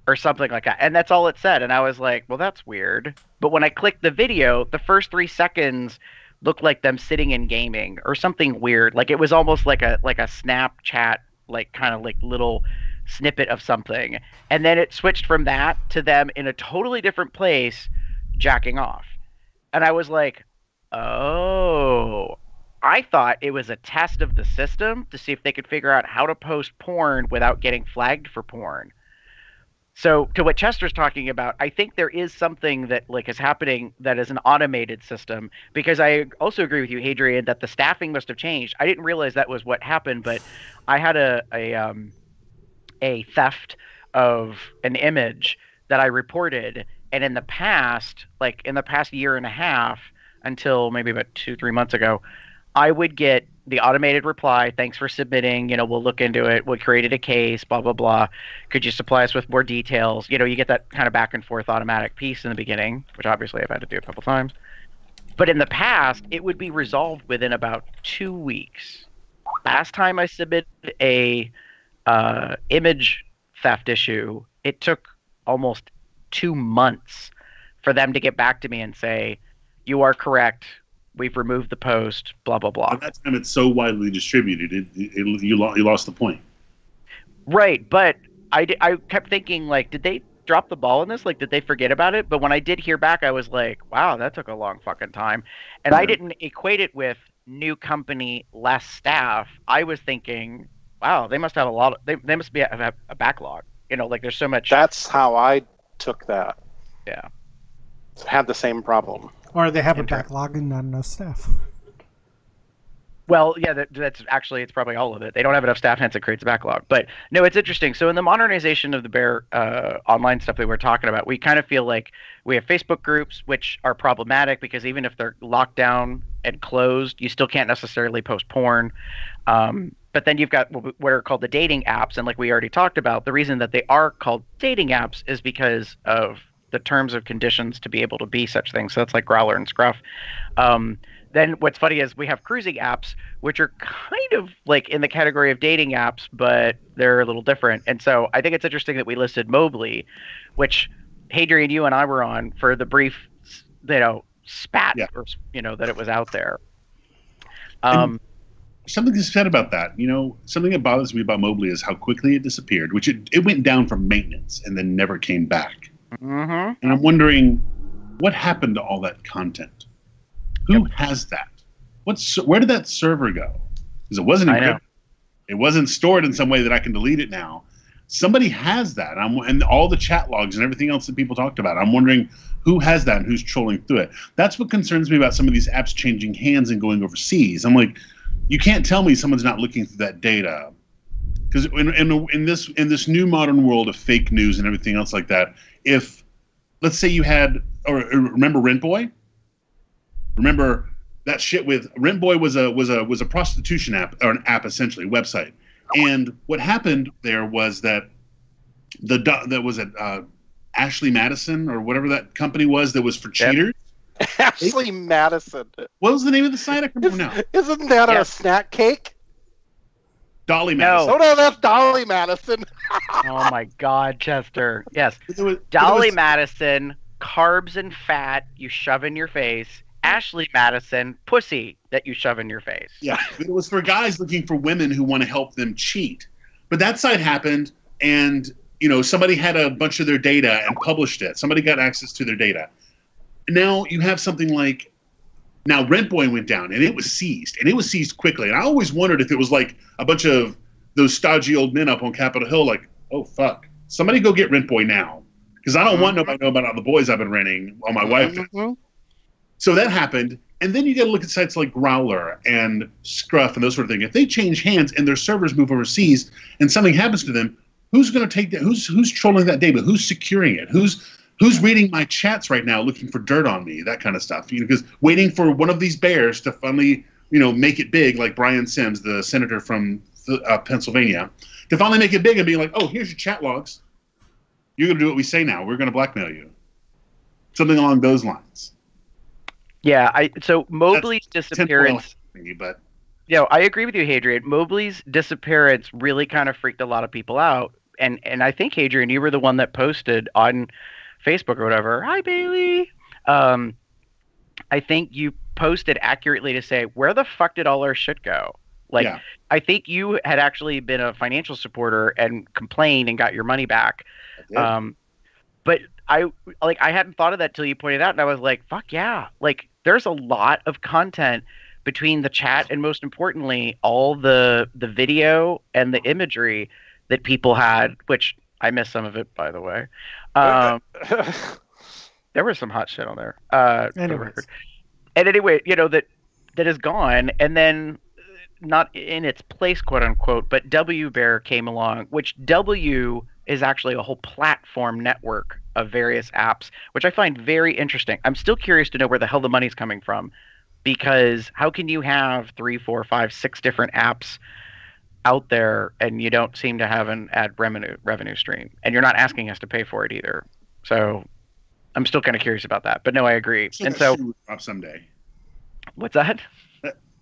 Speaker 9: or something like that. And that's all it said. And I was like, well, that's weird. But when I clicked the video, the first 3 seconds looked like them sitting in gaming or something weird. Like it was almost like a Snapchat, like kind of like little snippet of something. And then it switched from that to them in a totally different place jacking off. And I was like, oh, I thought it was a test of the system to see if they could figure out how to post porn without getting flagged for porn. So to what Chester's talking about, I think there is something that like is happening that is an automated system, because I also agree with you, Hadrian, that the staffing must have changed. I didn't realize that was what happened, but I had a theft of an image that I reported, and in the past year and a half, until maybe about 2-3 months ago, I would get the automated reply, thanks for submitting, we'll look into it, we created a case, blah, blah, blah. Could you supply us with more details? You get that kind of back and forth automatic piece in the beginning, which obviously I've had to do a couple times. But in the past, it would be resolved within about 2 weeks. Last time I submitted a image theft issue, it took almost 2 months for them to get back to me and say, you are correct, we've removed the post, blah, blah, blah.
Speaker 3: At that time, it's so widely distributed, you lost the point.
Speaker 9: Right, but I kept thinking, like, did they drop the ball in this? Like, did they forget about it? But when I did hear back, I was like, wow, that took a long fucking time. And I didn't equate it with new company, less staff. I was thinking, wow, they must have a lot of, they must have a backlog. Like there's so much.
Speaker 2: That's how I took that.
Speaker 9: Yeah.
Speaker 2: Had the same problem.
Speaker 1: Or they have a backlog and not enough staff.
Speaker 9: Well, yeah, that's actually, it's probably all of it. They don't have enough staff, hence it creates a backlog. But no, it's interesting. So in the modernization of the Bear online stuff that we're talking about, we kind of feel like we have Facebook groups, which are problematic because even if they're locked down and closed, you still can't necessarily post porn. But then you've got what are called the dating apps, and like we already talked about, the reason that they are called dating apps is because of the terms of conditions to be able to be such things. So that's like Growler and Scruff. Then what's funny is we have cruising apps, which are kind of like in the category of dating apps, but they're a little different. And so I think it's interesting that we listed Mobley, which Hadrian, you and I were on for the brief, spat, or, that it was out there.
Speaker 3: Something is said about that. Something that bothers me about Mobley is how quickly it disappeared, which it went down from maintenance and then never came back.
Speaker 9: Mm-hmm.
Speaker 3: And I'm wondering what happened to all that content. Who has that? Where did that server go? Because it wasn't encrypted. It wasn't stored in some way that I can delete it now. Somebody has that, and all the chat logs and everything else that people talked about. I'm wondering who has that and who's trolling through it. That's what concerns me about some of these apps changing hands and going overseas. I'm like, you can't tell me someone's not looking through that data, because in this new modern world of fake news and everything else like that, if let's say you had, or remember Rentboy? Remember that shit with Rentboy was a prostitution app, or an app essentially, website. And what happened there was that that was Ashley Madison or whatever that company was that was for cheaters.
Speaker 2: Ashley Madison.
Speaker 3: What was the name of the site? I can't remember now.
Speaker 2: Isn't that a snack cake?
Speaker 3: Dolly Madison.
Speaker 2: Oh no, that's Dolly Madison.
Speaker 9: Oh my God, Chester. Yes, Dolly Madison, carbs and fat you shove in your face. Ashley Madison, pussy that you shove in your face.
Speaker 3: Yeah, it was for guys looking for women who want to help them cheat. But that site happened, and somebody had a bunch of their data and published it. Somebody got access to their data. Now you have something like, now Rentboy went down, and it was seized, quickly. And I always wondered if it was like a bunch of those stodgy old men up on Capitol Hill, like, oh fuck, somebody go get Rentboy now, because I don't want nobody to know about all the boys I've been renting on my wife.
Speaker 2: Mm-hmm.
Speaker 3: So that happened, and then you got to look at sites like Growler and Scruff and those sort of things. If they change hands and their servers move overseas, and something happens to them, who's going to take that? Who's trolling that data? Who's securing it? Who's reading my chats right now, looking for dirt on me? That kind of stuff. Because waiting for one of these bears to finally, make it big, like Brian Sims, the senator from Pennsylvania, to finally make it big and be like, oh, here's your chat logs. You're going to do what we say now. We're going to blackmail you. Something along those lines.
Speaker 9: Yeah, so Mobley's disappearance.
Speaker 3: But
Speaker 9: I agree with you, Hadrian. Mobley's disappearance really kind of freaked a lot of people out, and I think, Hadrian, you were the one that posted on Facebook or whatever. Hi, Bailey. I think you posted accurately to say, where the fuck did all our shit go? I think you had actually been a financial supporter and complained and got your money back. But I hadn't thought of that till you pointed out, and I was like, fuck yeah. There's a lot of content between the chat and, most importantly, all the video and the imagery that people had, which I missed some of it, by the way. There was some hot shit on there. And anyway, that is gone, and then not in its place, quote unquote, but W Bear came along, which W is actually a whole platform network of various apps, which I find very interesting. I'm still curious to know where the hell the money's coming from, because how can you have 3, 4, 5, 6 different apps out there and you don't seem to have an ad revenue stream, and you're not asking us to pay for it either? So I'm still kind of curious about that. But no, I agree.
Speaker 3: So
Speaker 9: and
Speaker 3: that
Speaker 9: so
Speaker 3: shoe will drop someday.
Speaker 9: What's that?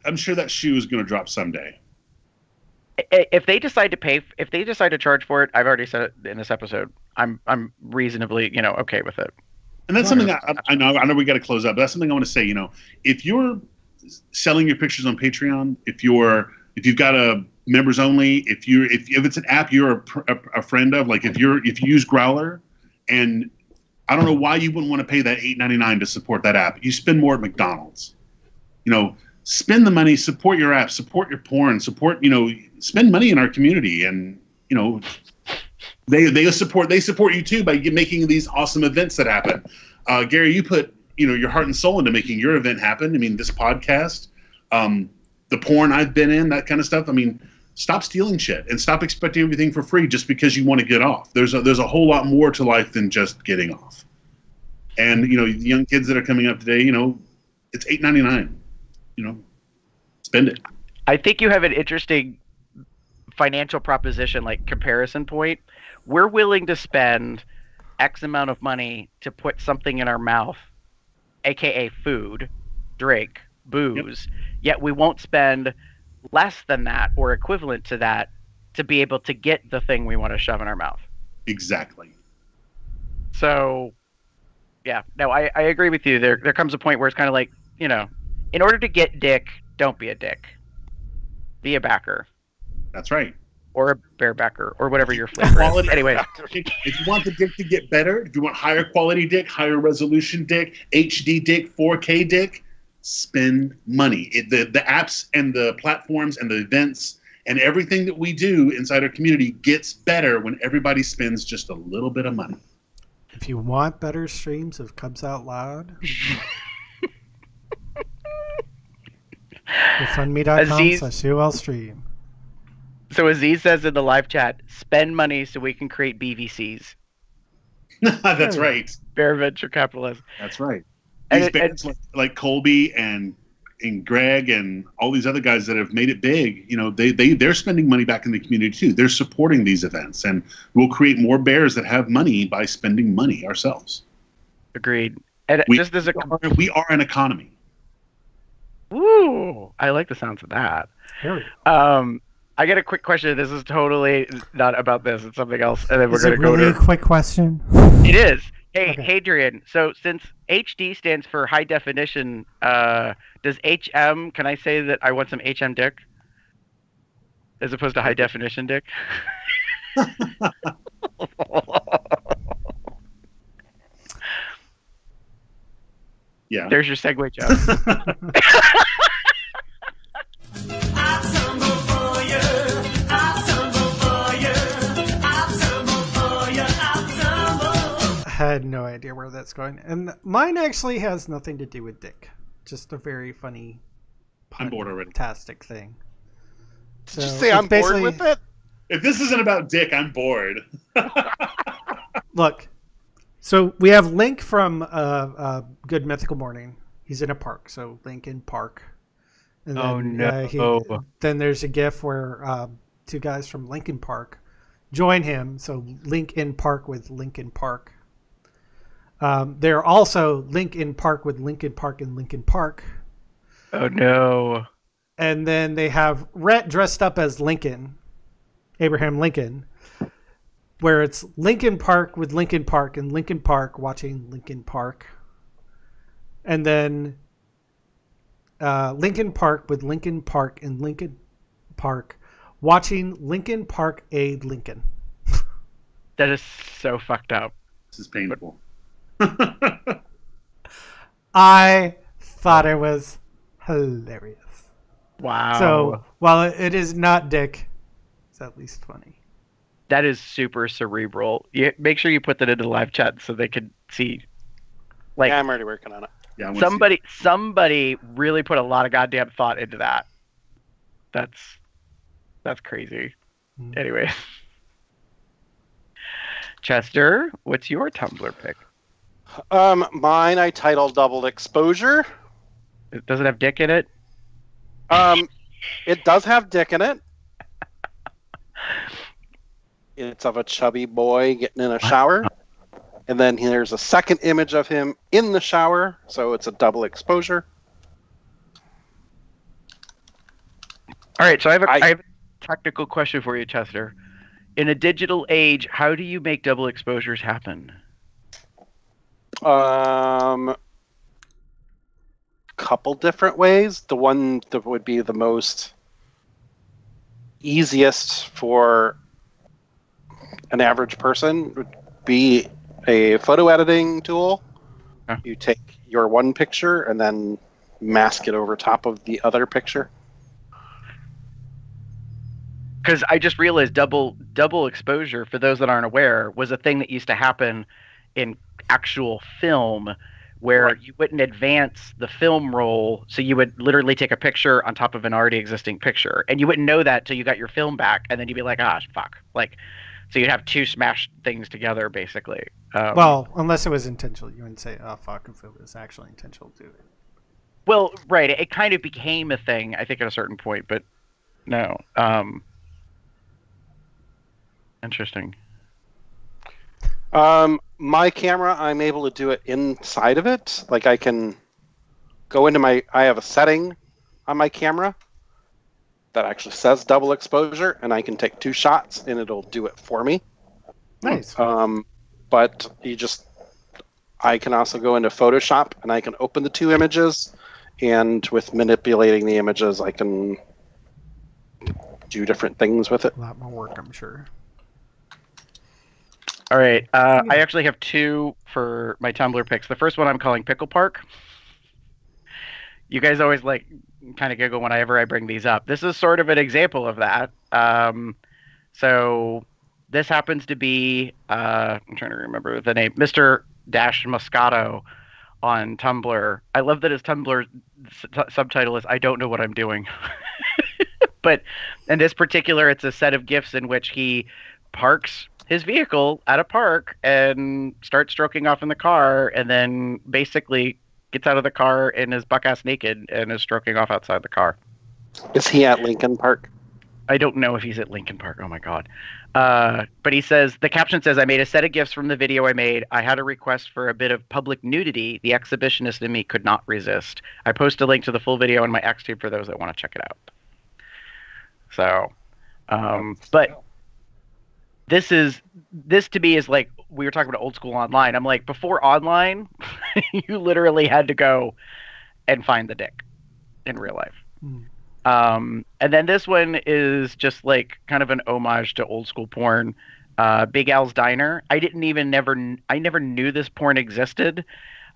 Speaker 3: I'm sure that shoe is going to drop someday.
Speaker 9: If they decide to charge for it, I've already said it in this episode, I'm reasonably, okay with it.
Speaker 3: And that's something I know we got to close up, but that's something I want to say. If you're selling your pictures on Patreon, if you've got a members only, if it's an app you're a friend of, like if you use Growler, and I don't know why you wouldn't want to pay that $8.99 to support that app. You spend more at McDonald's. Spend the money, support your app, support your porn, spend money in our community, and they support you too by making these awesome events that happen. Gary, you put your heart and soul into making your event happen. I mean, this podcast, the porn I've been in, that kind of stuff. I mean, stop stealing shit and stop expecting everything for free just because you want to get off. There's a whole lot more to life than just getting off. And the young kids that are coming up today, it's $8.99. Spend it.
Speaker 9: I think you have an interesting financial proposition, like comparison point, we're willing to spend X amount of money to put something in our mouth, aka food, drink, booze, yet we won't spend less than that or equivalent to that to be able to get the thing we want to shove in our mouth.
Speaker 3: Exactly.
Speaker 9: So, yeah, no, I agree with you. There comes a point where it's kind of like, you know, in order to get dick, don't be a dick. Be a backer.
Speaker 3: That's right.
Speaker 9: Or a barebacker, or whatever your flavor is. Anyway.
Speaker 3: If you want the dick to get better, if you want higher quality dick, higher resolution dick, HD dick, 4K dick, spend money. The apps and the platforms and the events and everything that we do inside our community gets better when everybody spends just a little bit of money.
Speaker 1: If you want better streams of Cubs Out Loud, GoFundMe.com/COLstream.
Speaker 9: So Aziz says in the live chat, spend money so we can create BVCs.
Speaker 3: That's right.
Speaker 9: Bear venture capitalism.
Speaker 3: That's right. These bands like Colby and Greg and all these other guys that have made it big, you know, they're spending money back in the community too. They're supporting these events, and we'll create more bears that have money by spending money ourselves.
Speaker 9: Agreed. And
Speaker 3: we are an economy.
Speaker 9: Ooh, I like the sounds of that. I got a quick question. This is totally not about this. It's something else, and then we're going to go to.
Speaker 1: Is it really a quick question?
Speaker 9: It is. Hey, okay. Hadrian. So since HD stands for high definition, does HM? Can I say that I want some HM dick, as opposed to high definition dick?
Speaker 3: Yeah.
Speaker 9: There's your segue, Joe.
Speaker 1: I had no idea where that's going, and mine actually has nothing to do with dick. Just a very funny,
Speaker 3: I'm bored already.
Speaker 1: Fantastic thing.
Speaker 2: Did you say I'm bored with it?
Speaker 3: If this isn't about dick, I'm bored.
Speaker 1: Look, so we have Link from Good Mythical Morning. He's in a park, so Linkin Park. And then, then there's a GIF where two guys from Linkin Park join him. So Link in Park with Linkin Park. They're also Link in Park with Linkin Park and Linkin Park.
Speaker 9: Oh no!
Speaker 1: And then they have Rhett dressed up as Lincoln, Abraham Lincoln, where it's Linkin Park with Linkin Park and Linkin Park watching Linkin Park, and then Linkin Park with Linkin Park and Linkin Park watching Linkin Park aid Lincoln.
Speaker 9: That is so fucked up.
Speaker 3: This is painful.
Speaker 1: I thought it was hilarious.
Speaker 9: Wow.
Speaker 1: So while it is not dick, it's at least funny.
Speaker 9: That is super cerebral. Make sure you put that into the live chat so they can see. Like,
Speaker 2: yeah, I'm already working on it.
Speaker 3: Yeah,
Speaker 9: somebody really put a lot of goddamn thought into that. That's crazy. Anyway. Chester, what's your Tumblr pick?
Speaker 2: Mine I titled Double Exposure.
Speaker 9: Does it have dick in it?
Speaker 2: It does have dick in it. It's of a chubby boy getting in a shower. And then there's a second image of him in the shower, so it's a double exposure.
Speaker 9: All right, so I have a technical question for you, Chester. In a digital age, how do you make double exposures happen?
Speaker 2: Couple different ways. The one that would be the most easiest for an average person would be a photo editing tool.
Speaker 9: Huh.
Speaker 2: You take your one picture and then mask it over top of the other picture.
Speaker 9: Because I just realized double exposure, for those that aren't aware, was a thing that used to happen in actual film, where you wouldn't advance the film roll, so you would literally take a picture on top of an already existing picture, and you wouldn't know that till you got your film back, and then you'd be like, fuck. Like, so you'd have two smashed things together, basically.
Speaker 1: Well, unless it was intentional. You wouldn't say, fuck, if it was actually intentional to do it.
Speaker 9: Well, right. It kind of became a thing, I think, at a certain point, but no. Interesting.
Speaker 2: My camera, I'm able to do it inside of it. Like I can go into I have a setting on my camera that actually says double exposure, and I can take 2 shots and it'll do it for me.
Speaker 10: Nice.
Speaker 2: But I can also go into Photoshop and I can open the 2 images, and with manipulating the images, I can do different things with it.
Speaker 10: A lot more work, I'm sure.
Speaker 9: All right. I actually have 2 for my Tumblr picks. The first one I'm calling Pickle Park. You guys always kind of giggle whenever I bring these up. This is sort of an example of that. So this happens to be, I'm trying to remember the name, Mr. Moscato on Tumblr. I love that his Tumblr subtitle is "I don't know what I'm doing." But in this particular, it's a set of GIFs in which he parks his vehicle at a park and starts stroking off in the car, and then basically gets out of the car and is buck-ass naked and is stroking off outside the car.
Speaker 2: Is he at Lincoln Park?
Speaker 9: I don't know if he's at Lincoln Park. Oh my god. But he says, the caption says, "I made a set of GIFs from the video I made. I had a request for a bit of public nudity. The exhibitionist in me could not resist. I post a link to the full video on my Xtube for those that want to check it out." So, but this to me is like, we were talking about old school online. I'm like, before online, you literally had to go and find the dick in real life. And then this one is just like kind of an homage to old school porn. Big Al's Diner. I never knew this porn existed.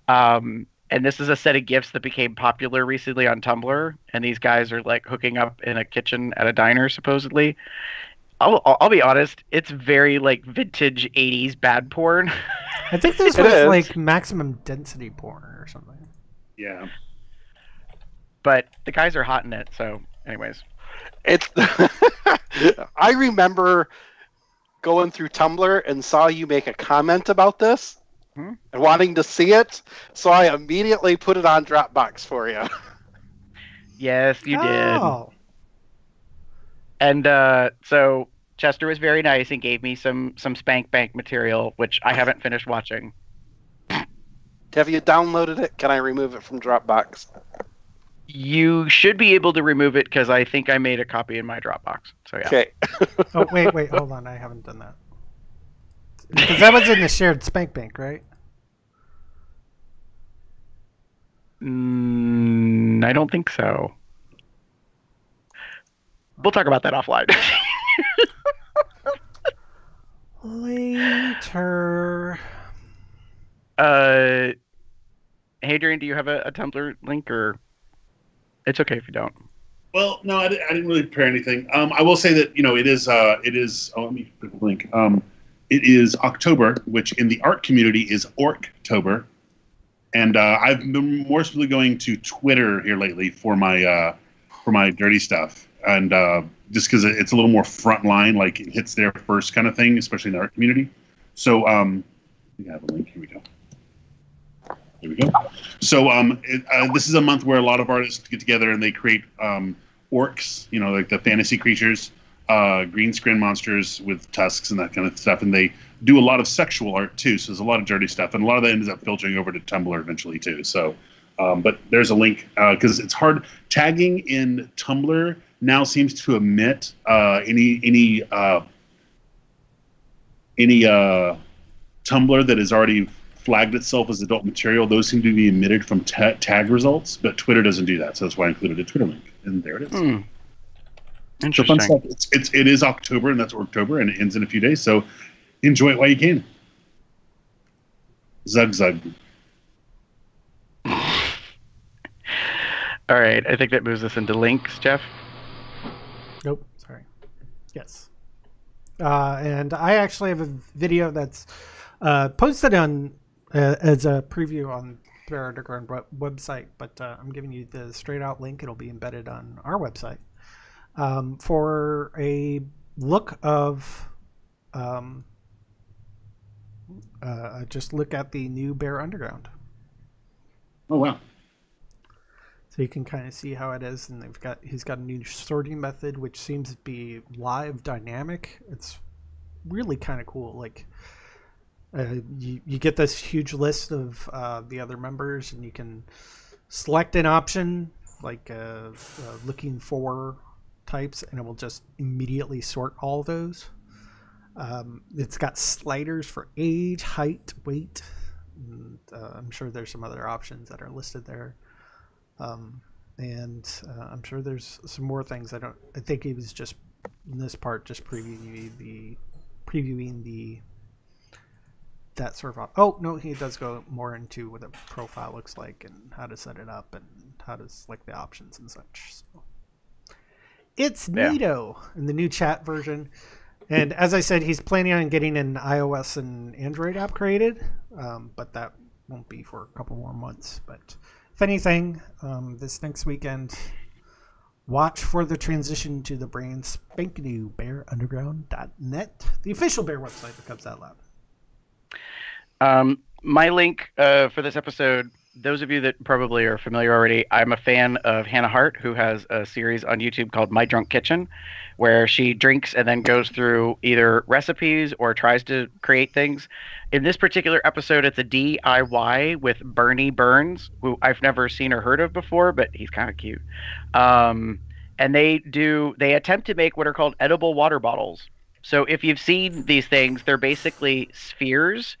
Speaker 9: And this is a set of GIFs that became popular recently on Tumblr. And these guys are like hooking up in a kitchen at a diner, supposedly. I'll be honest, it's very like vintage 80s bad porn.
Speaker 10: I think this was like maximum density porn or something.
Speaker 3: Yeah.
Speaker 9: But the guys are hot in it, so anyways.
Speaker 2: I remember going through Tumblr and saw you make a comment about this and wanting to see it, so I immediately put it on Dropbox for you.
Speaker 9: Yes, you did. And so Chester was very nice and gave me some Spank Bank material, which I haven't finished watching.
Speaker 2: Have you downloaded it? Can I remove it from Dropbox?
Speaker 9: You should be able to remove it because I think I made a copy in my Dropbox. So yeah.
Speaker 2: Okay.
Speaker 10: Oh wait, hold on. I haven't done that. Because that was in the shared Spank Bank, right?
Speaker 9: I don't think so. We'll talk about that offline.
Speaker 10: Later.
Speaker 9: Hadrian, do you have a Tumblr link, or it's okay if you don't?
Speaker 3: Well, no, I didn't really prepare anything. I will say that it is. Oh, let me put the link. It is October, which in the art community is Orktober, and I've been more specifically going to Twitter here lately for my dirty stuff, and just because it's a little more frontline, like it hits there first kind of thing, especially in the art community. So we have a link. Here we go. There we go. So this is a month where a lot of artists get together and they create orcs, like the fantasy creatures, green screen monsters with tusks and that kind of stuff. And they do a lot of sexual art too. So there's a lot of dirty stuff. And a lot of that ends up filtering over to Tumblr eventually too. So, but there's a link because it's hard. Tagging in Tumblr now seems to omit any Tumblr that has already flagged itself as adult material. Those seem to be omitted from tag results, but Twitter doesn't do that, so that's why I included a Twitter link, and there it is.
Speaker 9: Interesting.
Speaker 3: So fun stuff. It is October, and that's October, and it ends in a few days. So enjoy it while you can. Zug zug.
Speaker 9: All right, I think that moves us into links, Jeff.
Speaker 10: Nope, sorry. Yes. And I actually have a video that's posted on as a preview on their Underground website, but I'm giving you the straight out link. It'll be embedded on our website for a look of just look at the new Bear Underground.
Speaker 3: Oh wow.
Speaker 10: So you can kind of see how it is, and he's got a new sorting method, which seems to be live dynamic. It's really kind of cool. Like you get this huge list of the other members, and you can select an option like looking for types, and it will just immediately sort all those. It's got sliders for age, height, weight, and I'm sure there's some other options that are listed there. And I'm sure there's some more things. I think he was just in this part just previewing that sort of. Oh no, he does go more into what a profile looks like and how to set it up and how to select the options and such. So it's neato in the new chat version. And as I said, he's planning on getting an iOS and Android app created, but that won't be for a couple more months. But if anything, this next weekend, watch for the transition to the brand spanking new bearunderground.net, the official Bear website that comes out loud.
Speaker 9: My link for this episode, those of you that probably are familiar already, I'm a fan of Hannah Hart, who has a series on YouTube called My Drunk Kitchen, where she drinks and then goes through either recipes or tries to create things. In this particular episode, it's a DIY with Bernie Burns, who I've never seen or heard of before, but he's kind of cute. And they attempt to make what are called edible water bottles. So if you've seen these things, they're basically spheres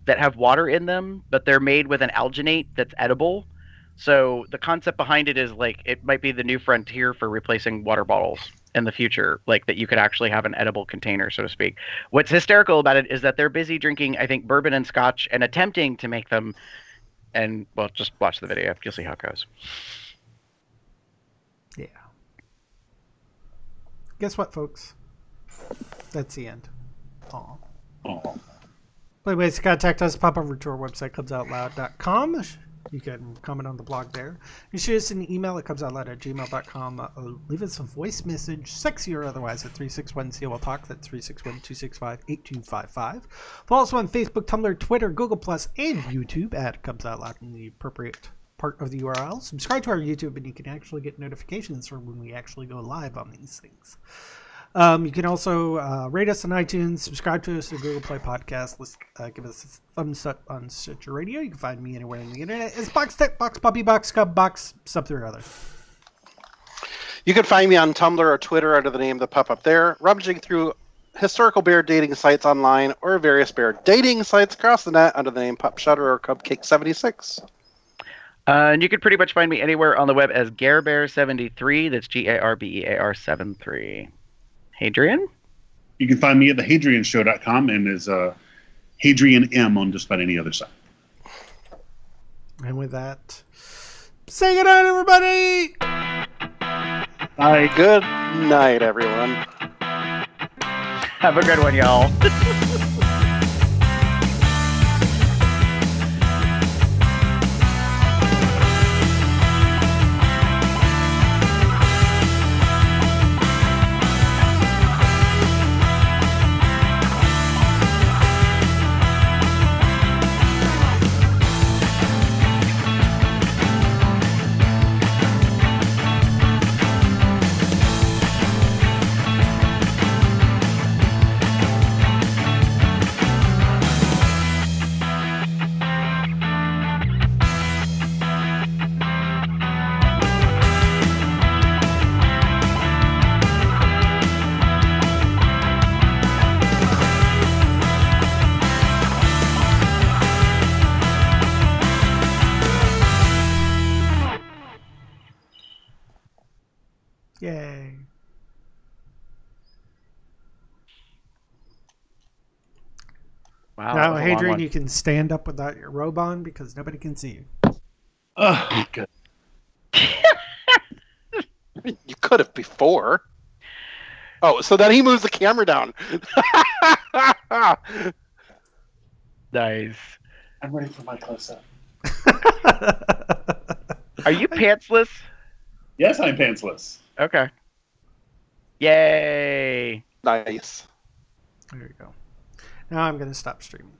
Speaker 9: that have water in them, but they're made with an alginate that's edible. So the concept behind it is like it might be the new frontier for replacing water bottles in the future, like that you could actually have an edible container, so to speak. What's hysterical about it is that they're busy drinking, I think, bourbon and scotch and attempting to make them. And well, just watch the video. You'll see how it goes.
Speaker 10: Yeah. Guess what, folks? That's the end. Aw.
Speaker 3: Oh.
Speaker 10: Anyways, contact us. Pop over to our website, cubsoutloud.com. You can comment on the blog there. You shoot us an email at cubsoutloud@gmail.com. Leave us a voice message, sexy or otherwise, at 361-COL-TALK. That's 361-265-8255. Follow us on Facebook, Tumblr, Twitter, Google+, and YouTube at Cubs Out Loud in the appropriate part of the URL. Subscribe to our YouTube, and you can actually get notifications for when we actually go live on these things. You can also rate us on iTunes, subscribe to us to Google Play Podcast, give us a thumbs up on Stitcher Radio. You can find me anywhere on the internet. It's Box Tech, Box Puppy, Box Cub, Box something or other.
Speaker 2: You can find me on Tumblr or Twitter under the name The Pup Up There, rummaging through historical bear dating sites online or various bear dating sites across the net under the name Pup Shutter or Cupcake76.
Speaker 9: And you can pretty much find me anywhere on the web as GareBear73. That's GARBEAR73. Hadrian?
Speaker 3: You can find me at thehadrianshow.com and as Hadrian M on just about any other site.
Speaker 10: And with that, say good night, everybody!
Speaker 2: Bye. Good night, everyone.
Speaker 9: Have a good one, y'all.
Speaker 10: Yay.
Speaker 9: Wow.
Speaker 10: Now, Hadrian, you can stand up without your robe on because nobody can see you.
Speaker 3: Oh, good.
Speaker 2: You could have before. Oh, so then he moves the camera down.
Speaker 9: Nice.
Speaker 3: I'm ready for my close-up.
Speaker 9: Are you pantsless?
Speaker 3: Yes, I'm pantsless.
Speaker 9: Okay. Yay.
Speaker 2: Nice.
Speaker 10: There you go. Now I'm going to stop streaming.